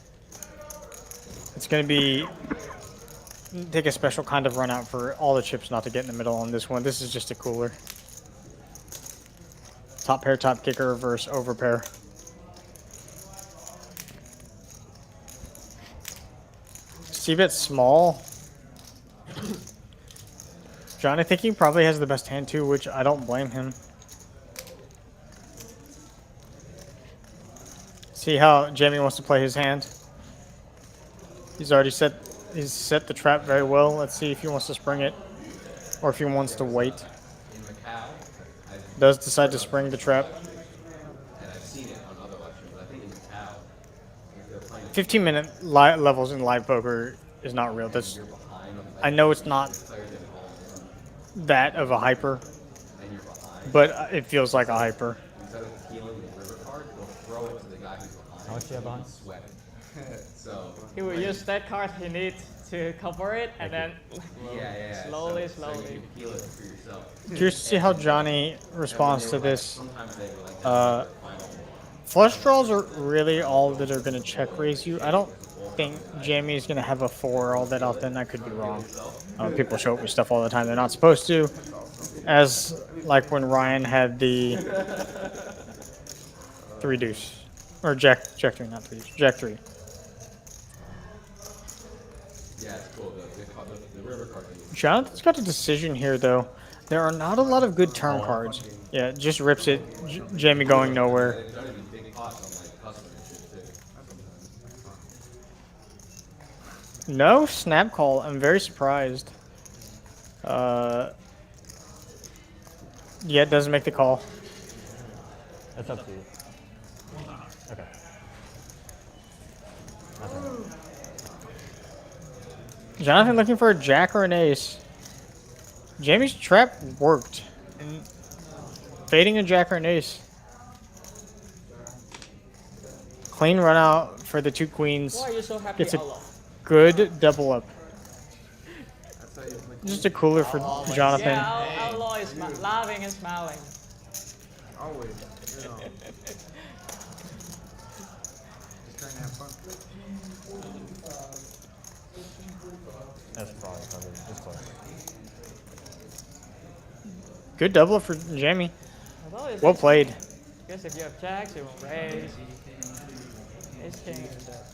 It's gonna be take a special kind of run out for all the chips not to get in the middle on this one. This is just a cooler. Top pair, top kicker versus overpair. C-bet small. John, I think he probably has the best hand too, which I don't blame him. See how Jamie wants to play his hand? He's already set the trap very well. Let's see if he wants to spring it or if he wants to wait. Does decide to spring the trap. And I've seen it on other lectures, but I think in Macau, if they're playing 15-minute levels in live poker is not real. That's, I know it's not that of a hyper, but it feels like a hyper. instead of healing the river card, they'll throw it to the guy who's behind. How much do you have behind? Sweat. So He will use that card he needs to cover it, and then Yeah. slowly. So you can feel it for yourself. Curious to see how Johnny responds to this. Sometimes they were like down to the final. Flush draws are really all that are going to check raise you. I don't think Jamie is going to have a 4 all that often. I could be wrong. People show up with stuff all the time they're not supposed to. As like when Ryan had the 3 deuce. Or Jack 3, not 3 deuce. Jack 3. Yeah, it's cool. The river card. Jonathan's got a decision here, though. There are not a lot of good turn cards. Yeah, just rips it. Jamie going nowhere. No snap call. I'm very surprised. Yeah, it doesn't make the call. That's up to you. Okay. Jonathan looking for a jack or an ace. Jamie's trap worked. Fading a jack or an ace. Clean run out for the 2 queens. Why are you so happy, Gets a Allah? good double up. Just a cooler for Jonathan. Yeah, Allah is laughing and smiling. Always, you know. Just trying to have fun. That's probably just close. Good double up for Jamie. Well played. Because if you have jacks, you will raise. Ace king is dead.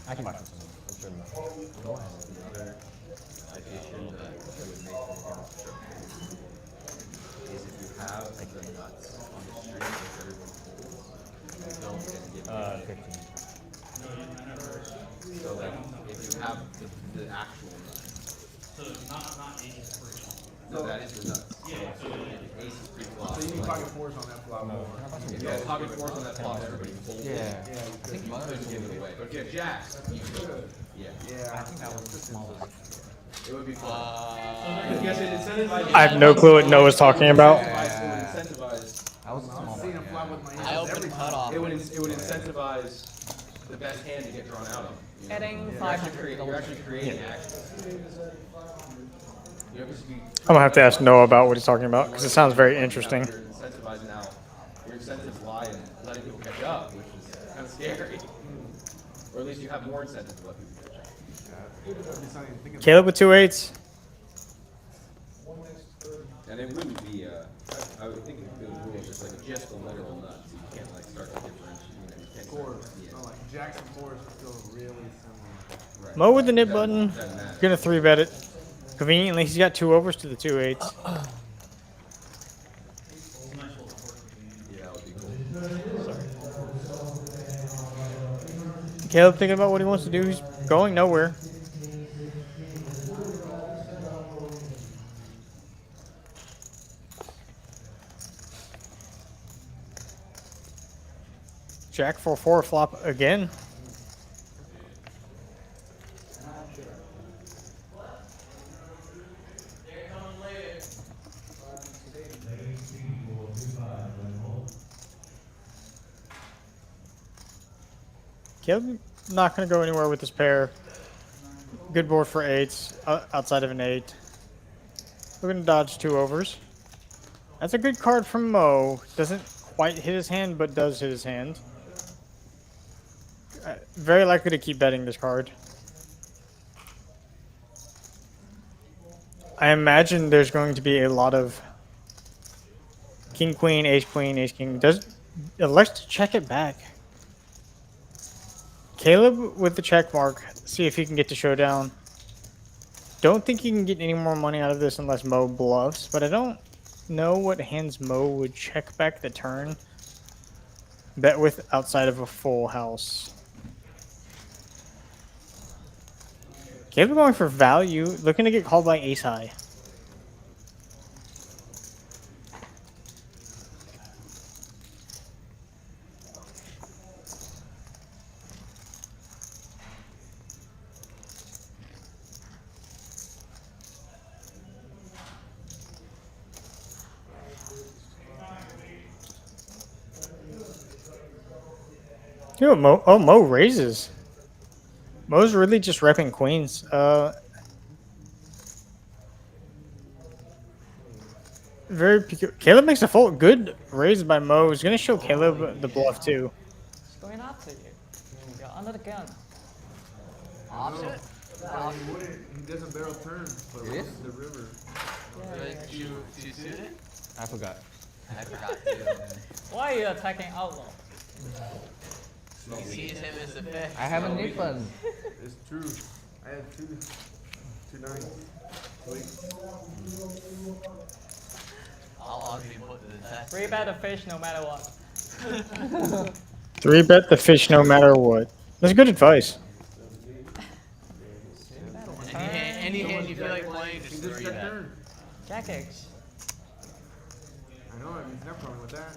I can buy something. Go ahead. Another addition that would make the game is if you have the nuts on the street that everyone holds, you don't get to give 15. So like if you have the actual nuts. So not aces free. No, that is the nuts. Yeah, so ace is free flop. So you need pocket 4s on that flop. If you have pocket 4s on that flop, everybody folds it. Yeah. I think mine Couldn't give it away. But if you have jacks, you could. Yeah. Yeah. I think that was the smallest. It would be fun. I guess it incentivizes. I have no clue what Noah's talking about. It would incentivize. That was the small Seeing a flop with my I hands open every cutoff. It would incentivize the best hand to get drawn out of. You know? Adding You're 500. You're actually creating action. You know, 'cause you- I'm gonna have to ask Noah about what he's talking about because it sounds very interesting. You're incentivizing now. Your incentives lie in letting people catch up, which is kind of scary. Or at least you have more incentives to let people catch up. Caleb with 2 8s. And it wouldn't be, I would think the rule is just like just the literal nuts. You can't like start to differentiate. You know, you can't start, Fours. So like jacks and 4s are still really similar. Right. Mo with the nib Doesn't- button. doesn't matter. Gonna 3-bet it. Conveniently, he's got 2 overs to the 2 8s. Yeah, that would be cool. Caleb thinking about what he wants to do. He's going nowhere. Jack 4-4 flop again. Caleb not going to go anywhere with this pair. Good board for 8s, outside of an 8. We're going to dodge 2 overs. That's a good card from Mo. Doesn't quite hit his hand, but does hit his hand. Very likely to keep betting this card. I imagine there's going to be a lot of king, queen, ace, king. Does elects to check it back. Caleb with the check mark. See if he can get to showdown. Don't think he can get any more money out of this unless Mo bluffs, but I don't know what hands Mo would check back the turn. Bet with outside of a full house. Caleb going for value, looking to get called by ace high. You know what Mo? Oh, Mo raises. Mo's really just repping queens. Caleb makes a fold. Good raise by Mo. He's gonna show Caleb the bluff too. What's going on to you? You're under the gun. Offset? He doesn't barrel turn, but It is? the river. You suited? I forgot. I forgot too. Why are you attacking outlaw? He sees him as a fish. I have a new fun. It's true. I had two nines. I'll always be put to the test. Three bet the fish no matter what. 3-bet the fish no matter what. That's good advice. Any hand you feel like playing, just Just 3 check bet. turn. Jack X. I know, he's not problem with that.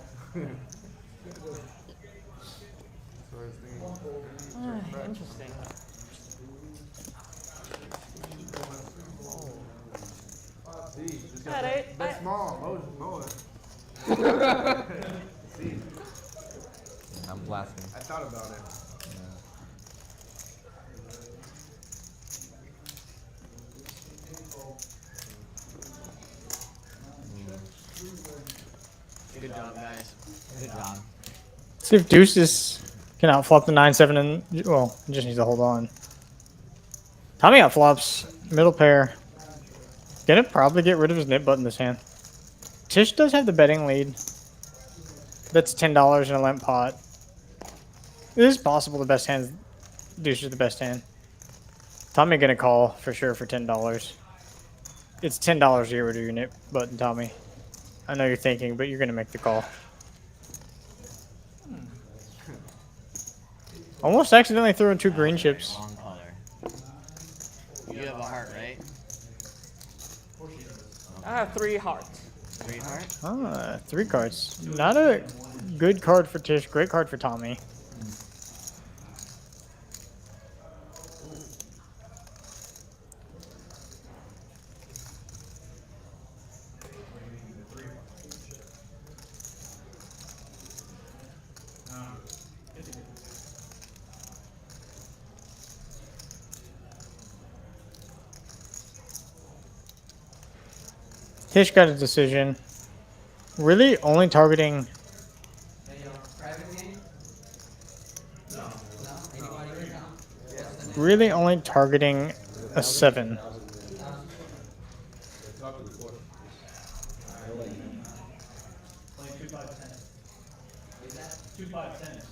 So I was thinking, Interesting. see, just Yeah, got bet small. Mo. See, I'm blasting. I thought about it. Good job, guys. Good job. See if Deuces can outflop the 9-7 and well, he just needs to hold on. Tommy outflops middle pair. Gonna probably get rid of his nip button this hand. Tish does have the betting lead. That's $10 in a limp pot. It is possible the best hand. Deuce is the best hand. Tommy gonna call for sure for $10. It's $10 to get rid of your nip button, Tommy. I know you're thinking, but you're gonna make the call. Almost accidentally threw in 2 green chips. Wrong color. You have a heart, right? I have 3 hearts. 3 heart? Ah, 3 cards. Not a good card for Tish. Great card for Tommy. Tish got a decision. Really only targeting. Really only targeting a 7. Playing 2-5 tennis. 2-5 tennis.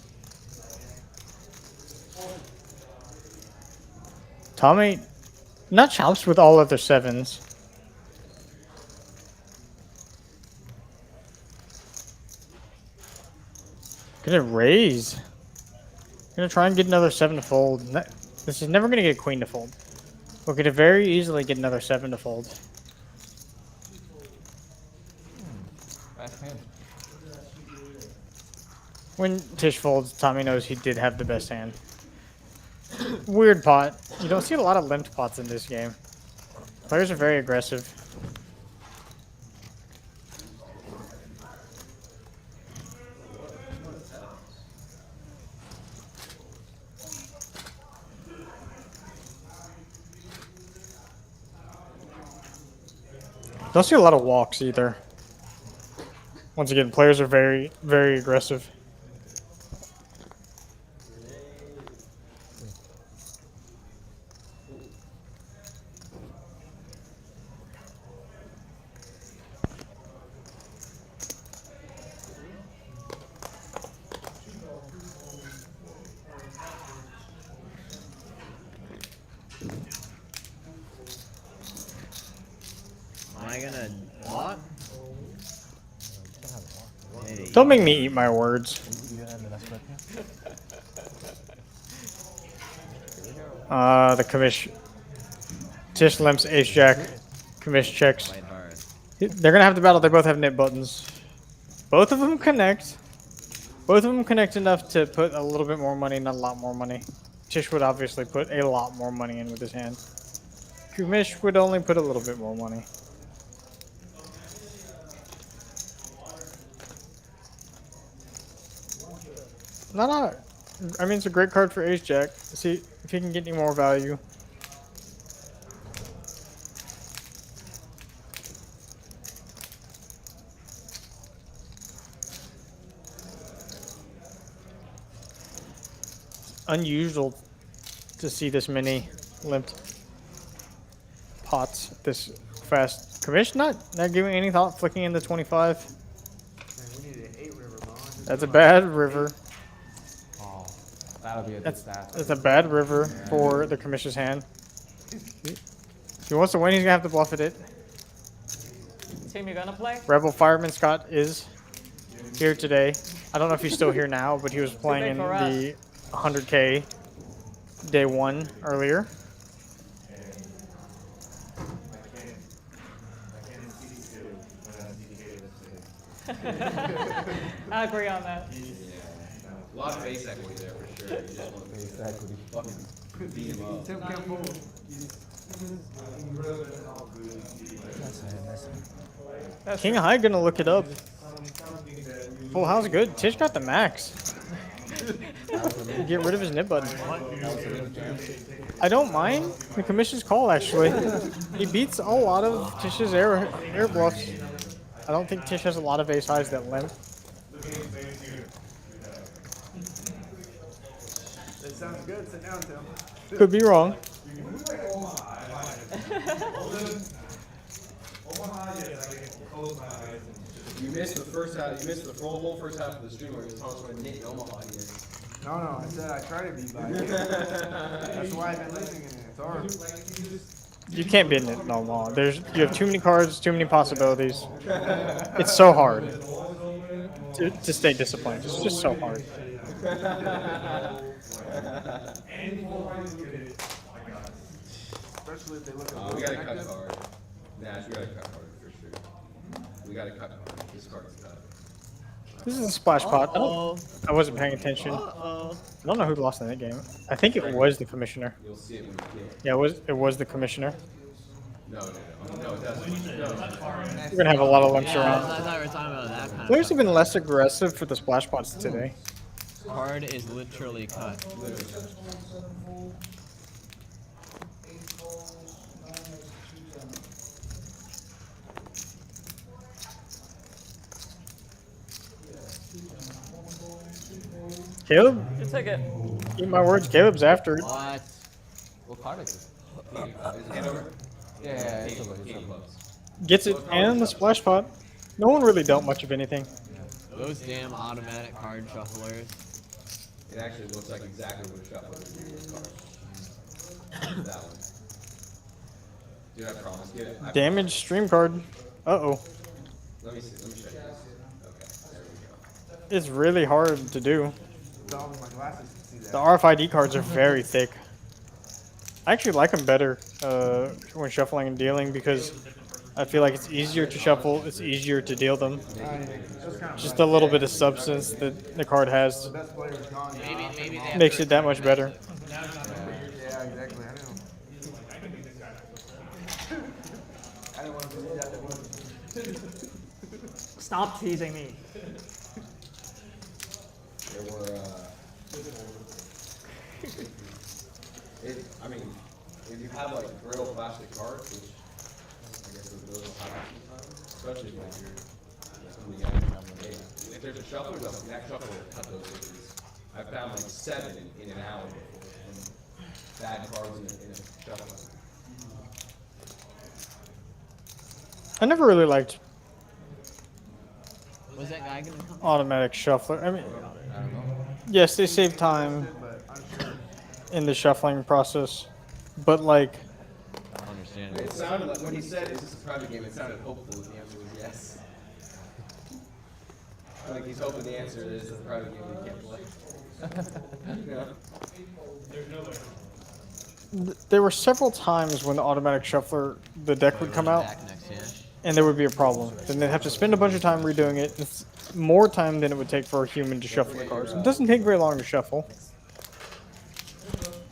Tommy, not chops with all other 7s. Gonna raise. Gonna try and get another 7 to fold. This is never gonna get a queen to fold. We're gonna very easily get another 7 to fold. When Tish folds, Tommy knows he did have the best hand. Weird pot. You don't see a lot of limped pots in this game. Players are very aggressive. Don't see a lot of walks either. Once again, players are very, very aggressive. Am I gonna block? Don't make me eat my words. The commish. Tish limps ace jack. Commish checks. They're gonna have to battle. They both have nip buttons. Both of them connect. Both of them connect enough to put a little bit more money, not a lot more money. Tish would obviously put a lot more money in with his hand. Commish would only put a little bit more money. Not I mean, it's a great card for Ace Jack. See if he can get any more value. Unusual to see this many limped pots this fast. Commish not giving any thought, flicking into 25. Man, we need an 8 river, bro. That's a bad river. Oh, that'll be a disaster. That's a bad river for the Commish's hand. If he wants to win, he's gonna have to bluff it. Team, you gonna play? Rebel Fireman Scott is here today. I don't know if he's still here now, but he was playing in the 100K day 1 earlier. I agree on that. Yeah. A lot of base equity there for sure. You just want to Base equity. fucking beat him up. Tim can't fold. King of High gonna look it up. Full house good. Tish got the max. Get rid of his nib button. I don't mind the Commission's call actually. He beats a lot of Tish's air bluffs. I don't think Tish has a lot of ace highs that limp. That sounds good. Sit down, Tim. Could be wrong. You missed the first half. You missed the whole first half of the stream where you told us what a Nick Omaha he is. No, I said I try to be biased. That's why I've been listening in it. It's hard. You can't be in it no more. You have too many cards, too many possibilities. It's so hard to stay disciplined. It's just so hard. Especially if they look We gotta cut hard. Nash, we gotta cut hard for sure. We gotta cut hard. This card's cut. This is a splash pot. I wasn't paying attention. I don't know who lost in that game. I think it was the Commissioner. You'll see it when you kill. Yeah, it was the Commissioner. No, it doesn't. No. We're gonna have a lot of limps around. I thought we were talking about that kind of Players have been less aggressive for the splash pots today. card is literally cut. Caleb? You took it. Eat my words, Caleb's after it. What? What card is it? Yeah, it's over. Gets it and the splash pot. No one really dealt much of anything. Those damn automatic card shufflers. It actually looks like exactly what a shuffler would do with card. That one. Dude, I promise. Get it. Damage stream card. Uh-oh. Let me see. Let me show you this. Okay, there we go. It's really hard to do. All my glasses to see that. The RFID cards are very thick. I actually like them better when shuffling and dealing because I feel like it's easier to shuffle, it's easier to deal them. Just a little bit of substance that the card has makes it that much better. Yeah, exactly. I know. I don't want to believe that. Stop teasing me. There were, I mean, if you have like brittle plastic cards, which I guess those will happen sometimes, especially when you're somebody else having a game. If there's a shuffler, the next shuffler will cut those issues. I found like 7 in an hour before, and bad cards in a shuffler. I never really liked Was that guy gonna come? automatic shuffler. I mean, yes, they save time in the shuffling process, but like, I don't understand. It sounded like, when he said, is this a private game, it sounded hopeful, and the answer was yes. Like he's hoping the answer is a private game he can't play. Yeah. there were several times when the automatic shuffler, the deck would come out, and there would be a problem. Then they'd have to spend a bunch of time redoing it. It's more time than it would take for a human to shuffle the cards. It doesn't take very long to shuffle.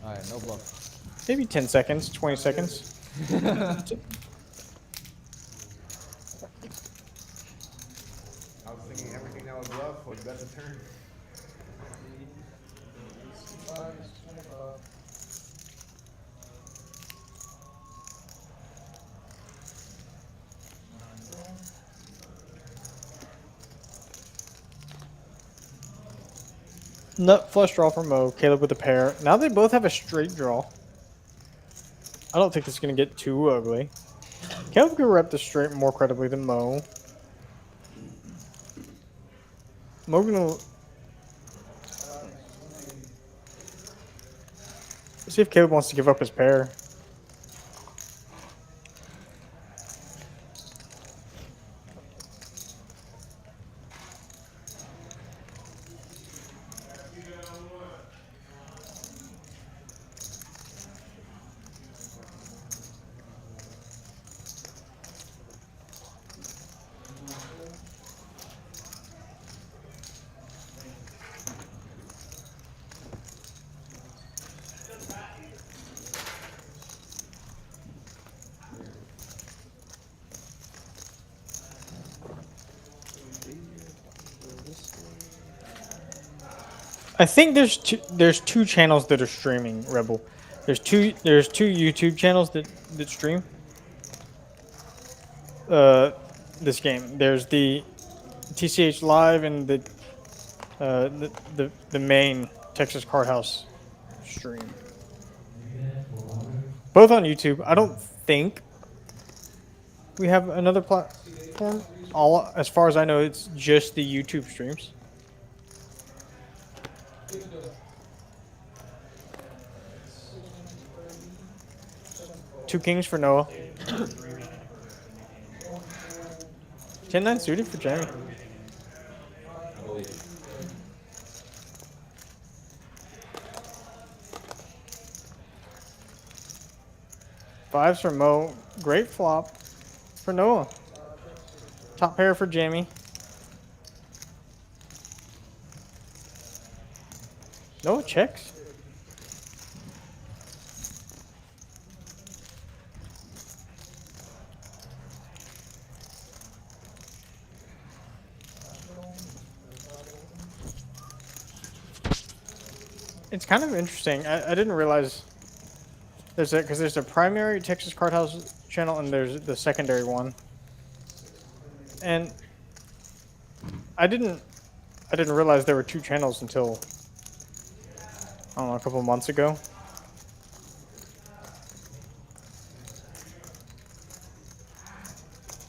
Alright, no bluff. Maybe 10 seconds, 20 seconds. I was thinking everything that was bluff was best of turn. Nut flush draw for Mo. Caleb with a pair. Now they both have a straight draw. I don't think this is going to get too ugly. Caleb could rep the straight more credibly than Mo. Mo gonna... see if Caleb wants to give up his pair. I think there's two channels that are streaming Rebel. There's two YouTube channels that stream this game. There's the TCH Live and the main Texas Card House stream. Both on YouTube. I don't think we have another platform. As far as I know, it's just the YouTube streams. Two kings for Noah. 10-9 suited for Jamie. Fives for Mo. Great flop for Noah. Top pair for Jamie. Noah checks. It's kind of interesting. I didn't realize there's a primary Texas Card House channel and there's the secondary one. And I didn't realize there were two channels until I don't know, a couple of months ago.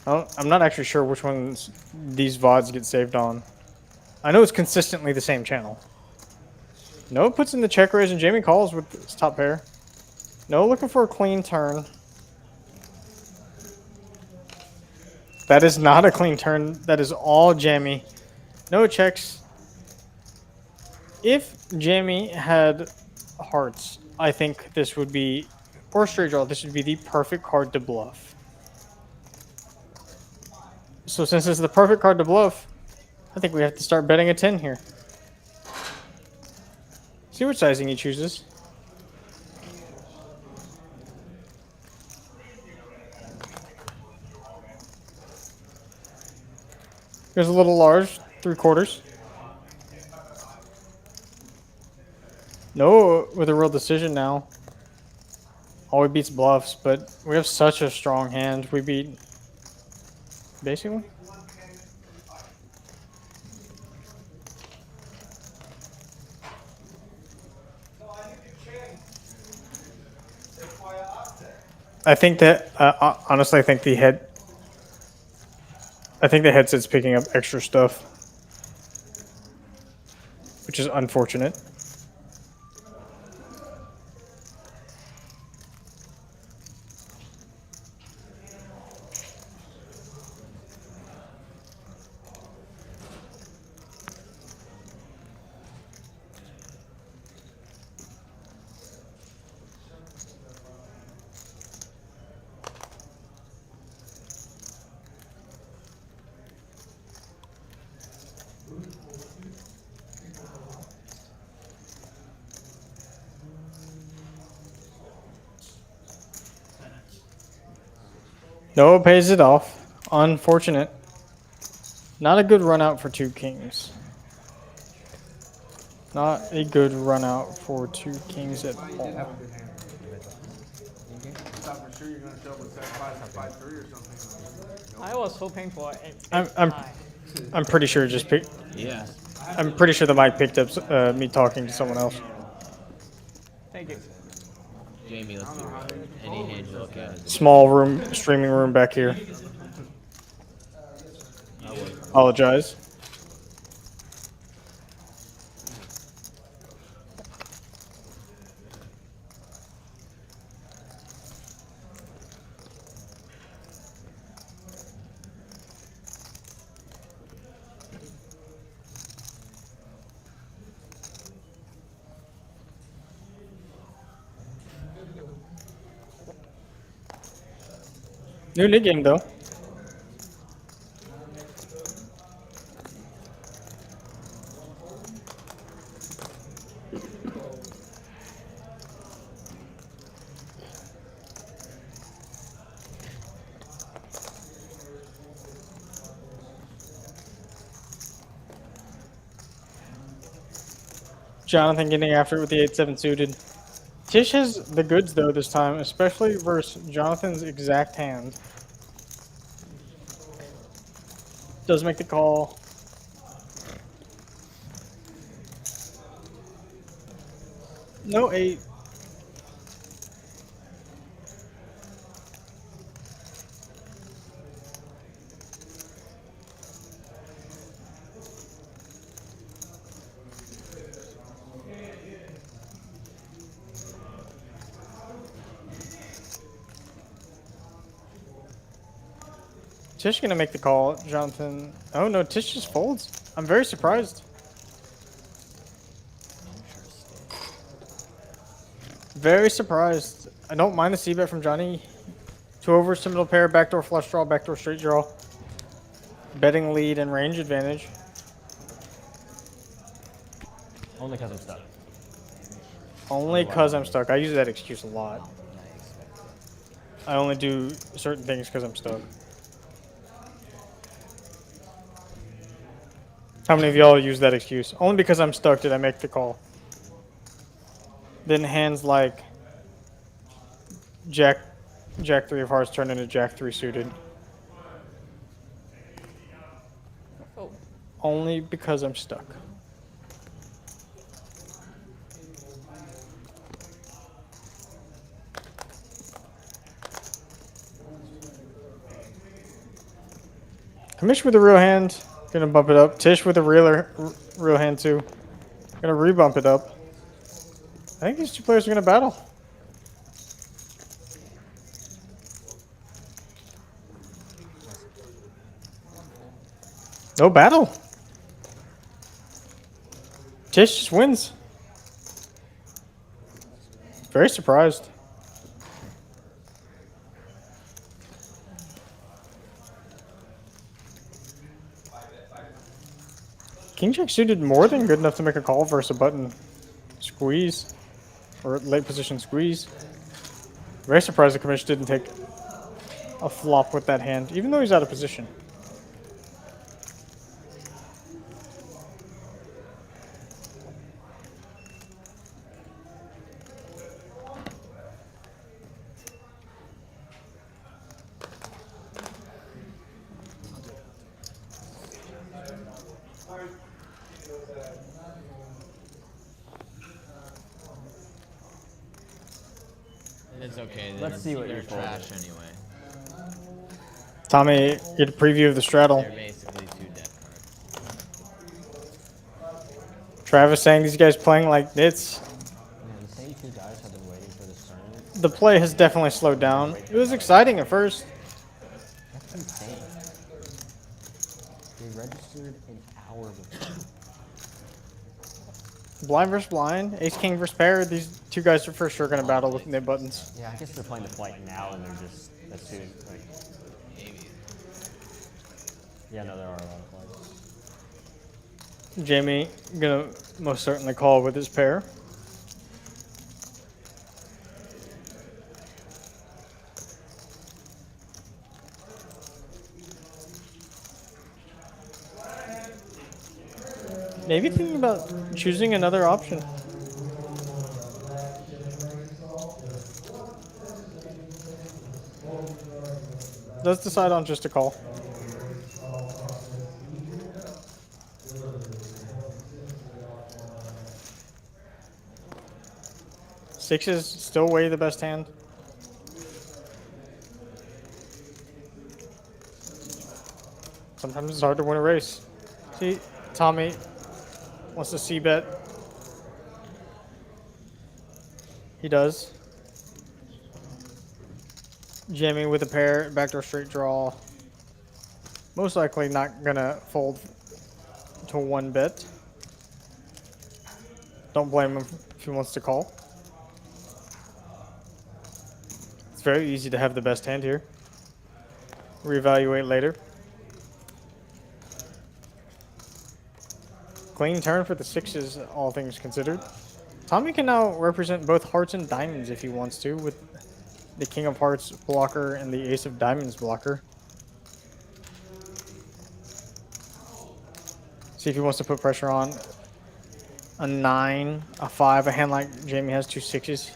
I'm not actually sure which ones these VODs get saved on. I know it's consistently the same channel. Noah puts in the check raise and Jamie calls with his top pair. Noah looking for a clean turn. That is not a clean turn. That is all Jamie. Noah checks. If Jamie had hearts, I think this would be, or straight draw, this would be the perfect card to bluff. So since it's the perfect card to bluff, I think we have to start betting a 10 here. See what sizing he chooses. Here's a little large, 3/4. No, with a real decision now. Always beats bluffs, but we have such a strong hand. We beat, basically. I think that, honestly, I think the headset's picking up extra stuff, which is unfortunate. Noah pays it off. Unfortunate. Not a good run out for two kings. Not a good run out for two kings at all. I was hoping for it. I'm pretty sure it just picked. Yeah. I'm pretty sure the mic picked up me talking to someone else. Thank you. Jamie, let's be real. Any hand you look at. Small room, streaming room back here. Apologize. New new game though. Jonathan getting after it with the 8-7 suited. Tish has the goods though this time, especially versus Jonathan's exact hand. Does make the call. No 8. Tish gonna make the call, Jonathan. Oh no, Tish just folds. I'm very surprised. Very surprised. I don't mind the c-bet from Johnny. 2 overs to middle pair, backdoor flush draw, backdoor straight draw. Betting lead and range advantage. Only because I'm stuck. Only because I'm stuck. I use that excuse a lot. I only do certain things because I'm stuck. How many of y'all use that excuse? Only because I'm stuck did I make the call. Then hands like Jack 3 of hearts turn into Jack 3 suited. Oh. Only because I'm stuck. Commish with a real hand. Gonna bump it up. Tish with a real hand too. Gonna rebump it up. I think these two players are gonna battle. No battle. Tish just wins. Very surprised. King Jack suited more than good enough to make a call versus a button squeeze or late position squeeze. Very surprised the Commish didn't take a flop with that hand, even though he's out of position. It's okay. Let's see what you're you're trash anyway. Tommy, get a preview of the straddle. They're basically 2 deck cards. Travis saying these guys playing like nits. Man, the same 2 guys have been waiting for this tournament. The play has definitely slowed down. It was exciting at first. That's insane. They registered an hour before. Blind versus blind, ace king versus pair. These two guys are for sure going to battle with nib buttons. Yeah, I guess they're playing the flight now, and they're just that's too like. Yeah, no, there are a lot of flights. Jamie gonna most certainly call with his pair. Maybe thinking about choosing another option. Let's decide on just a call. Sixes still way the best hand. Sometimes it's hard to win a race. See, Tommy wants to c-bet. He does. Jamming with a pair, backdoor straight draw. Most likely not gonna fold to one bet. Don't blame him if he wants to call. It's very easy to have the best hand here. Reevaluate later. Clean turn for the sixes, all things considered. Tommy can now represent both hearts and diamonds if he wants to, with the king of hearts blocker and the ace of diamonds blocker. See if he wants to put pressure on. A 9, a 5, a hand like Jamie has 2 sixes.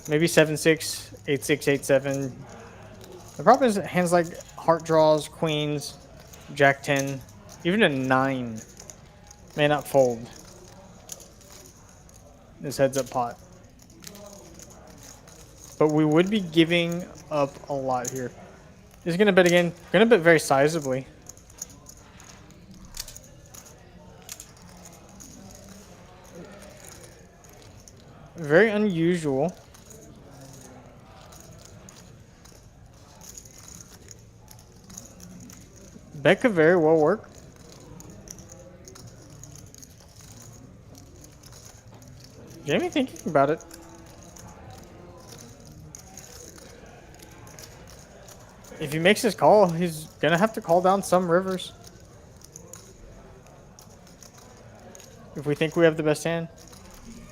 Maybe 7-6, 8-6, 8-7. The problem is hands like heart draws, queens, jack 10, even a 9 may not fold this heads up pot. But we would be giving up a lot here. He's gonna bet again, gonna bet very sizably. Very unusual. Bet could very well work. Jamie thinking about it. If he makes his call, he's gonna have to call down some rivers. If we think we have the best hand.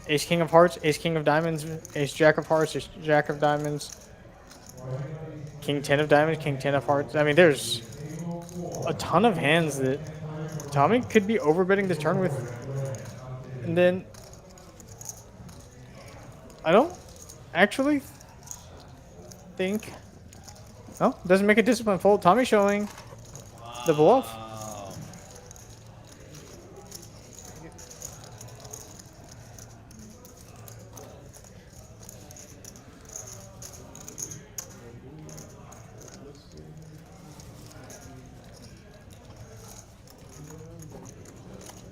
Ace king of hearts, ace king of diamonds, ace jack of hearts, ace jack of diamonds, king 10 of diamonds, king 10 of hearts. I mean, there's a ton of hands that Tommy could be overbetting this turn with. And then I don't actually think. Oh, doesn't make a discipline fold. Tommy showing the bluff.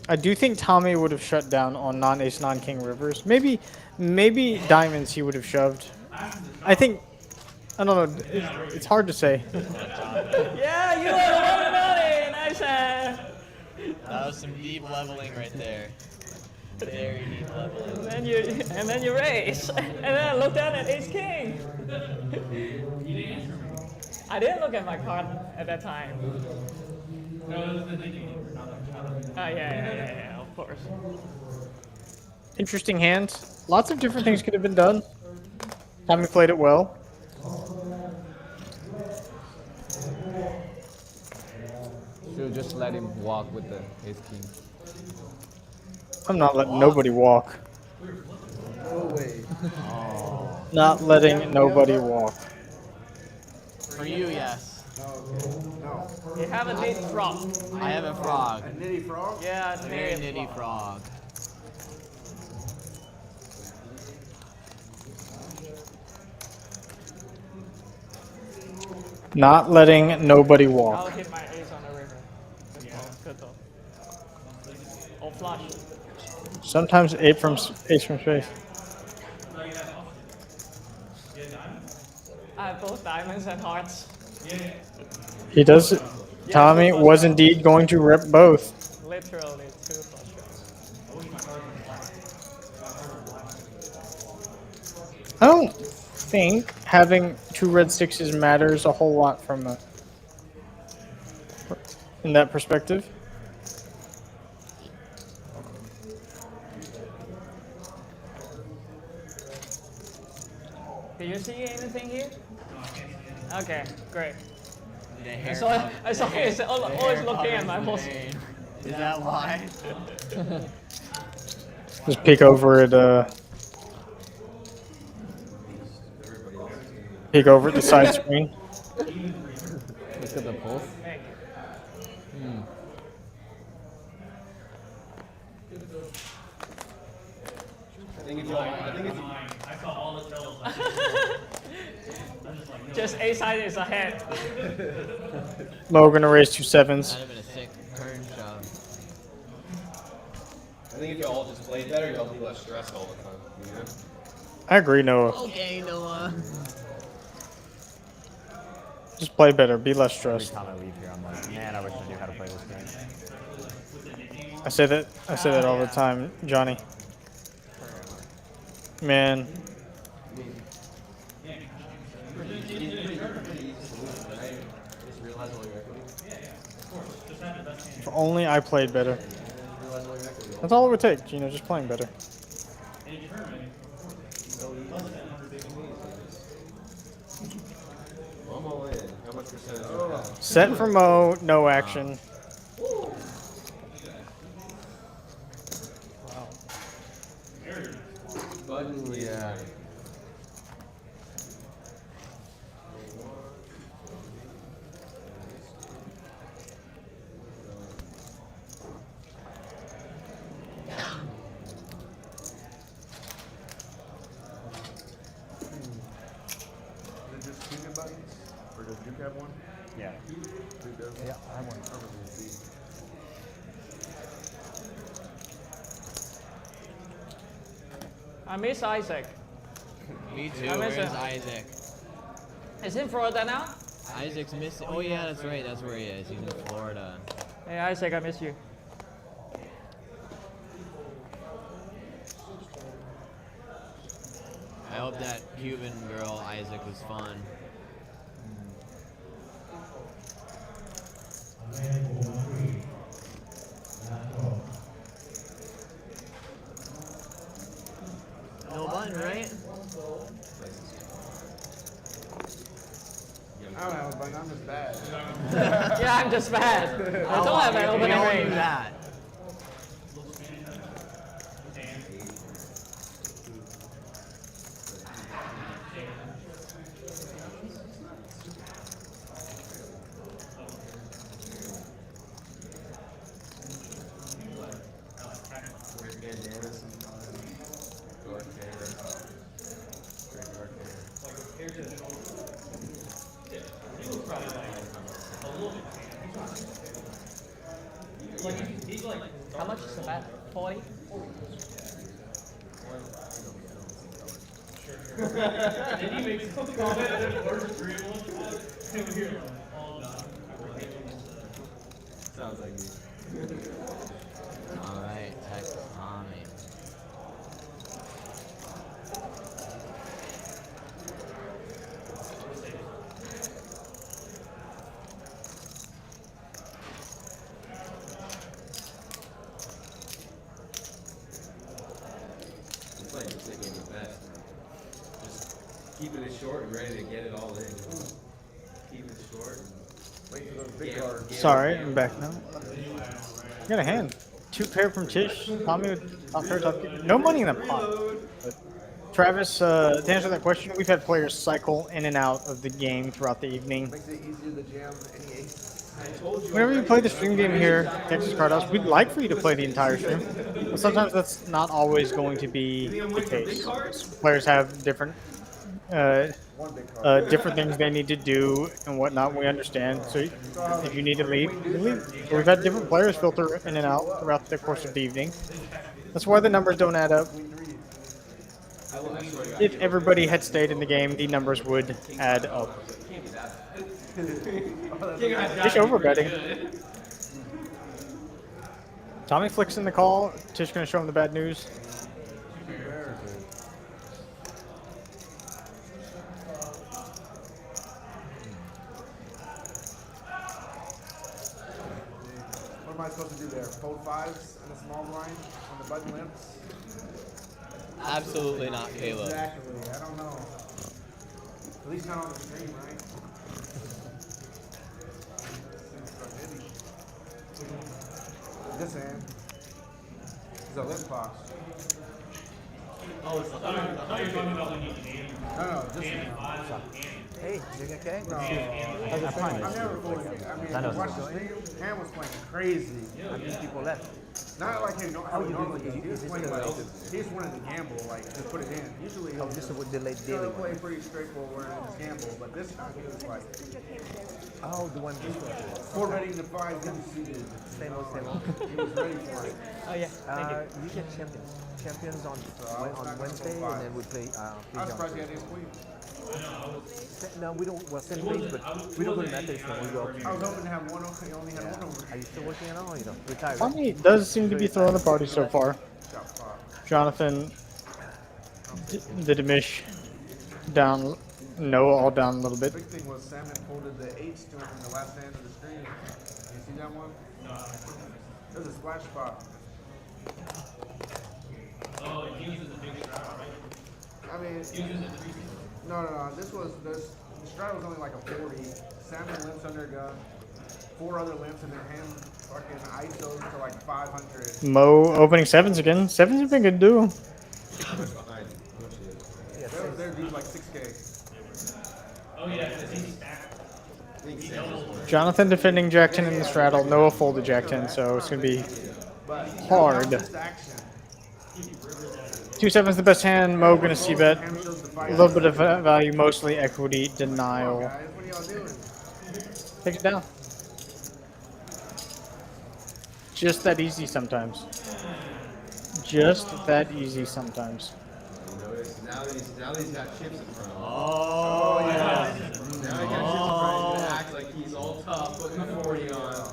I do think Tommy would have shut down on non-ace, non-king rivers. Maybe diamonds he would have shoved. I think, I don't know, it's hard to say. Yeah, you are the one and only. Nice hand. That was some deep leveling right there. Very deep leveling. And then you raise. And then I looked down at ace king. I didn't look at my card at that time. Oh, yeah, of course. Interesting hand. Lots of different things could have been done. Tommy played it well. Should just let him walk with the ace king. I'm not letting nobody walk. No way. Not letting nobody walk. For you, yes. No. You have a neat frog. I have a frog. A nitty frog? Yeah, A very nitty frog. Not letting nobody I'll walk. hit my ace on the river. Good though. Oh, flush. Sometimes ace from space. I have both diamonds and hearts. He does. Tommy was indeed going to rep both. Literally 2 flush draws. I don't think having 2 red sixes matters a whole lot from in that perspective. Do you see anything here? Okay, great. The I hair saw it's always looking at my horse. Is that why? Just peek over at peek over at the side screen. Look at the pulse. I think it's Just A side is ahead. Mo gonna raise 2 sevens. That'd have been a sick turn shove. I think if you all just played better, you'll be less stressed all the time. You know? I agree, Noah. Okay, Noah. Just play better, be less Every stressed. time I leave here, I'm like, man, I wish I knew how to play this game. I say that all the time, Johnny. Man. If only I played better. That's all it would take, you know, just playing better. I'm all in. How much percentage? Set for Mo, no action. Button, yeah. Is it just two buttons? Or does Duke have one? Yeah. Duke does? Yeah, I have one. I don't really see. I miss Isaac. Me too. I miss Where's it. Isaac? Is he in Florida now? Isaac's missing. Oh yeah, that's right. That's where he is. He's in Florida. Hey Isaac, I miss you. I hope that Cuban girl Isaac was fun. No button, right? I don't have a button, I'm just bad. Yeah, I'm just bad. I don't have an opening all range. knew that. How much is the bet? 40? Then he makes some comment and then orders 3 of them. And we're here like, oh no. Sounds like me. Alright, text Tommy. It's like just thinking the best. Just keeping it short and ready to get it all in. Keep it short. Wait for those big cards. Sorry, I'm back now. Got a hand. 2 pair from Tish. Tommy with top pair, top. No money in the pot. But Travis, to answer that question, we've had players cycle in and out of the game throughout the evening. Makes it easier to jam any ace. Whenever you play the stream game here, Texas Card House, we'd like for you to play the entire stream. But sometimes that's not always going to be the case. Players have different different things they need to do and whatnot. We understand. So if you need to leave, you leave. So we've had different players filter in and out throughout the course of the evening. That's why the numbers don't add up. If everybody had stayed in the game, the numbers would add up. Tish overbetting. Tommy flicks in the call. Tish gonna show him the bad news. What am I supposed to do there? Fold 5s and a small blind on the button limps? Absolutely not, Caleb. Exactly. I don't know. At least not on the stream, right? This hand is a lip box. Oh, it's I thought you were talking about when you can No, this hand. Hey, you okay? No. I'm fine. I'm never fully. I mean, I know. watch the stream. Hand was playing crazy. I mean, people left. Not like him, how he normally does. He just playing like, he just wanted to gamble, like, just put it in. Usually he'll just with delayed he'll daily play one. pretty straightforward and just gamble, but this time he was like, Oh, the one. formatting the 5 conceded. Same old, same old. He was ready for it. Oh yeah, thank you. You get champions. Champions on Wednesday, and then we play. I'm surprised he had his queen. No, we don't. Well, same place, but we don't go to Methodist when we go. I was hoping to have one over. He only had one over. Are you still working at all? You know, retired. Tommy does seem to be throwing the party so far. Jonathan, the Commish down, Noah all down a little bit. The big thing was Salmon folded the 8s to him in the last hand of the stream. You see that one? No. There's a splash spot. Oh, it uses a big straddle, right? I mean, no. This was the straddle was only like a 40. Salmon limps under gun. 4 other limps in their hand. Fucking ISOs for like 500. Mo opening 7s again. 7s have been good duo. They're due like 6K. Oh yeah, because he's stacked. Jonathan defending Jack 10 in the straddle. Noah folded Jack 10, so it's gonna be hard. 2 7's the best hand. Mo gonna see bet. A little bit of value, mostly equity denial. Take it down. Just that easy sometimes. Just that easy sometimes. Now that he's got chips in front of him. Oh, yeah. Now he got chips in front of him. He's gonna act like he's all tough, putting the 40 on.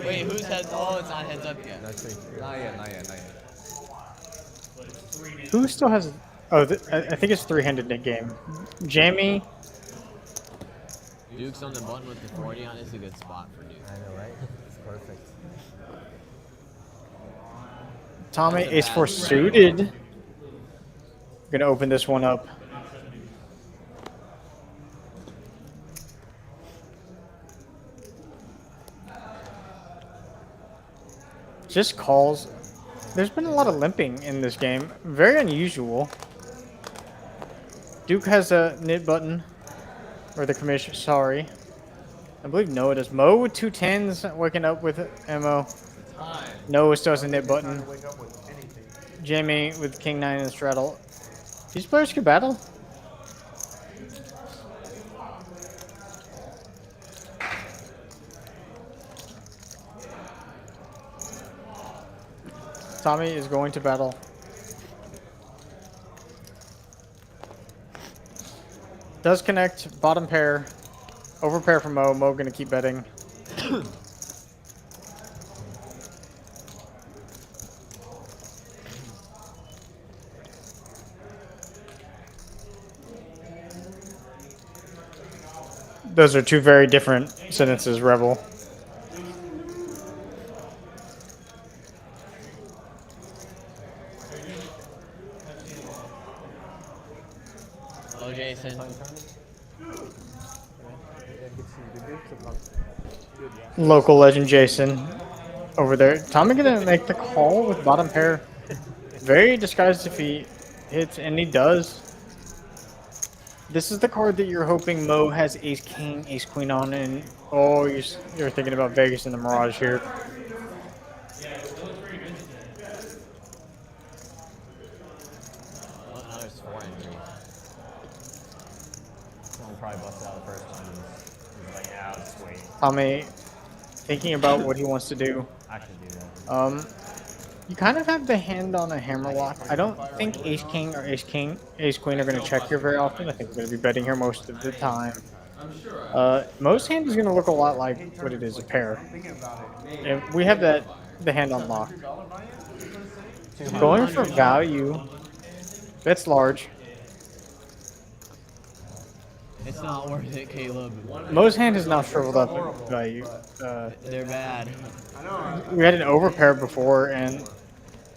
Wait, who's heads? Oh, it's not heads up yet. Not yet. Who still has? Oh, I think it's 3-handed Nick game. Jamie. Duke's on the button with the 40 on. It's a good spot for Duke. I know, right? It's perfect. Tommy ace 4 suited. Gonna open this one up. Just calls. There's been a lot of limping in this game. Very unusual. Duke has a knit button. Or the Commish, sorry. I believe Noah does. Mo with 2 10s, waking up with MO. Noah still has a knit button. Jamie with King 9 and straddle. These players can battle. Tommy is going to battle. Does connect, bottom pair, over pair for Mo. Mo gonna keep betting. Those are 2 very different sentences, Rebel. Hello, Jason. Local legend Jason over there. Tommy gonna make the call with bottom pair. Very disguised if he hits, and he does. This is the card that you're hoping Mo has ace king, ace queen on, and oh, you're thinking about Vegas and the Mirage here. Another's 4 and 3. Someone probably busted out the first one. He's like, yeah, I'll just wait. Tommy thinking about what he wants to do. I should do that. You kind of have the hand on a hammerlock. I don't think ace king or ace queen are going to check here very often. I think we're going to be betting here most of the time. Most hand is going to look a lot like what it is, a pair. And we have the hand on lock. Going for value. Bets large. It's not worth it, Caleb. Most hand is now shriveled up at value. They're bad. We had an overpair before, and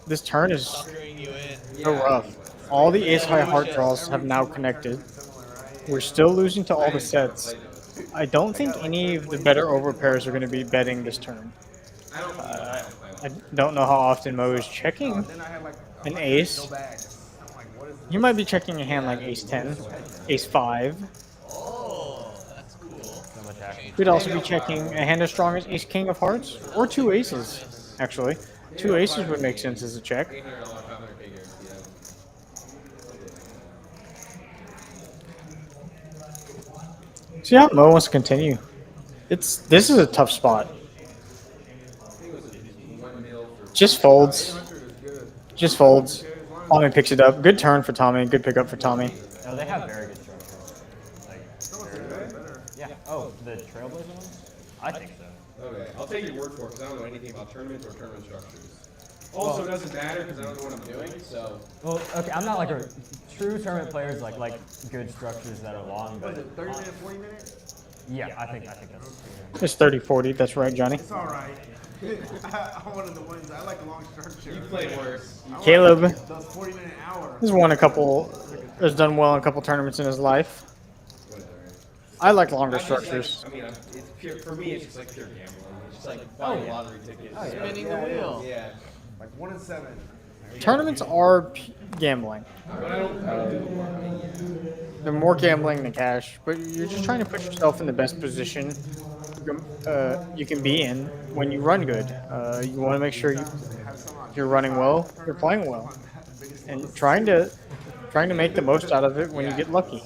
this turn is so rough. All the ace-high heart draws have now connected. We're still losing to all the sets. I don't think any of the better overpairs are going to be betting this turn. I don't know how often Mo is checking an ace. You might be checking a hand like ace 10, ace 5. We'd also be checking a hand as strong as Ace King of Hearts or two aces, actually. Two aces would make sense as a check. $800, $500K guarantee. So yeah, Mo wants to continue. This is a tough spot. Just folds. Just folds. Tommy picks it up. Good turn for Tommy. Good pickup for Tommy. No, they have very good structures. Like, yeah. Oh, the Trailblazer ones? I think so. Okay, I'll take your word for it because I don't know anything about tournaments or tournament structures. Also, it doesn't matter because I don't know what I'm doing, so. Well, okay, I'm not like a true tournament player. Like good structures that are long, but. Was it 30 minute, 40 minute? Yeah, I think that's. It's 30-40. That's right, Johnny. It's all right. I wanted the wins. I like the long structure. You played worse. Caleb Those 40-minute hours. has won a couple. Has done well in a couple tournaments in his life. I like longer structures. I mean, it's pure, for me, it's just like pure gambling. It's just like buying lottery tickets. Spinning the wheel. Yeah. Like 1 in 7. Tournaments are gambling. But I don't do the more. I mean, yeah. They're more gambling than cash, but you're just trying to put yourself in the best position you can be in when you run good. You want to make sure you're running well, you're playing well, and trying to make the most out of it when you get lucky.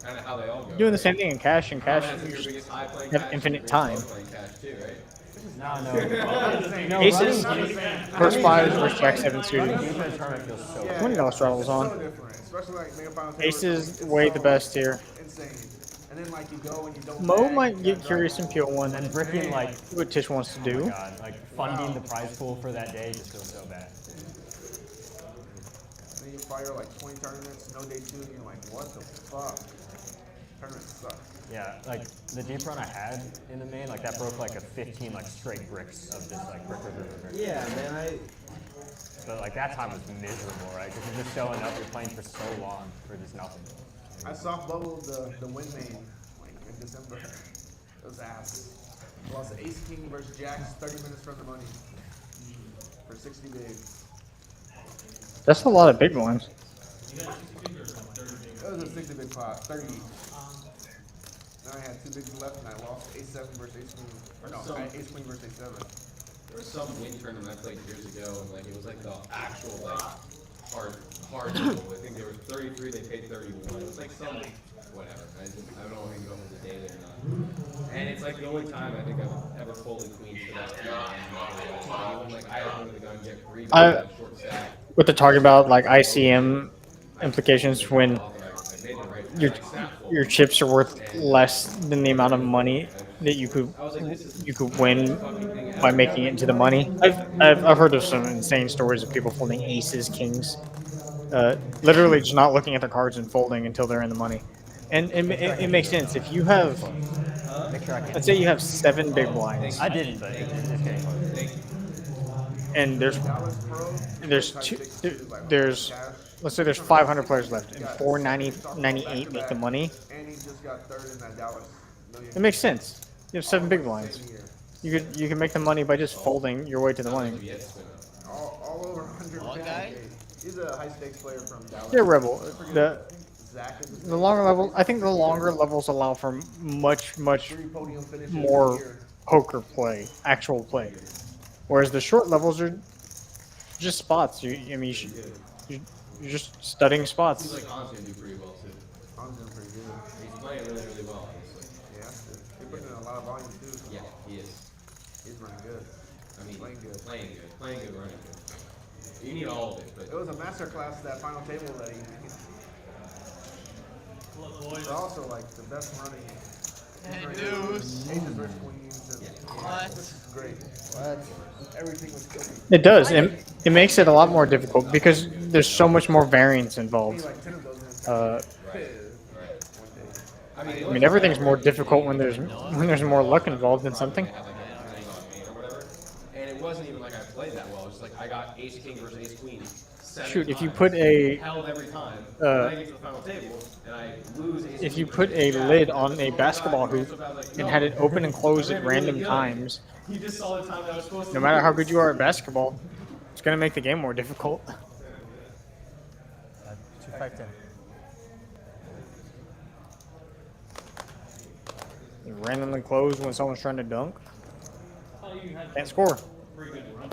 Kind of how they all go. Doing the same thing in cash. In cash, That's you your just biggest high playing have cash, infinite your time. lowest playing cash too, right? No. Aces, first fives versus Jack 7 suited. $20 straddles So on. different, especially like mega final tables. Aces way the best here. Insane. And then like you go and you don't. Mo bag, might you get got curious in PO1 And bricking like, what Tish wants to oh do. my god, like funding the prize pool for that day just feels so bad. And then you fire like 20 tournaments, no day 2, and you're like, what the fuck? Tournaments suck. Yeah, like the deep run I had in the main, like that broke like a 15 like straight bricks of just like brick. Yeah, man, But like that time was miserable, right? Because you're just showing up, you're playing for so long for just nothing. I soft bubbled the win main like in December. It was ass. Lost Ace King versus Jacks 30 minutes from the money for 60 bigs. That's a lot of big ones. It was a 60 big pot, 30 each. Then I had 2 bigs left and I lost Ace 7 versus Ace Queen. Or no, I had Ace Queen versus Ace 7. There was some win tournament I played years ago, and like it was like the actual like hard level. I think there was 33, they paid 31. It was like some whatever. I don't know if I can go into the daily or not. And it's like the only time I think I've ever folded queens for that team. Like I had one of the gun get free short stack. What they're talking about, like ICM implications when your chips are worth less than the amount of money that you could win by making it into the money. I've heard of some insane stories of people folding aces, kings, literally just not looking at their cards and folding until they're in the money. And it makes sense if you have, let's say you have 7 big blinds. I didn't, but it's getting close. And let's say there's 500 players left and 498 make the money. And he just got third in that Dallas million. It makes sense. You have 7 big blinds. You can make the money by just folding your way to the money. All over 100. He's a high stakes player from Dallas. Yeah, Rebel. The longer level, I think the longer levels allow for much more poker play, actual play, whereas the short levels are just spots. You're just studying spots. Seems like Han's gonna do pretty well too. Han's doing pretty good. He's playing really, really well, honestly. Yeah, he's putting in a lot of volume too. So. Yeah, he is. He's running good. I mean, playing good, running good. You need all of it, but it was a masterclass that final table that he. It's also like the best running. Aces versus queens. What? This is great. What? Everything was good. It does. It makes it a lot more difficult because there's so much more variance involved. I mean, everything's more difficult when there's more luck involved in something. And it wasn't even like I played that well. It was like I got Ace King versus Ace Queen. Shoot, if you put a held every time, then I get to the final table and I lose. if you put a lid on a basketball hoop and had it open and close at random times, You just saw the time that I was supposed to. no matter how good you are at basketball, it's gonna make the game more difficult. 2-5-10. You randomly close when someone's trying to dunk. Oh, you had Can't score. pretty good run.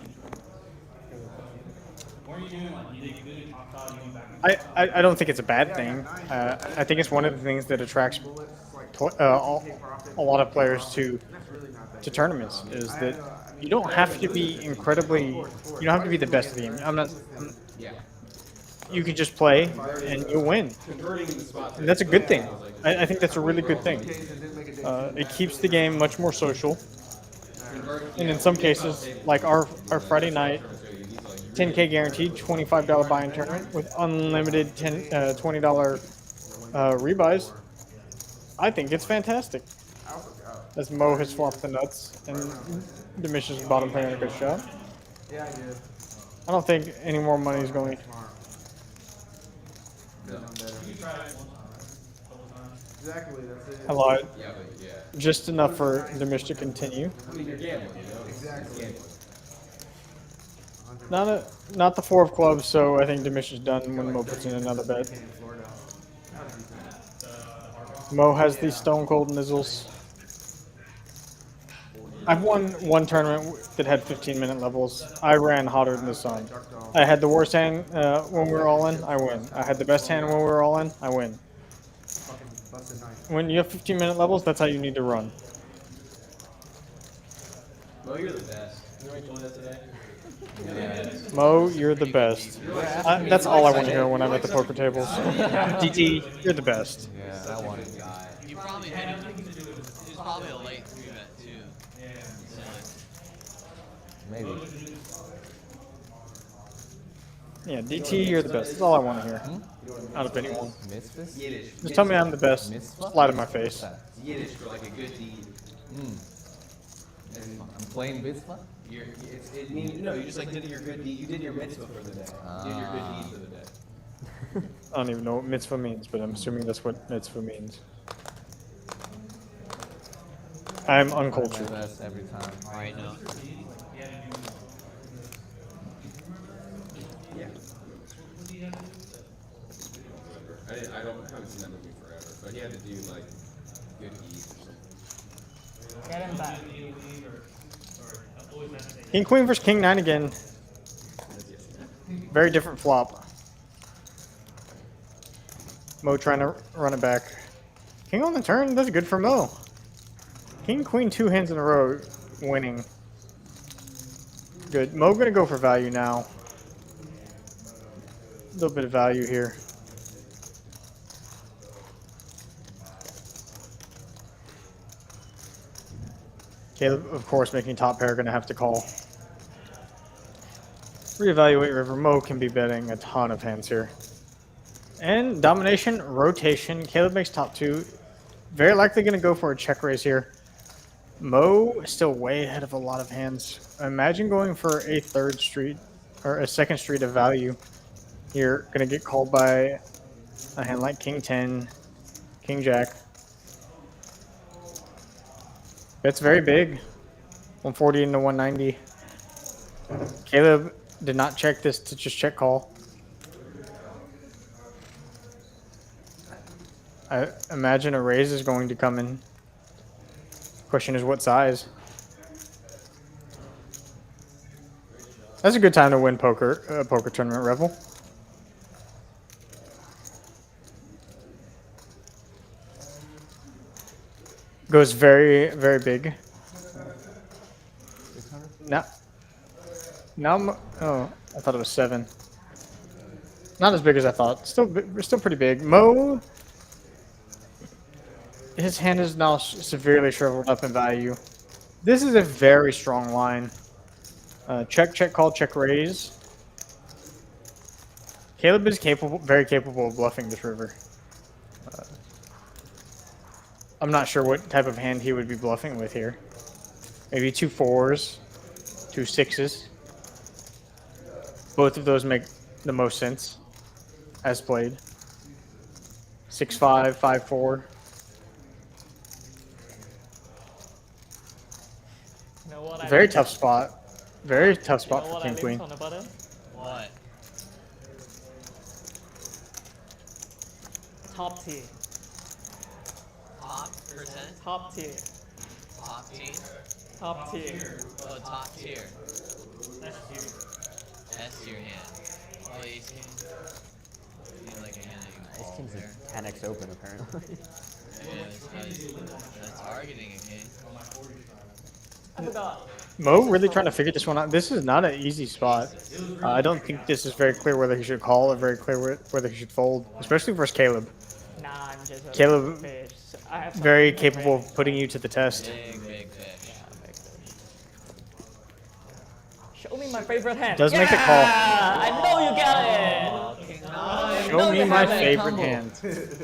What are you doing? Like, you did good top side, you went back. I don't think it's a bad thing. I think it's one of the things that attracts a lot of players to tournaments is that you don't have to be incredibly, you don't have to be the best of the game. You can just play and you'll win. And that's a good thing. I think that's a really good thing. It keeps the game much more social. And in some cases, like our Friday night, 10K guaranteed, $25 buy-in tournament with unlimited $20 rebuys, I think it's fantastic. As Mo has flopped the nuts and Commish is bottom playing a good shot. Yeah, I did. I don't think any more money is going. Exactly, that's it. I lied. Yeah, but yeah. Just enough for Commish to continue. I mean, you're gambling, you know? Exactly. Not the 4 of clubs, so I think Commish is done when Mo puts in another bet. Mo has these stone cold nizzles. I've won one tournament that had 15-minute levels. I ran hotter than the sun. I had the worst hand when we were all in, I win. I had the best hand when we were all in, I win. When you have 15-minute levels, that's how you need to run. Mo, you're the best. You know what I told you that today? Mo, you're the best. That's all I want to hear when I'm at the poker tables. DT, you're the best. Yeah, I wanted. You probably had it. It was probably a late 3-bet too. Maybe. Yeah, DT, you're the best. That's all I want to hear. Out of anyone. Misfits? Just tell me I'm the best. Just lie to my face. Yiddish for like a good deed. I'm playing mitzvah? It means, no, you just like did your good deed. You did your mitzvah for the day. You did your good deed for the day. I don't even know what mitzvah means, but I'm assuming that's what mitzvah means. I'm uncultured. Best every time. Alright, no. Yeah. I haven't seen that movie forever, but he had to do like good deeds or something. Get him back. King Queen versus King 9 again. Very different flop. Mo trying to run it back. King on the turn, that's good for Mo. King Queen 2 hands in a row, winning. Good. Mo gonna go for value now. A little bit of value here. Caleb, of course, making top pair, gonna have to call. Reevaluate river. Mo can be betting a ton of hands here. And domination, rotation. Caleb makes top 2. Very likely gonna go for a check raise here. Mo is still way ahead of a lot of hands. Imagine going for a 3rd street or a 2nd street of value. You're gonna get called by a hand like King 10, King Jack. That's very big. 140 into 190. Caleb did not check this to just check call. I imagine a raise is going to come in. Question is what size. That's a good time to win poker, poker tournament, Revel. Goes very, very big. Now, oh, I thought it was 7. Not as big as I thought. Still pretty big. Mo, his hand is now severely shriveled up in value. This is a very strong line. Check, check, call, check, raise. Caleb is very capable of bluffing this river. I'm not sure what type of hand he would be bluffing with here. Maybe 2 4s, 2 6s. Both of those make the most sense as played. 6-5, 5-4. You know what Very tough spot. Very tough spot for King Queen. What? Top T. top percent? Top tier. Top team? Top tier. Oh, top tier. S S tier hand. Oh, ace king. Seems like a hand that you can Ace call King's there. a 10x open apparently. Yeah, that's targeting a king. I forgot. Mo really trying to figure this one out. This is not an easy spot. I don't think this is very clear whether he should call or very clear whether he should fold, especially versus Caleb. Nah, I'm just a Caleb, fish. I have very some capable fish. of putting you to the test. Big fish. Yeah, big fish. Show me my favorite hand. Does make the call. I know you got it. Show me you my have it. favorite hand.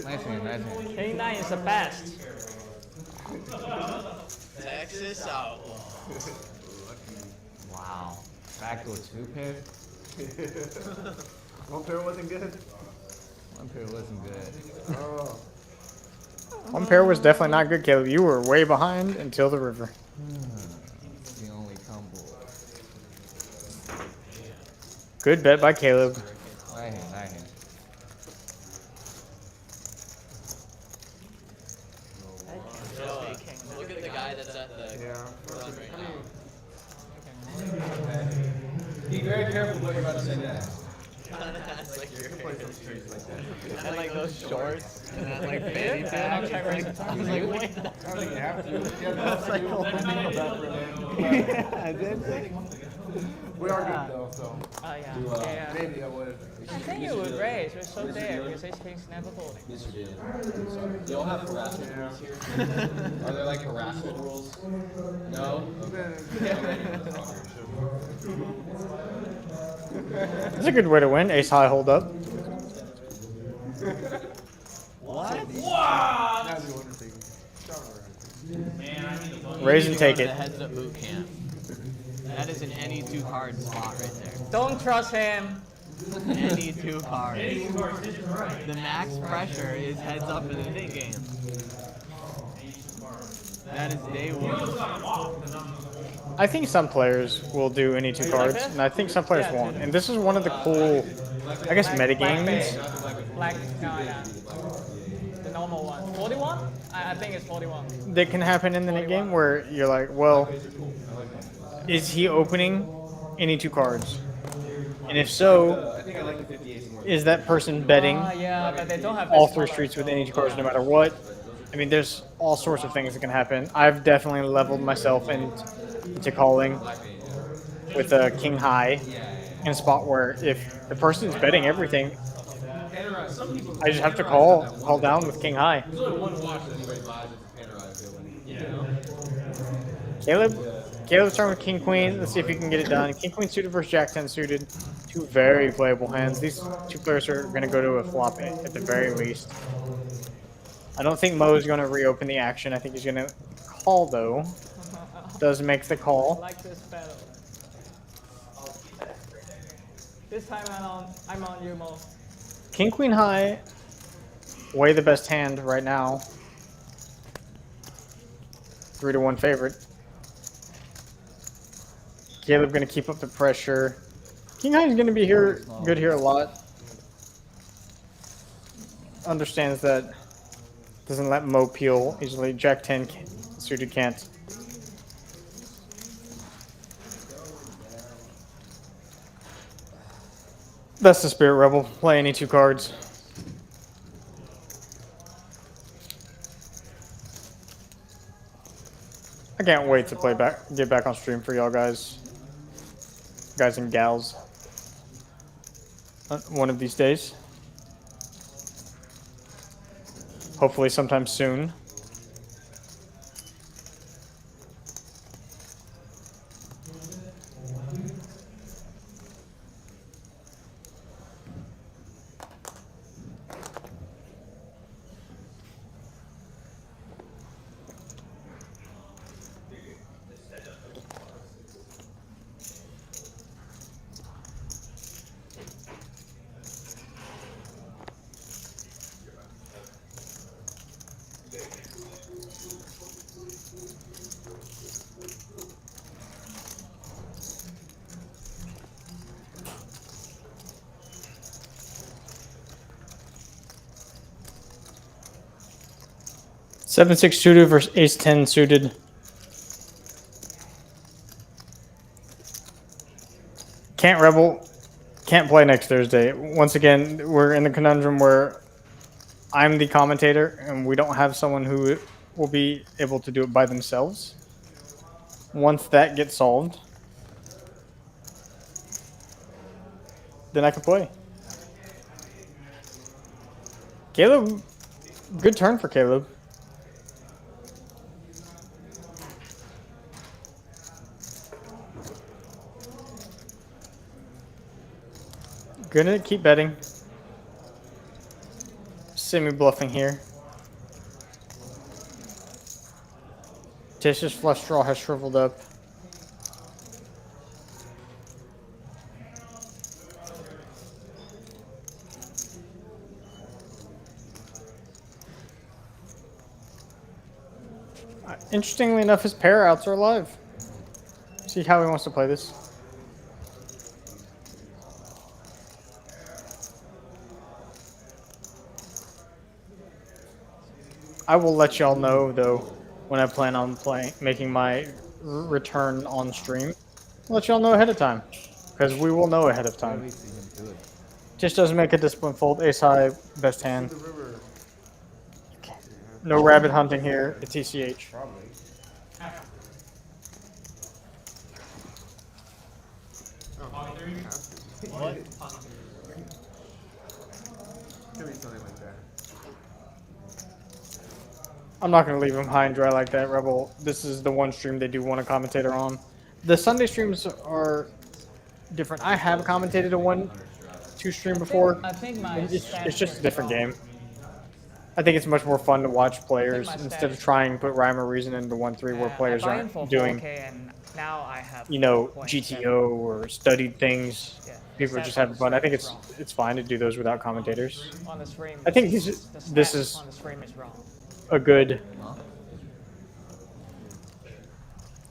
Nice hand, nice hand. King 9 is the best. Texas Outlaw. Wow. Backdoor 2 pair? One pair wasn't good. One pair wasn't good. Oh. One pair was definitely not good, Caleb. You were way behind until the river. It's the only combo. Good bet by Caleb. Right hand, right hand. Look at the guy that's at the front right now. Be very careful what you're about to say next. That's like your And like those shorts. And that like fanny pack. He's like, wait. I don't think you have to. I did. We are good though, so. Oh yeah. Yeah. Maybe I would. I think you would raise. We're so there because ace king's never folding. Mr. Dillon. Sorry. Do y'all have harassment rules here? Are there like harassment rules? No? That's a good way to win. Ace high hold up. What? Wow! Raise and take it. The heads up boot camp. That is an any 2 card spot right there. Don't trust him. Any 2 cards. The max pressure is heads up in the mid game. That is day 1. I think some players will do any 2 cards, and I think some players won't. And this is one of the cool, I guess, meta games. Black, no. The normal one. 41? I think it's 41. That can happen in the net game where you're like, well, is he opening any 2 cards? And if so, is that person betting Yeah, but they don't have all this 3 color, streets with so- any 2 cards no matter what? I mean, there's all sorts of things that can happen. I've definitely leveled myself into calling with a king high in a spot where if the person is betting everything, I just have to call down with king high. There's only one watch that anybody buys that's Panerized. Caleb's turn with king queen. Let's see if he can get it done. King queen suited versus jack 10 suited. 2 very playable hands. These 2 players are going to go to a flop at the very least. I don't think Mo is going to reopen the action. I think he's going to call though. Does make the I call. like this better. This time I'm on you, Mo. King queen high. Way the best hand right now. 3-1 favorite. Caleb going to keep up the pressure. King high is going to be good here a lot. Understands that. Doesn't let Mo peel easily. Jack 10 suited can't. That's the Spirit Rebel. Play any 2 cards. I can't wait to get back on stream for y'all guys and gals. One of these days. Hopefully sometime soon. 7-6 suited versus ace-10 suited. Can't rebel. Can't play next Thursday. Once again, we're in the conundrum where I'm the commentator and we don't have someone who will be able to do it by themselves. Once that gets solved, then I can play. Caleb, good turn for Caleb. Gonna keep betting. Semi-bluffing here. Tish's flush draw has shriveled up. Interestingly enough, his pair outs are alive. See how he wants to play this. I will let y'all know though when I plan on making my return on stream. I'll let y'all know ahead of time because we will know ahead of time. Just doesn't make a discipline fold. Ace high, best hand. No rabbit hunting here at TCH. What? Could be something like that. I'm not going to leave him high and dry like that, Rebel. This is the one stream they do want a commentator on. The Sunday streams are different. I have commentated a 1-2 stream before. I think my It's just a different game. I think it's much more fun to watch players instead of trying to put rhyme or reason into 1-3 where players aren't doing, now I have you know, GTO or studied things. People are just having fun. I think it's fine to do those without commentators. On the stream, I think this is on the stream is wrong. a good.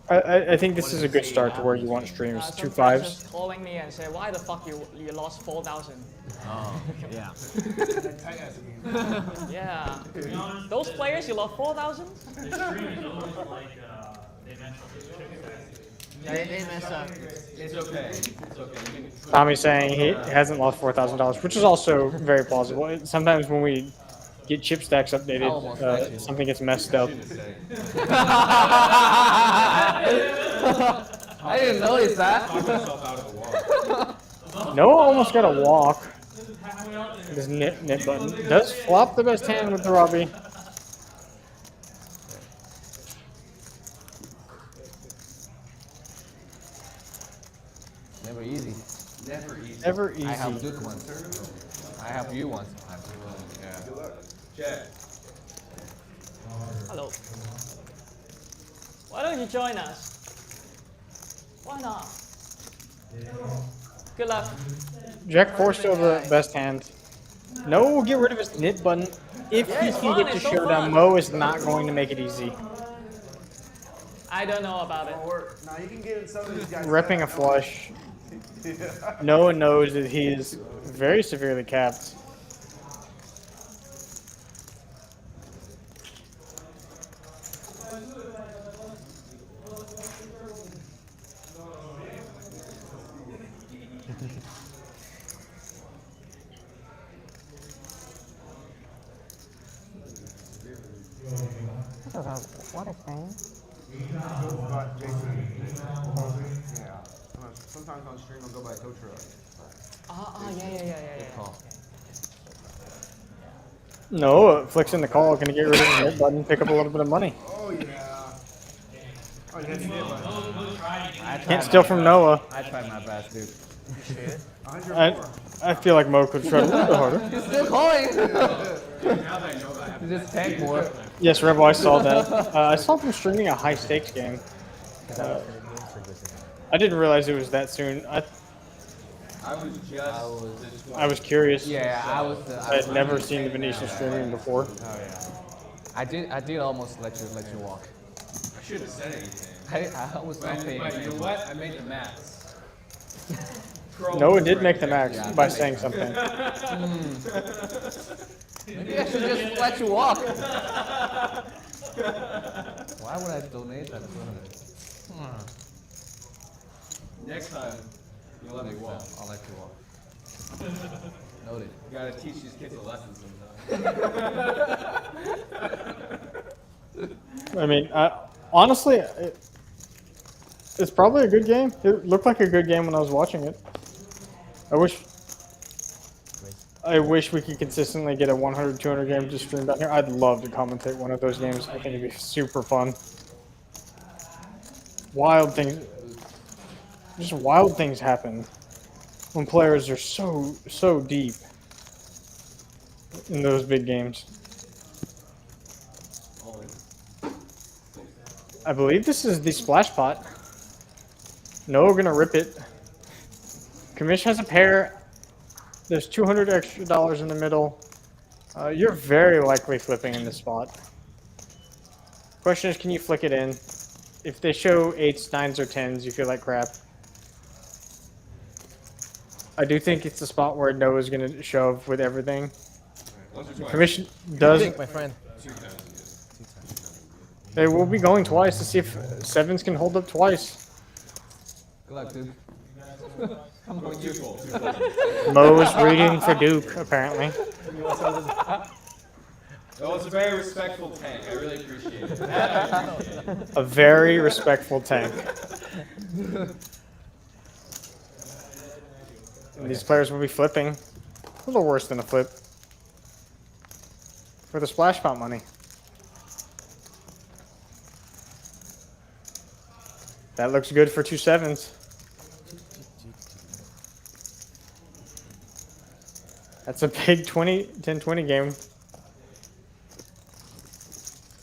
I think this is a good start to where you want streams. 2 5s. Just calling me and say, why the fuck you lost 4,000? Oh, yeah. Yeah. Those players you lost 4,000? They mess up. It's okay. It's okay. Tommy's saying he hasn't lost $4,000, which is also very plausible. Sometimes when we get chip stacks updated, something gets messed up. I didn't notice that. Noah almost got a walk. His knit button does flop the best hand with the Robbie. Never easy. Never easy. Never easy. I have good ones. I have you ones. Yeah. Good luck. Check. Hello. Why don't you join us? Why not? Good luck. Jack 4 still the best hand. Noah will get rid of his knit button if he can get to showdown. Mo is not going to make it easy. I don't know about it. Now you can get in some of these guys. Repping a flush. Noah knows that he is very severely capped. What a thing. Yeah. Sometimes on stream I'll go by tow truck. Yeah. Noah flicks in the call, gonna get rid of the knit button, pick up a little bit of money. Oh yeah. Oh, you had to get one. Can't steal from Noah. I tried my best, dude. I feel like Mo could try a little bit harder. You're still calling. You just tank more. Yes, Rebel, I saw that. I saw them streaming a high stakes game. I didn't realize it was that soon. I was curious. Yeah, I had never seen the Venetian streaming before. Oh yeah. I did almost let you walk. I shouldn't have said anything. I was not But paying you know attention. what? I made the max. Noah did make the max by saying something. Maybe I should just let you walk. Why would I donate that? Next time, you'll let me walk. I'll let you walk. Noted. You gotta teach these kids a lesson sometime. I mean, honestly, it's probably a good game. It looked like a good game when I was watching it. I wish we could consistently get a 100, 200 game to stream down here. I'd love to commentate one of those games. I think it'd be super fun. Wild things, just wild things happen when players are so deep in those big games. I believe this is the splash pot. No, we're gonna rip it. Commish has a pair. There's $200 extra in the middle. You're very likely flipping in this spot. Question is, can you flick it in? If they show 8s, 9s, or 10s, you feel like crap. I do think it's the spot where Noah's gonna shove with everything. Commission does. My friend. They will be going twice to see if 7s can hold up twice. Good luck, dude. Mo is reading for Duke, apparently. Oh, it's a very respectful tank. I really appreciate it. A very respectful tank. And these players will be flipping. A little worse than a flip. For the splash pot money. That looks good for 2 7s. That's a big 10-20 game.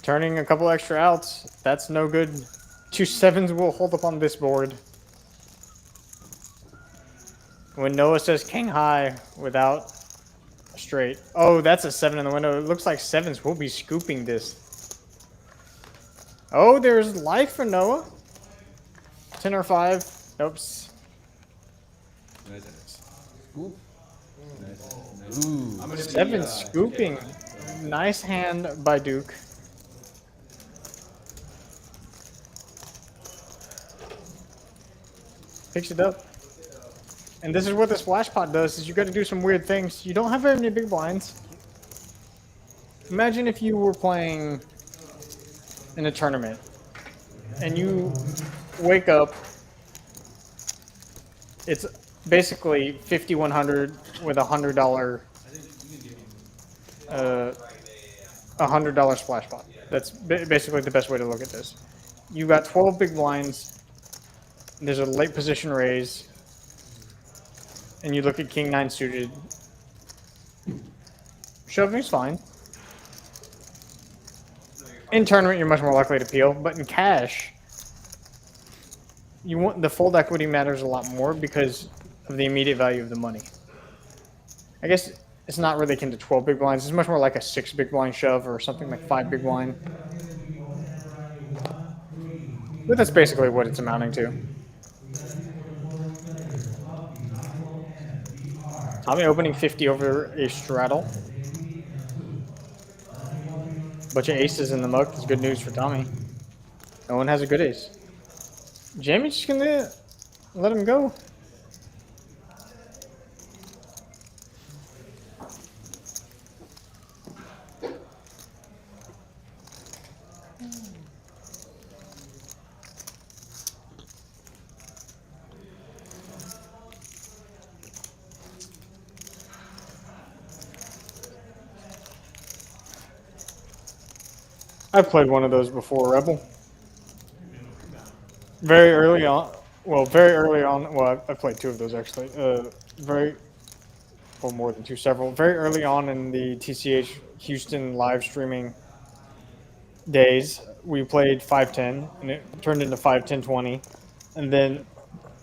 Turning a couple extra outs, that's no good. 2 7s will hold up on this board. When Noah says king high without a straight. Oh, that's a 7 in the window. It looks like 7s will be scooping this. Oh, there's life for Noah. 10 or 5. Nope. Scoop. Ooh. 7 scooping. Nice hand by Duke. Picks it up. And this is what the splash pot does, is you got to do some weird things. You don't have very many big blinds. Imagine if you were playing in a tournament and you wake up, it's basically 5,100 with $100 splash pot. That's basically the best way to look at this. You got 12 big blinds. There's a late position raise, and you look at king 9 suited. Shoving's fine. In tournament, you're much more likely to peel, but in cash, you want the fold equity matters a lot more because of the immediate value of the money. I guess it's not really akin to 12 big blinds. It's much more like a 6 big blind shove or something like 5 big blind. But that's basically what it's amounting to. Tommy opening 50 over a straddle. Bunch of aces in the muck is good news for Tommy. No one has a good ace. Jamie's just gonna let him go. I've played one of those before, Rebel. Very early on. Well, I've played 2 of those actually. More than 2, several. Very early on in the TCH Houston live streaming days, we played 5-10, and it turned into 5-10-20. And then,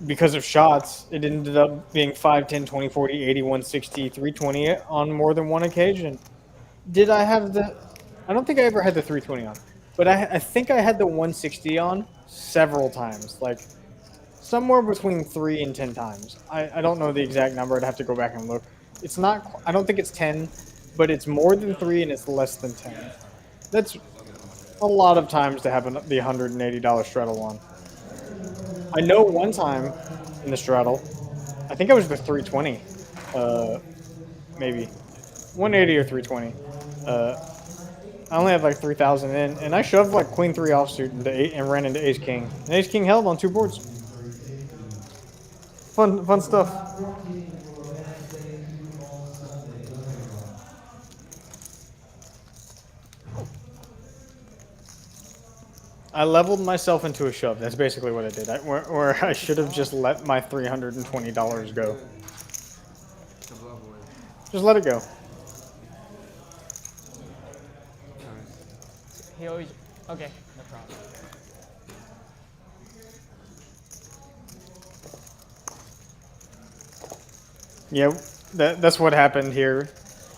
because of shots, it ended up being 5-10, 20-40, 80-160, 320 on more than one occasion. Did I have the... I don't think I ever had the 320 on, but I think I had the 160 on several times, like somewhere between 3 and 10 times. I don't know the exact number. I'd have to go back and look. It's not, I don't think it's 10, but it's more than 3 and it's less than 10. That's a lot of times to have the $180 straddle one. I know one time in the straddle, I think I was the 320, maybe 180 or 320. I only had like 3,000 in, and I shoved like queen 3 offsuit into and ran into ace king. And ace king held on 2 boards. Fun stuff. I leveled myself into a shove. That's basically what I did. Where I should have just let my $320 go. Just let it go. He always. Okay, no problem. Yeah, that's what happened here.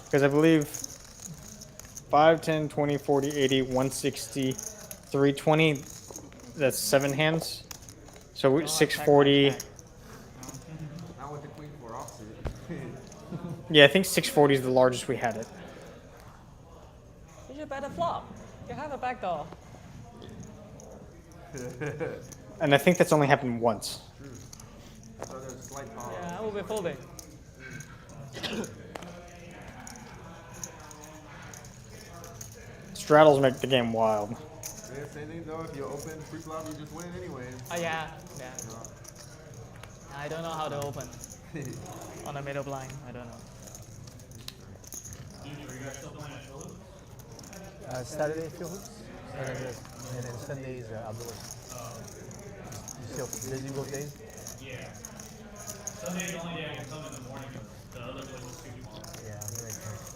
Because I believe 5, 10, 20, 40, 80, 160, 320, that's 7 hands. So 640. Not with the queen 4 offsuit. Yeah, I think 640 is the largest we had it. You should bet a flop. You have a backdoor. And I think that's only happened once. So there's a slight pause. Yeah, I will be folding. Straddles make the game wild. Yeah, same thing though, if you open pre-flop, you just win anyway. Oh yeah. I don't know how to open. On the middle blind, I don't know. Dude, are you guys still playing at Phillips? Saturday Phillips, and then Sundays outdoors. You still busy both days? Yeah. Sunday's the only day I can come in the morning because the other place is too small. Yeah, that makes sense.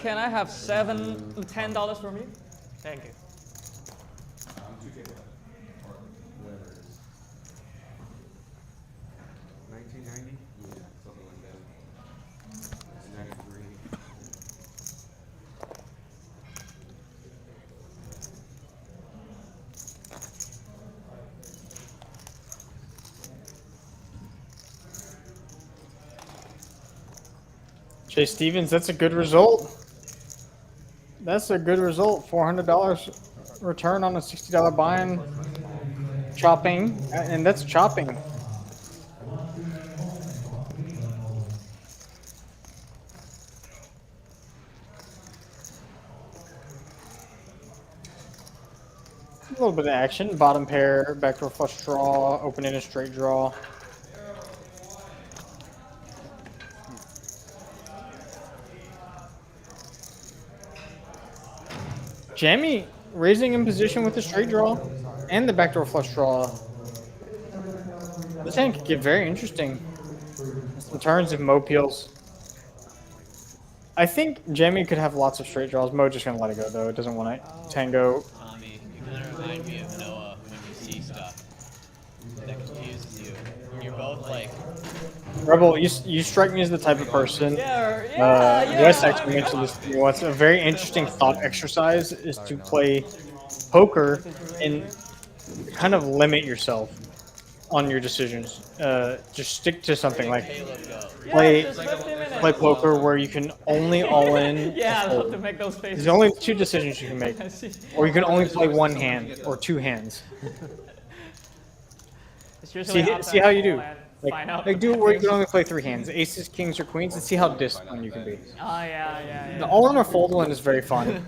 Can I have $10 from you? Thank you. 1990? Yeah, something like that. It's 93. Jay Stevens, that's a good result. That's a good result. $400 return on a $60 buy-in. Chopping, and that's chopping. A little bit of action. Bottom pair, backdoor flush draw, open in a straight draw. Jammy raising in position with the straight draw and the backdoor flush draw. This hand could get very interesting in terms of Mo peels. I think Jammy could have lots of straight draws. Mo just gonna let it go though. It doesn't want to tango. Tommy, you kind of remind me of Noah when you see stuff that confuses you. When you're both like. Rebel, you strike me as the type of person. Wes actually mentioned this to me once. A very interesting thought exercise is to play poker and kind of limit yourself on your decisions. Just stick to something like play poker where you can only all in. Yeah, I love to make those faces. There's only 2 decisions you can make, or you can only play 1 hand or 2 hands. See how you do. Like do it where you can only play 3 hands, aces, kings, or queens, and see how disciplined you can be. Oh yeah. The all-in or fold one is very fun.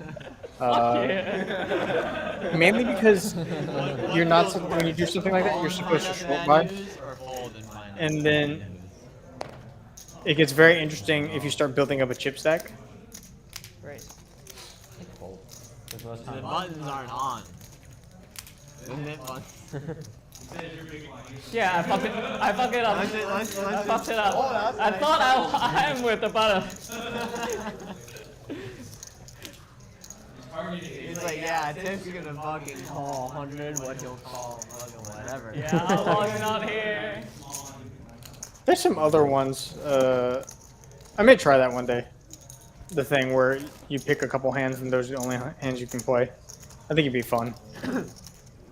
Mainly because you're not when you do something like that, you're supposed to short buy, and then it gets very interesting if you start building up a chip stack. Great. The buttons aren't on. Isn't it fun? Yeah, I fucked it up. I fucked it up. I thought I'm with the button. He's like, yeah, Tish is gonna fucking call 100, what he'll call, whatever. Yeah, how long are not here? There's some other ones. I may try that one day. The thing where you pick a couple hands and those are the only hands you can play. I think it'd be fun.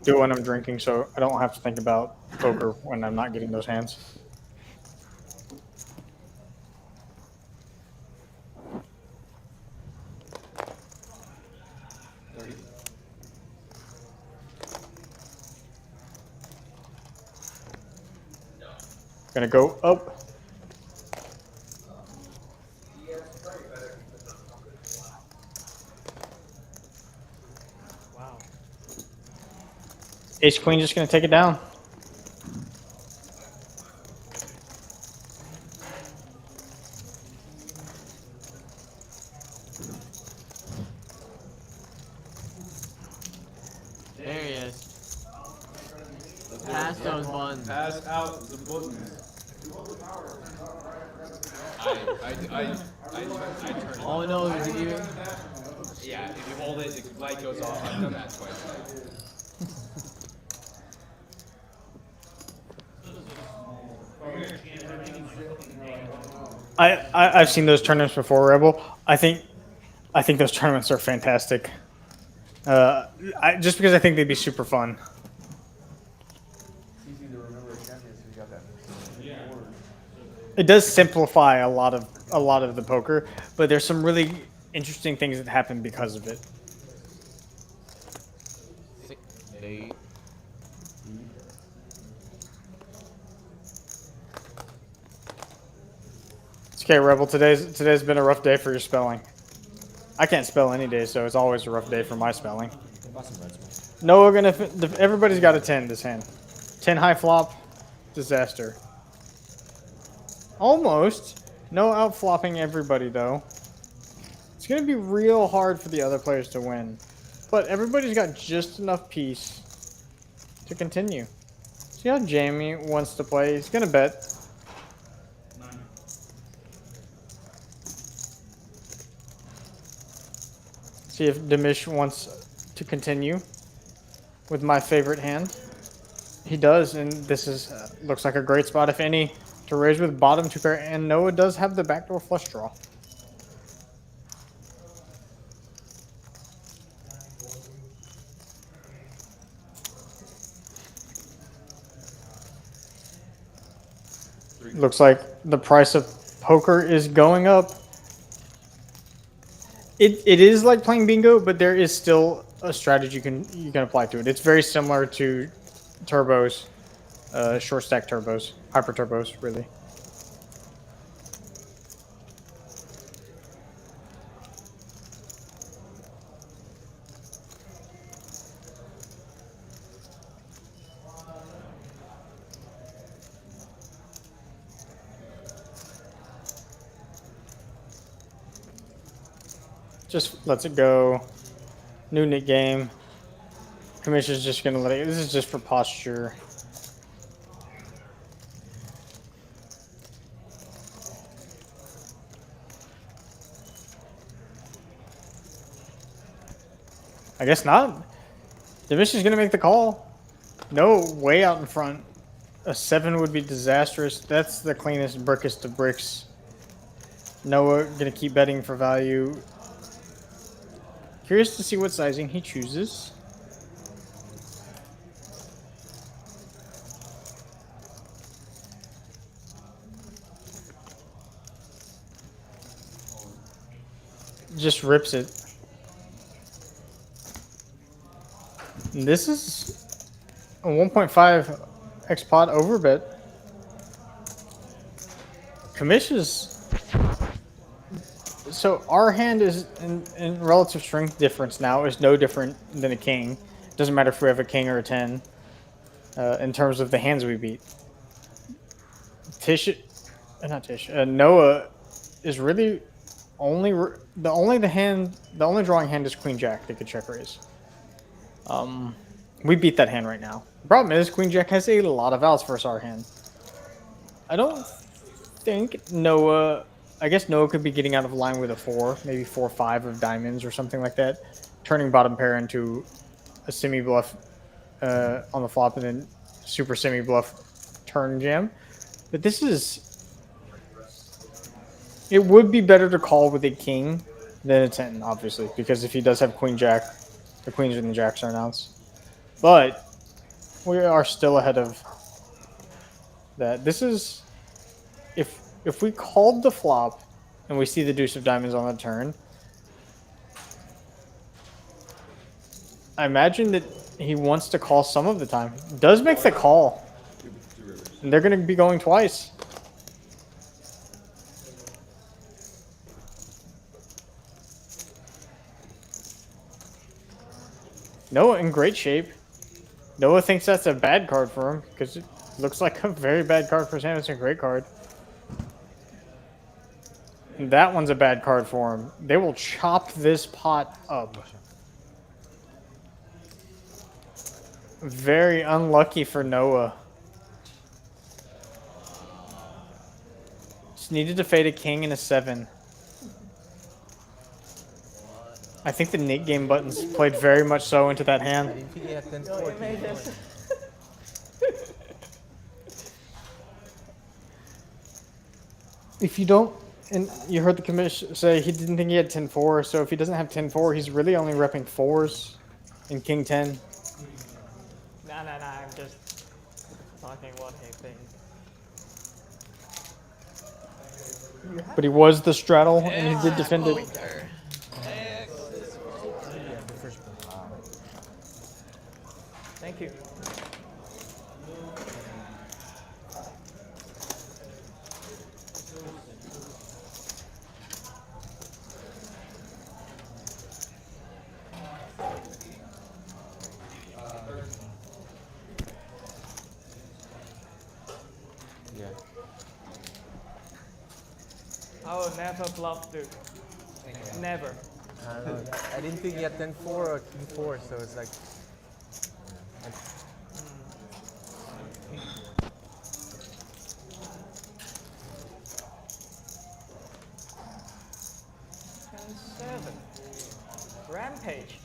Do it when I'm drinking, so I don't have to think about poker when I'm not getting those hands. Gonna go up. Wow. Ace queen just gonna take it down. There he is. Pass those buttons. Pass out the buttons. I turn it Oh no, did you? Yeah, if you hold it, the light goes off. I've done that twice. I've seen those tournaments before, Rebel. I think those tournaments are fantastic. Just because I think they'd be super fun. It's easy to remember a champion who's got that. It does simplify a lot of the poker, but there's some really interesting things that happen because of it. 6, 8. It's okay, Rebel. Today's been a rough day for your spelling. I can't spell any day, so it's always a rough day for my spelling. Noah everybody's got a 10 this hand. 10 high flop, disaster. Almost. No out flopping everybody though. It's gonna be real hard for the other players to win, but everybody's got just enough piece to continue. See how Jamie wants to play. He's gonna bet. See if Commish wants to continue with my favorite hand. He does, and this is looks like a great spot, if any, to raise with bottom 2 pair. And Noah does have the backdoor flush draw. Looks like the price of poker is going up. It is like playing bingo, but there is still a strategy you can apply to it. It's very similar to turbos, short stack turbos, hyper turbos, really. Just lets it go. New Nick game. Commish is just gonna let it. This is just for posture. I guess not. Commish is gonna make the call. No, way out in front. A 7 would be disastrous. That's the cleanest brickest of bricks. Noah gonna keep betting for value. Curious to see what sizing he chooses. Just rips it. And this is a 1.5 x pot overbet. Commish is. So our hand is in relative strength difference now is no different than a king. Doesn't matter if we have a king or a 10 in terms of the hands we beat. Tish, not Tish. Noah is really the only drawing hand is Queen Jack that could check raise. We beat that hand right now. The problem is Queen Jack has a lot of outs versus our hand. I don't think Noah. I guess Noah could be getting out of line with a 4, maybe 4-5 of diamonds or something like that, turning bottom pair into a semi bluff on the flop and then super semi bluff turn jam. But this is. It would be better to call with a king than a 10, obviously, because if he does have Queen Jack, the queens and the jacks are announced. But we are still ahead of that. This is if we called the flop and we see the deuce of diamonds on the turn, I imagine that he wants to call some of the time. Does make the call. And they're going to be going twice. Noah in great shape. Noah thinks that's a bad card for him because it looks like a very bad card for Sam. It's a great card. And that one's a bad card for him. They will chop this pot up. Very unlucky for Noah. Just needed to fade a king and a 7. I think the Nick game buttons played very much so into that hand. If you don't, and you heard the commish say he didn't think he had 10-4, so if he doesn't have 10-4, he's really only repping 4s in King 10. No, I'm just talking what he thinks. But he was the straddle, and he did defend it. Thank you. Yeah. I will never bluff, dude. Never. I didn't think he had 10-4 or King 4, so it's like. Rampage.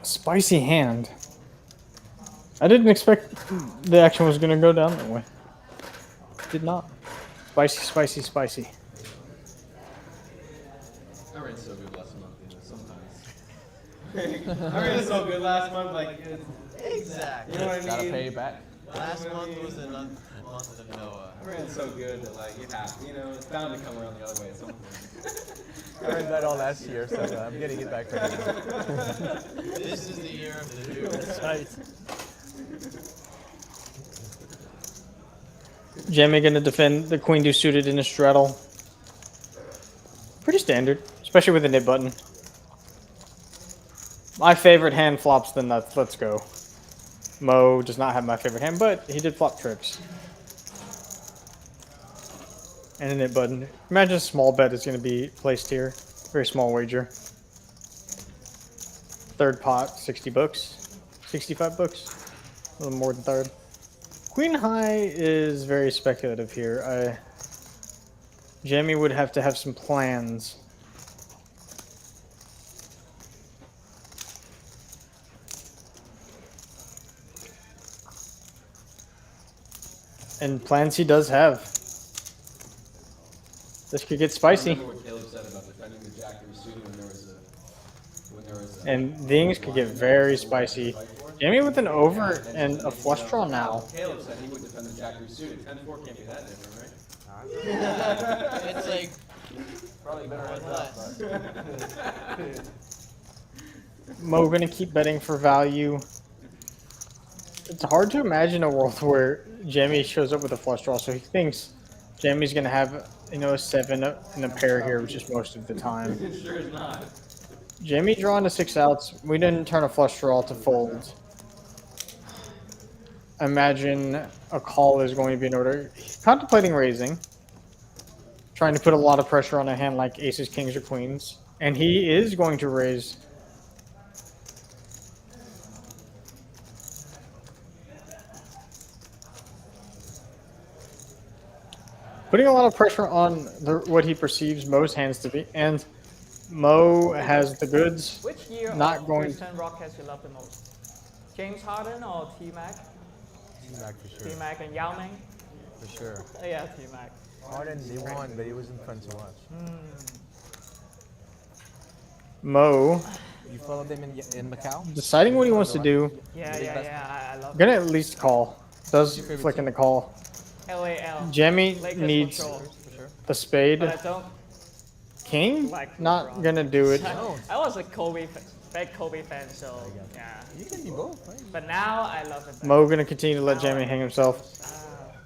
Spicy hand. I didn't expect the action was going to go down that way. Did not. Spicy, spicy, spicy. I ran so good last month, sometimes. I ran so good last month, like, Exactly. You know what I mean? Gotta pay you back. Last month was a month of Noah. I ran so good that, like, it happened. You know, it's bound to come around the other way at some point. I ran that all last year, so I'm getting it back right now. This is the year of the duel. That's right. Jamie gonna defend the queen deuce suited in a straddle. Pretty standard, especially with the nib button. My favorite hand flops the nuts. Let's go. Mo does not have my favorite hand, but he did flop trips. And a nib button. Imagine a small bet is going to be placed here. Very small wager. Third pot, 60 bucks. 65 bucks. A little more than third. Queen high is very speculative here. Jamie would have to have some plans. And plans he does have. This could get spicy. I remember what Caleb said about defending the jack three suited when there was a. And things could get very spicy. Jamie with an over and a flush draw now. Caleb said he would defend the jack three suited. 10-4 can't be that different, right? It's like Probably better or less. Mo gonna keep betting for value. It's hard to imagine a world where Jamie shows up with a flush draw, so he thinks Jamie's gonna have, you know, a 7 in a pair here, which is most of the time. It sure is not. Jamie drawing to 6 outs. We didn't turn a flush draw to fold. Imagine a call is going to be in order. He's contemplating raising. Trying to put a lot of pressure on a hand like aces, kings, or queens. And he is going to raise. Putting a lot of pressure on what he perceives Mo's hands to be. And Mo has the goods. Which year Not of going. Christian Rockets you love the most? James Harden or T-Mac? T-Mac for sure. T-Mac and Yao Ming? For sure. Yeah, T-Mac. Harden, they won, but it wasn't fun to watch. Mo You followed them in Macau? deciding what he wants to do. Yeah, I love Gonna at least call. Does flick in the call. LAL. Jamie Lakers needs control. a spade. But I don't King? like Not gonna do it. I was a Kobe big Kobe fan, so yeah. You can be both, right? But now I love it. Mo gonna continue to let Jamie hang himself.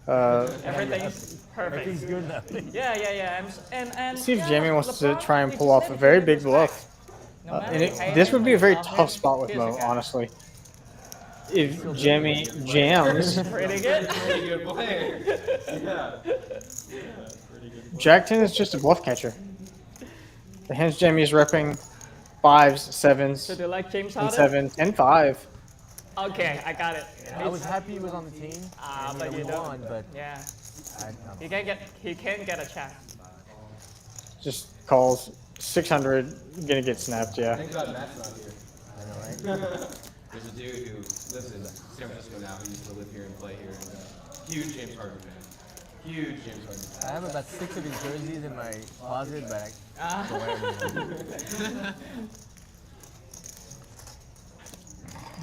Everything's perfect. Everything's good now. Yeah. And See if yeah, Jamie wants to LeBron, try and he pull just off said a he very can big do bluff. No matter And if you this would be a very hate him, tough spot with he's Mo, a guy. honestly. If Jamie jams, Pretty good. Pretty good player. Yeah. Jack 10 is just a bluff catcher. The hands Jamie is repping 5s, 7s, So do you like James and Harden? 7s, and 5. Okay, I got it. I was happy he was on the team. And, But we you don't. won, but Yeah. I, He can get a check. Just calls 600, gonna get snapped, yeah. Think about Matt's not here. I know, right? There's a dude who lives in San Francisco now who used to live here and play here. And, huge James Harden fan. Huge James Harden fan. I have about 6 of his jerseys in my closet, but I don't wear them anymore.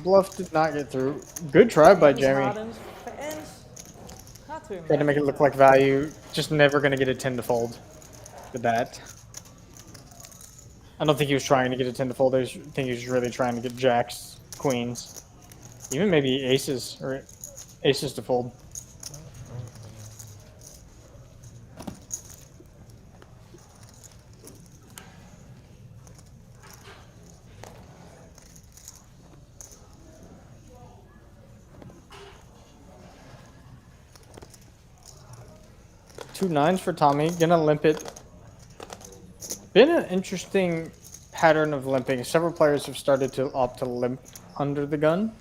Bluff did not get through. Good try by Jamie. Harden's fans. Hard to Tried to make it look like value. Just never gonna get a 10 to fold with that. I don't think he was trying to get a 10 to fold. I think he was really trying to get jacks, queens, even maybe aces or aces to fold. Two 9s for Tommy. Gonna limp it. Been an interesting pattern of limping. Several players have started to opt to limp under the gun.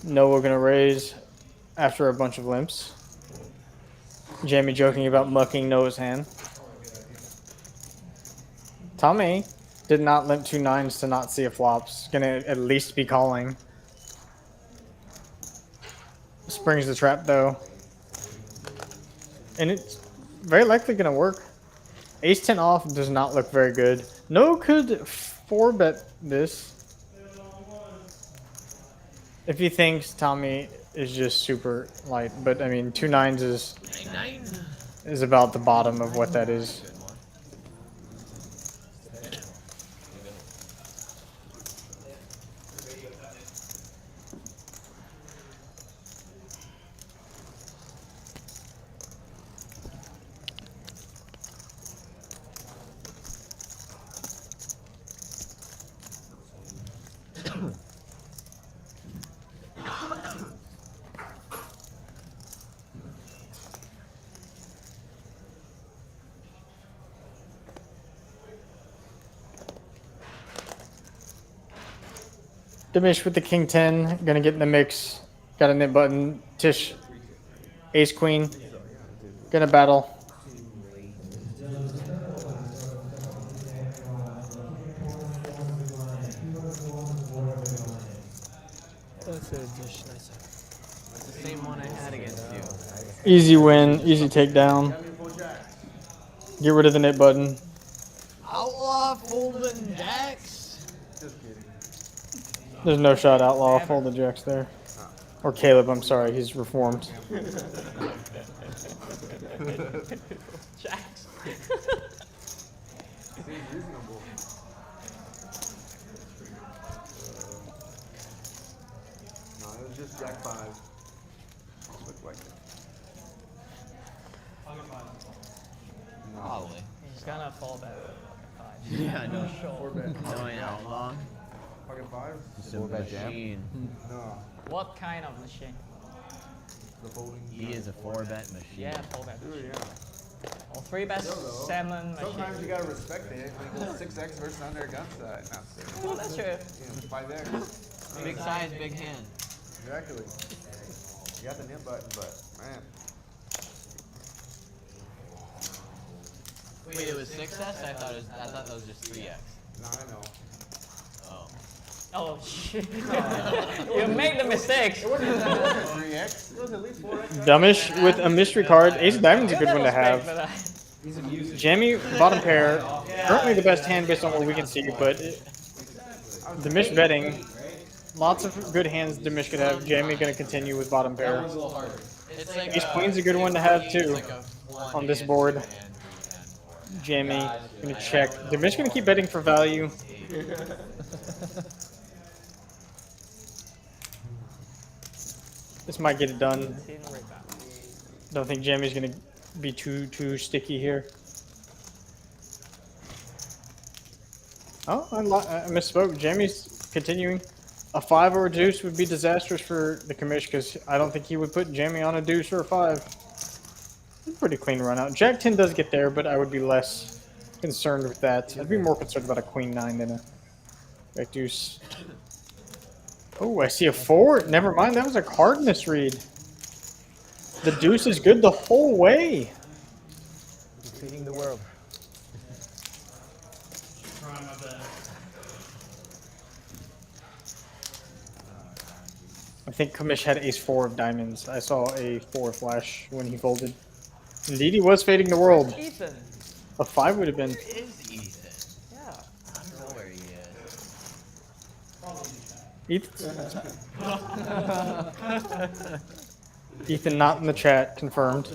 Noah gonna raise after a bunch of limps. Jamie joking about mucking Noah's hand. Tommy did not limp two 9s to not see a flops. Gonna at least be calling. Springs the trap though. And it's very likely gonna work. Ace 10 off does not look very good. No could 4-bet this. If he thinks Tommy is just super light, but I mean 2 9s is about the bottom of what that is. Commish with the king 10, gonna get in the mix. Got a nip button. Tish, ace queen, gonna battle. That's a dish. Nice. It's the same one I had against you. Easy win, easy takedown. Get rid of the nip button. Outlaw folding jacks. Just kidding. There's no shot outlaw, fold the jacks there. Or Caleb, I'm sorry, he's reformed. Jacks. Seems reasonable. No, it was just Jack 5. Looked like it. No. Probably. He's gonna fall back. Yeah, I know. Four bet. Knowing outlaw. Pocket 5? It's a machine. No. What kind of machine? The folding. He is a 4-bet machine. Yeah, fall back. Dude, yeah. Or 3-bet salmon machine. Sometimes you gotta respect it. Like 6x versus under a gun side. Not 6. Well, that's true. You know, 5x. Big size, big hand. Exactly. You got the nip button, but man. Wait, it was 6S? I thought that was just 3X. No, I know. Oh. Oh shit. You made the mistakes. It wasn't 3x. It was at least 4x. Dumbish with a mystery card. Ace of Diamonds is a good one to have. Jamie, bottom pair. Currently the best hand based on what we can see, but Dimish betting. Lots of good hands Dimish could have. Jamie gonna continue with bottom pair. It's like Ace Queen's a good one to have it's too like a one on this hand board. and Jamie gonna check. Dimish gonna keep betting for value. This might get it done. Don't think Jamie's gonna be too sticky here. Oh, I misspoke. Jamie's continuing. A 5 or a deuce would be disastrous for the commish because I don't think he would put Jamie on a deuce or a 5. Pretty clean run out. Jack 10 does get there, but I would be less concerned with that. I'd be more concerned about a queen 9 than a Jack deuce. Oh, I see a 4. Never mind, that was a card misread. The deuce is good the whole way. Defeating the world. Trying my best. I think Commish had ace-4 of diamonds. I saw a 4 flash when he folded. Indeed, he was fading the world. Ethan. A 5 would have been. Where is Ethan? Yeah. I don't know where he is. Ethan not in the chat, confirmed.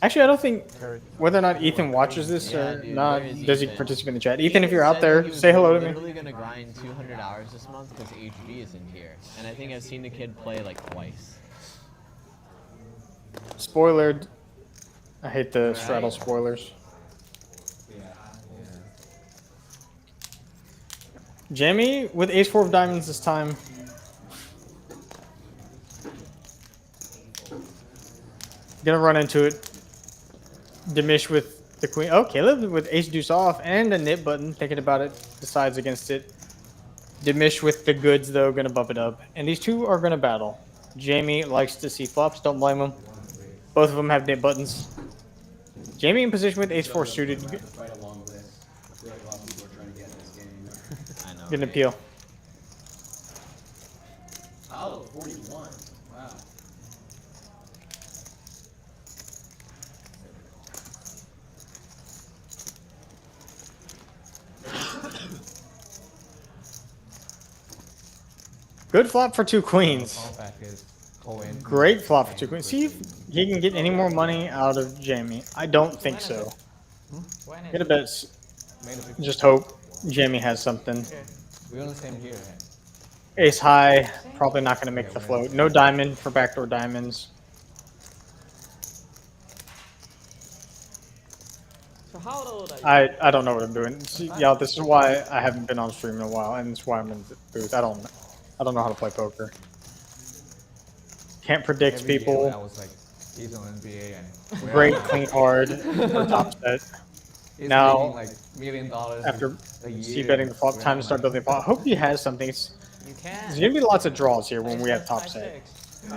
Actually, I don't think whether or not Ethan watches this or not, does he participate in the chat. Ethan, if you're out there, say hello to me. I'm literally gonna grind 200 hours this month because HG is in here, and I think I've seen the kid play like twice. Spoilered. I hate the straddle spoilers. Jamie with ace-4 of diamonds this time. Gonna run into it. Dimish with the queen. Oh, Caleb with ace deuce off and a nip button. Thinking about it, decides against it. Dimish with the goods though, gonna bump it up. And these two are gonna battle. Jamie likes to see flops, don't blame him. Both of them have nip buttons. Jamie in position with ace-4 suited. Get an appeal. Oh, 41. Wow. Good flop for 2 queens. Great flop for 2 queens. See if he can get any more money out of Jamie. I don't think so. Gonna bet. Just hope Jamie has something. We're on the same here. Ace high, probably not gonna make the float. No diamond for backdoor diamonds. So how old are you? I don't know what I'm doing. See, yeah, this is why I haven't been on stream in a while, and it's why I'm in the booth. I don't know how to play poker. Can't predict people. I was like, he's on NBA and Great clean card for top set. he's Now, making like $1 million after a year. C betting the flop, time to start building a pot. I hope he has something. There's gonna be lots of draws here when we have top set. You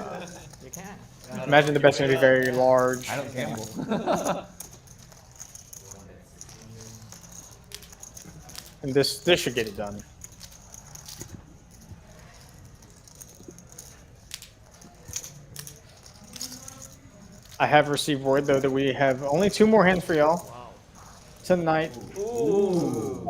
can. Imagine the bet's gonna be very large. I don't gamble. And this should get it done. I have received word though that we have only 2 more hands for y'all tonight.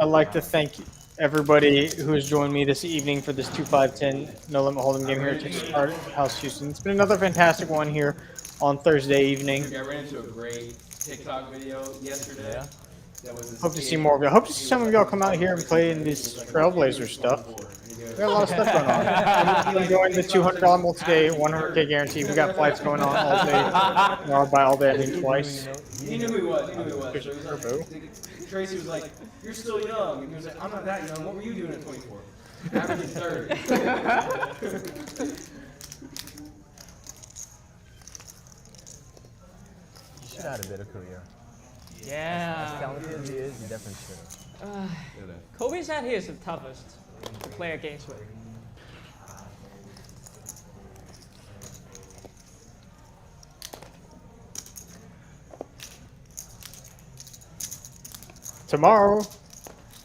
I'd like to thank everybody who has joined me this evening for this 2-5-10 No Limit Hold'em game here at TCH House Houston. It's been another fantastic one here on Thursday evening. I ran into a great TikTok video yesterday. That was Hope to see more of you. Hope to see some of y'all come out here and play in this Trailblazer stuff. We got a lot of stuff going on. I'm enjoying the $200 multi-day, 100K guarantee. We got flights going on all day. Or by all day, I mean twice. He knew who he was. He knew who he was. So he was like, Tracy was like, "You're still young." And he was like, "I'm not that young. What were you doing at 24?" Averaging 30. You should have had a better career. Yeah. As talented as he is, you definitely should have. Kobe said he is the toughest to play against with. Tomorrow,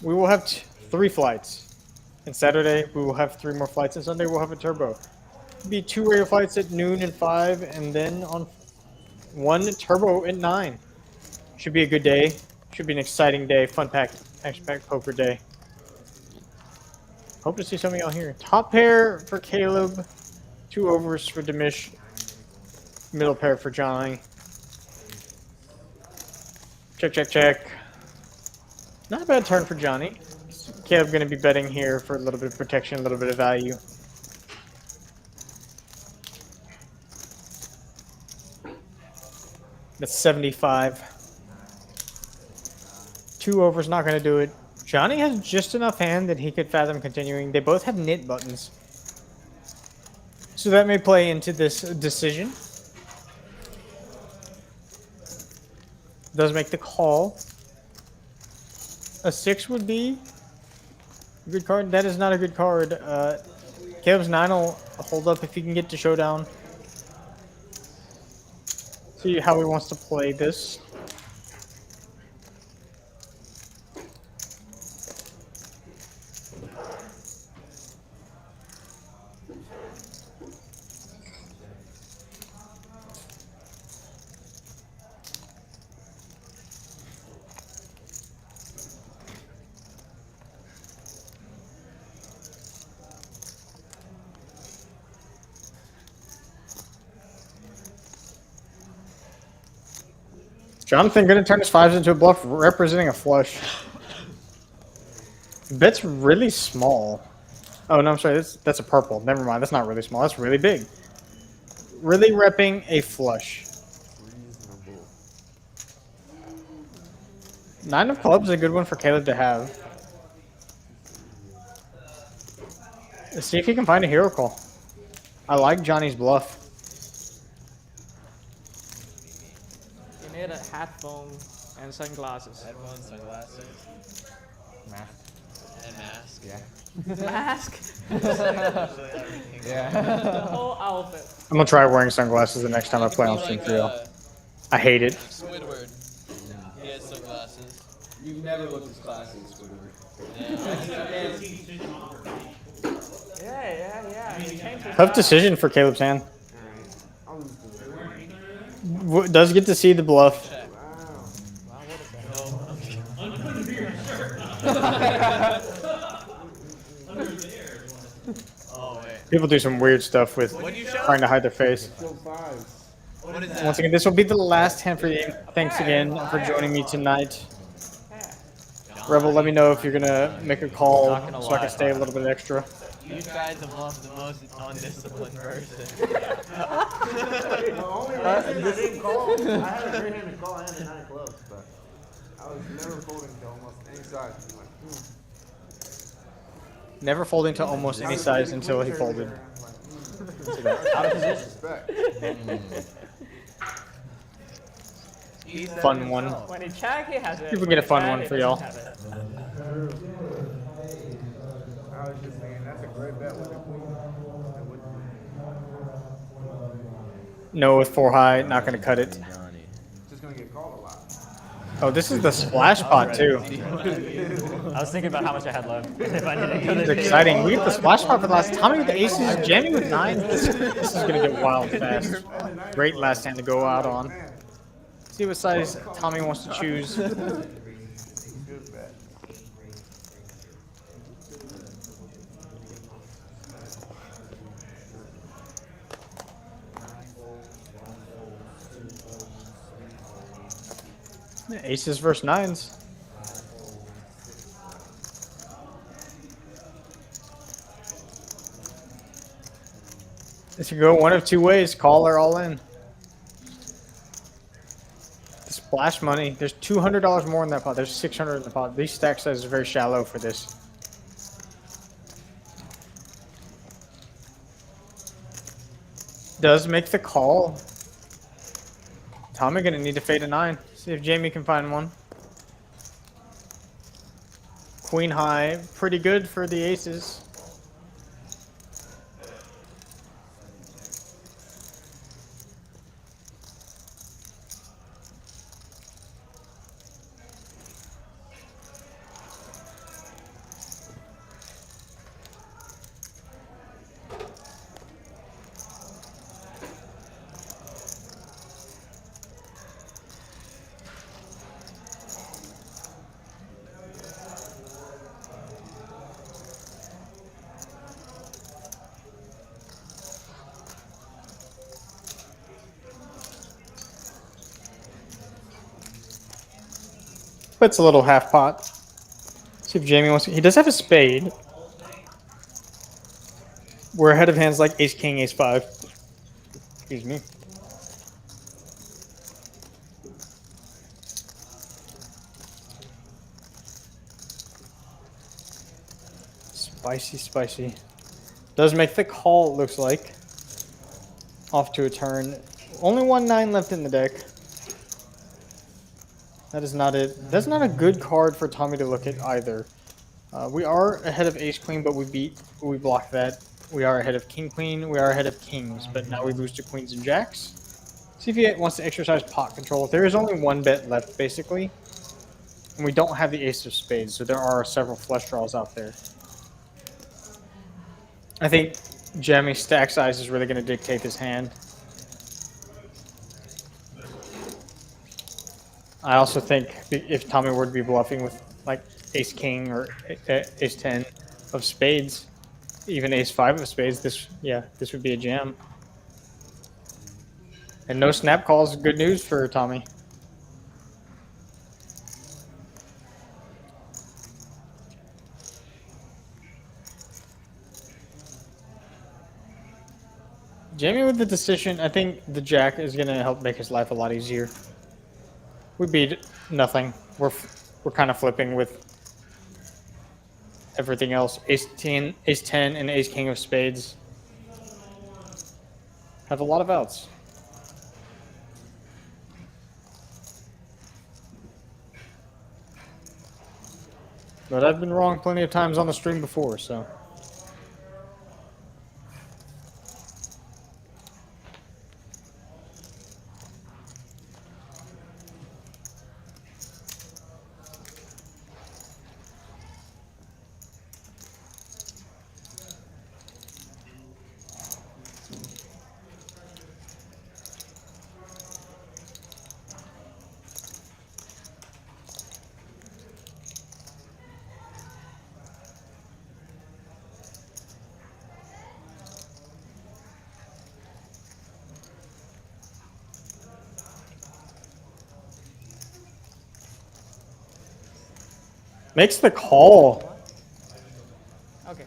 we will have 3 flights. And Saturday, we will have 3 more flights. And Sunday, we'll have a turbo. It'll be 2 regular flights at noon and 5, and then on 1 turbo at 9. Should be a good day. Should be an exciting day. Fun-packed, action-packed poker day. Hope to see some of y'all here. Top pair for Caleb. 2 overs for Dimish. Middle pair for Johnny. Check, check, check. Not a bad turn for Johnny. Caleb going to be betting here for a little bit of protection, a little bit of value. That's 75. 2 overs not going to do it. Johnny has just enough hand that he could fathom continuing. They both have knit buttons. So that may play into this decision. Does make the call. A 6 would be a good card. That is not a good card. Caleb's 9 will hold up if he can get to showdown. See how he wants to play this. Jonathan going to turn his 5s into a bluff, representing a flush. Bet's really small. Oh, no, I'm sorry. That's a purple. Never mind. That's not really small. That's really big. Really repping a flush. 9 of clubs is a good one for Caleb to have. Let's see if he can find a hero call. I like Johnny's bluff. You need a headphone and sunglasses. Headphones, sunglasses. Mask. And mask. Yeah. Mask? Yeah. The whole outfit. I'm going to try wearing sunglasses the next time I play on stream for y'all. I hate it. Squidward. He has sunglasses. You've never looked as classy as Squidward. Yeah. Tough decision for Caleb's hand. Does get to see the bluff. People do some weird stuff with trying to hide their face. Once again, this will be the last hand for you. Thanks again for joining me tonight. Rebel, let me know if you're going to make a call so I can stay a little bit extra. You tried to bluff the most undisciplined person. The only reason I didn't call, I had a great hand to call and a 9 clubs, but I was never folding to almost any size. Never folding to almost any size until he folded. Out of position. Fun one. When he check, he has it. People get a fun one for y'all. I was just saying, that's a great bet with the queen. No with 4 high, not going to cut it. Just going to get called a lot. Oh, this is the splash pot too. I was thinking about how much I had left. If I didn't cut It's it. exciting. We get the splash pot for the last. Tommy with the aces, jamming with 9. This is going to get wild fast. Great last hand to go out on. See what size Tommy wants to choose. Aces versus 9s. This could go one of 2 ways. Call or all in. The splash money. There's $200 more in that pot. There's $600 in the pot. These stack sizes are very shallow for this. Does make the call. Tommy gonna need to fade a 9. See if Jamie can find one. Queen high, pretty good for the aces. It's a little half pot. See if Jamie wants to. He does have a spade. We're ahead of hands like ace king, ace 5. Excuse me. Spicy, spicy. Does make the call, it looks like. Off to a turn. Only 1-9 left in the deck. That is not it. That's not a good card for Tommy to look at either. We are ahead of ace queen, but we blocked that. We are ahead of king queen. We are ahead of kings, but now we lose to queens and jacks. See if he wants to exercise pot control. There is only one bet left, basically. And we don't have the ace of spades, so there are several flush draws out there. I think jamming stack size is really going to dictate this hand. I also think if Tommy were to be bluffing with like ace king or ace 10 of spades, even ace 5 of spades, this would be a jam. And no snap calls, good news for Tommy. Jamming with the decision, I think the jack is going to help make his life a lot easier. We beat nothing. We're kind of flipping with everything else. Ace 10, and ace king of spades have a lot of outs. But I've been wrong plenty of times on the stream before, so. Makes the call. Okay.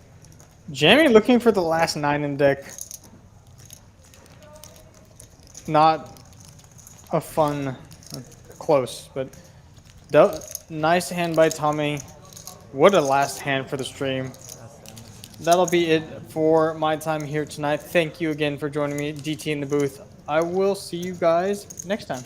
Jamie looking for the last 9 in deck. Not a fun, close, but nice hand by Tommy. What a last hand for the stream. That'll be it for my time here tonight. Thank you again for joining me, DT in the booth. I will see you guys next time.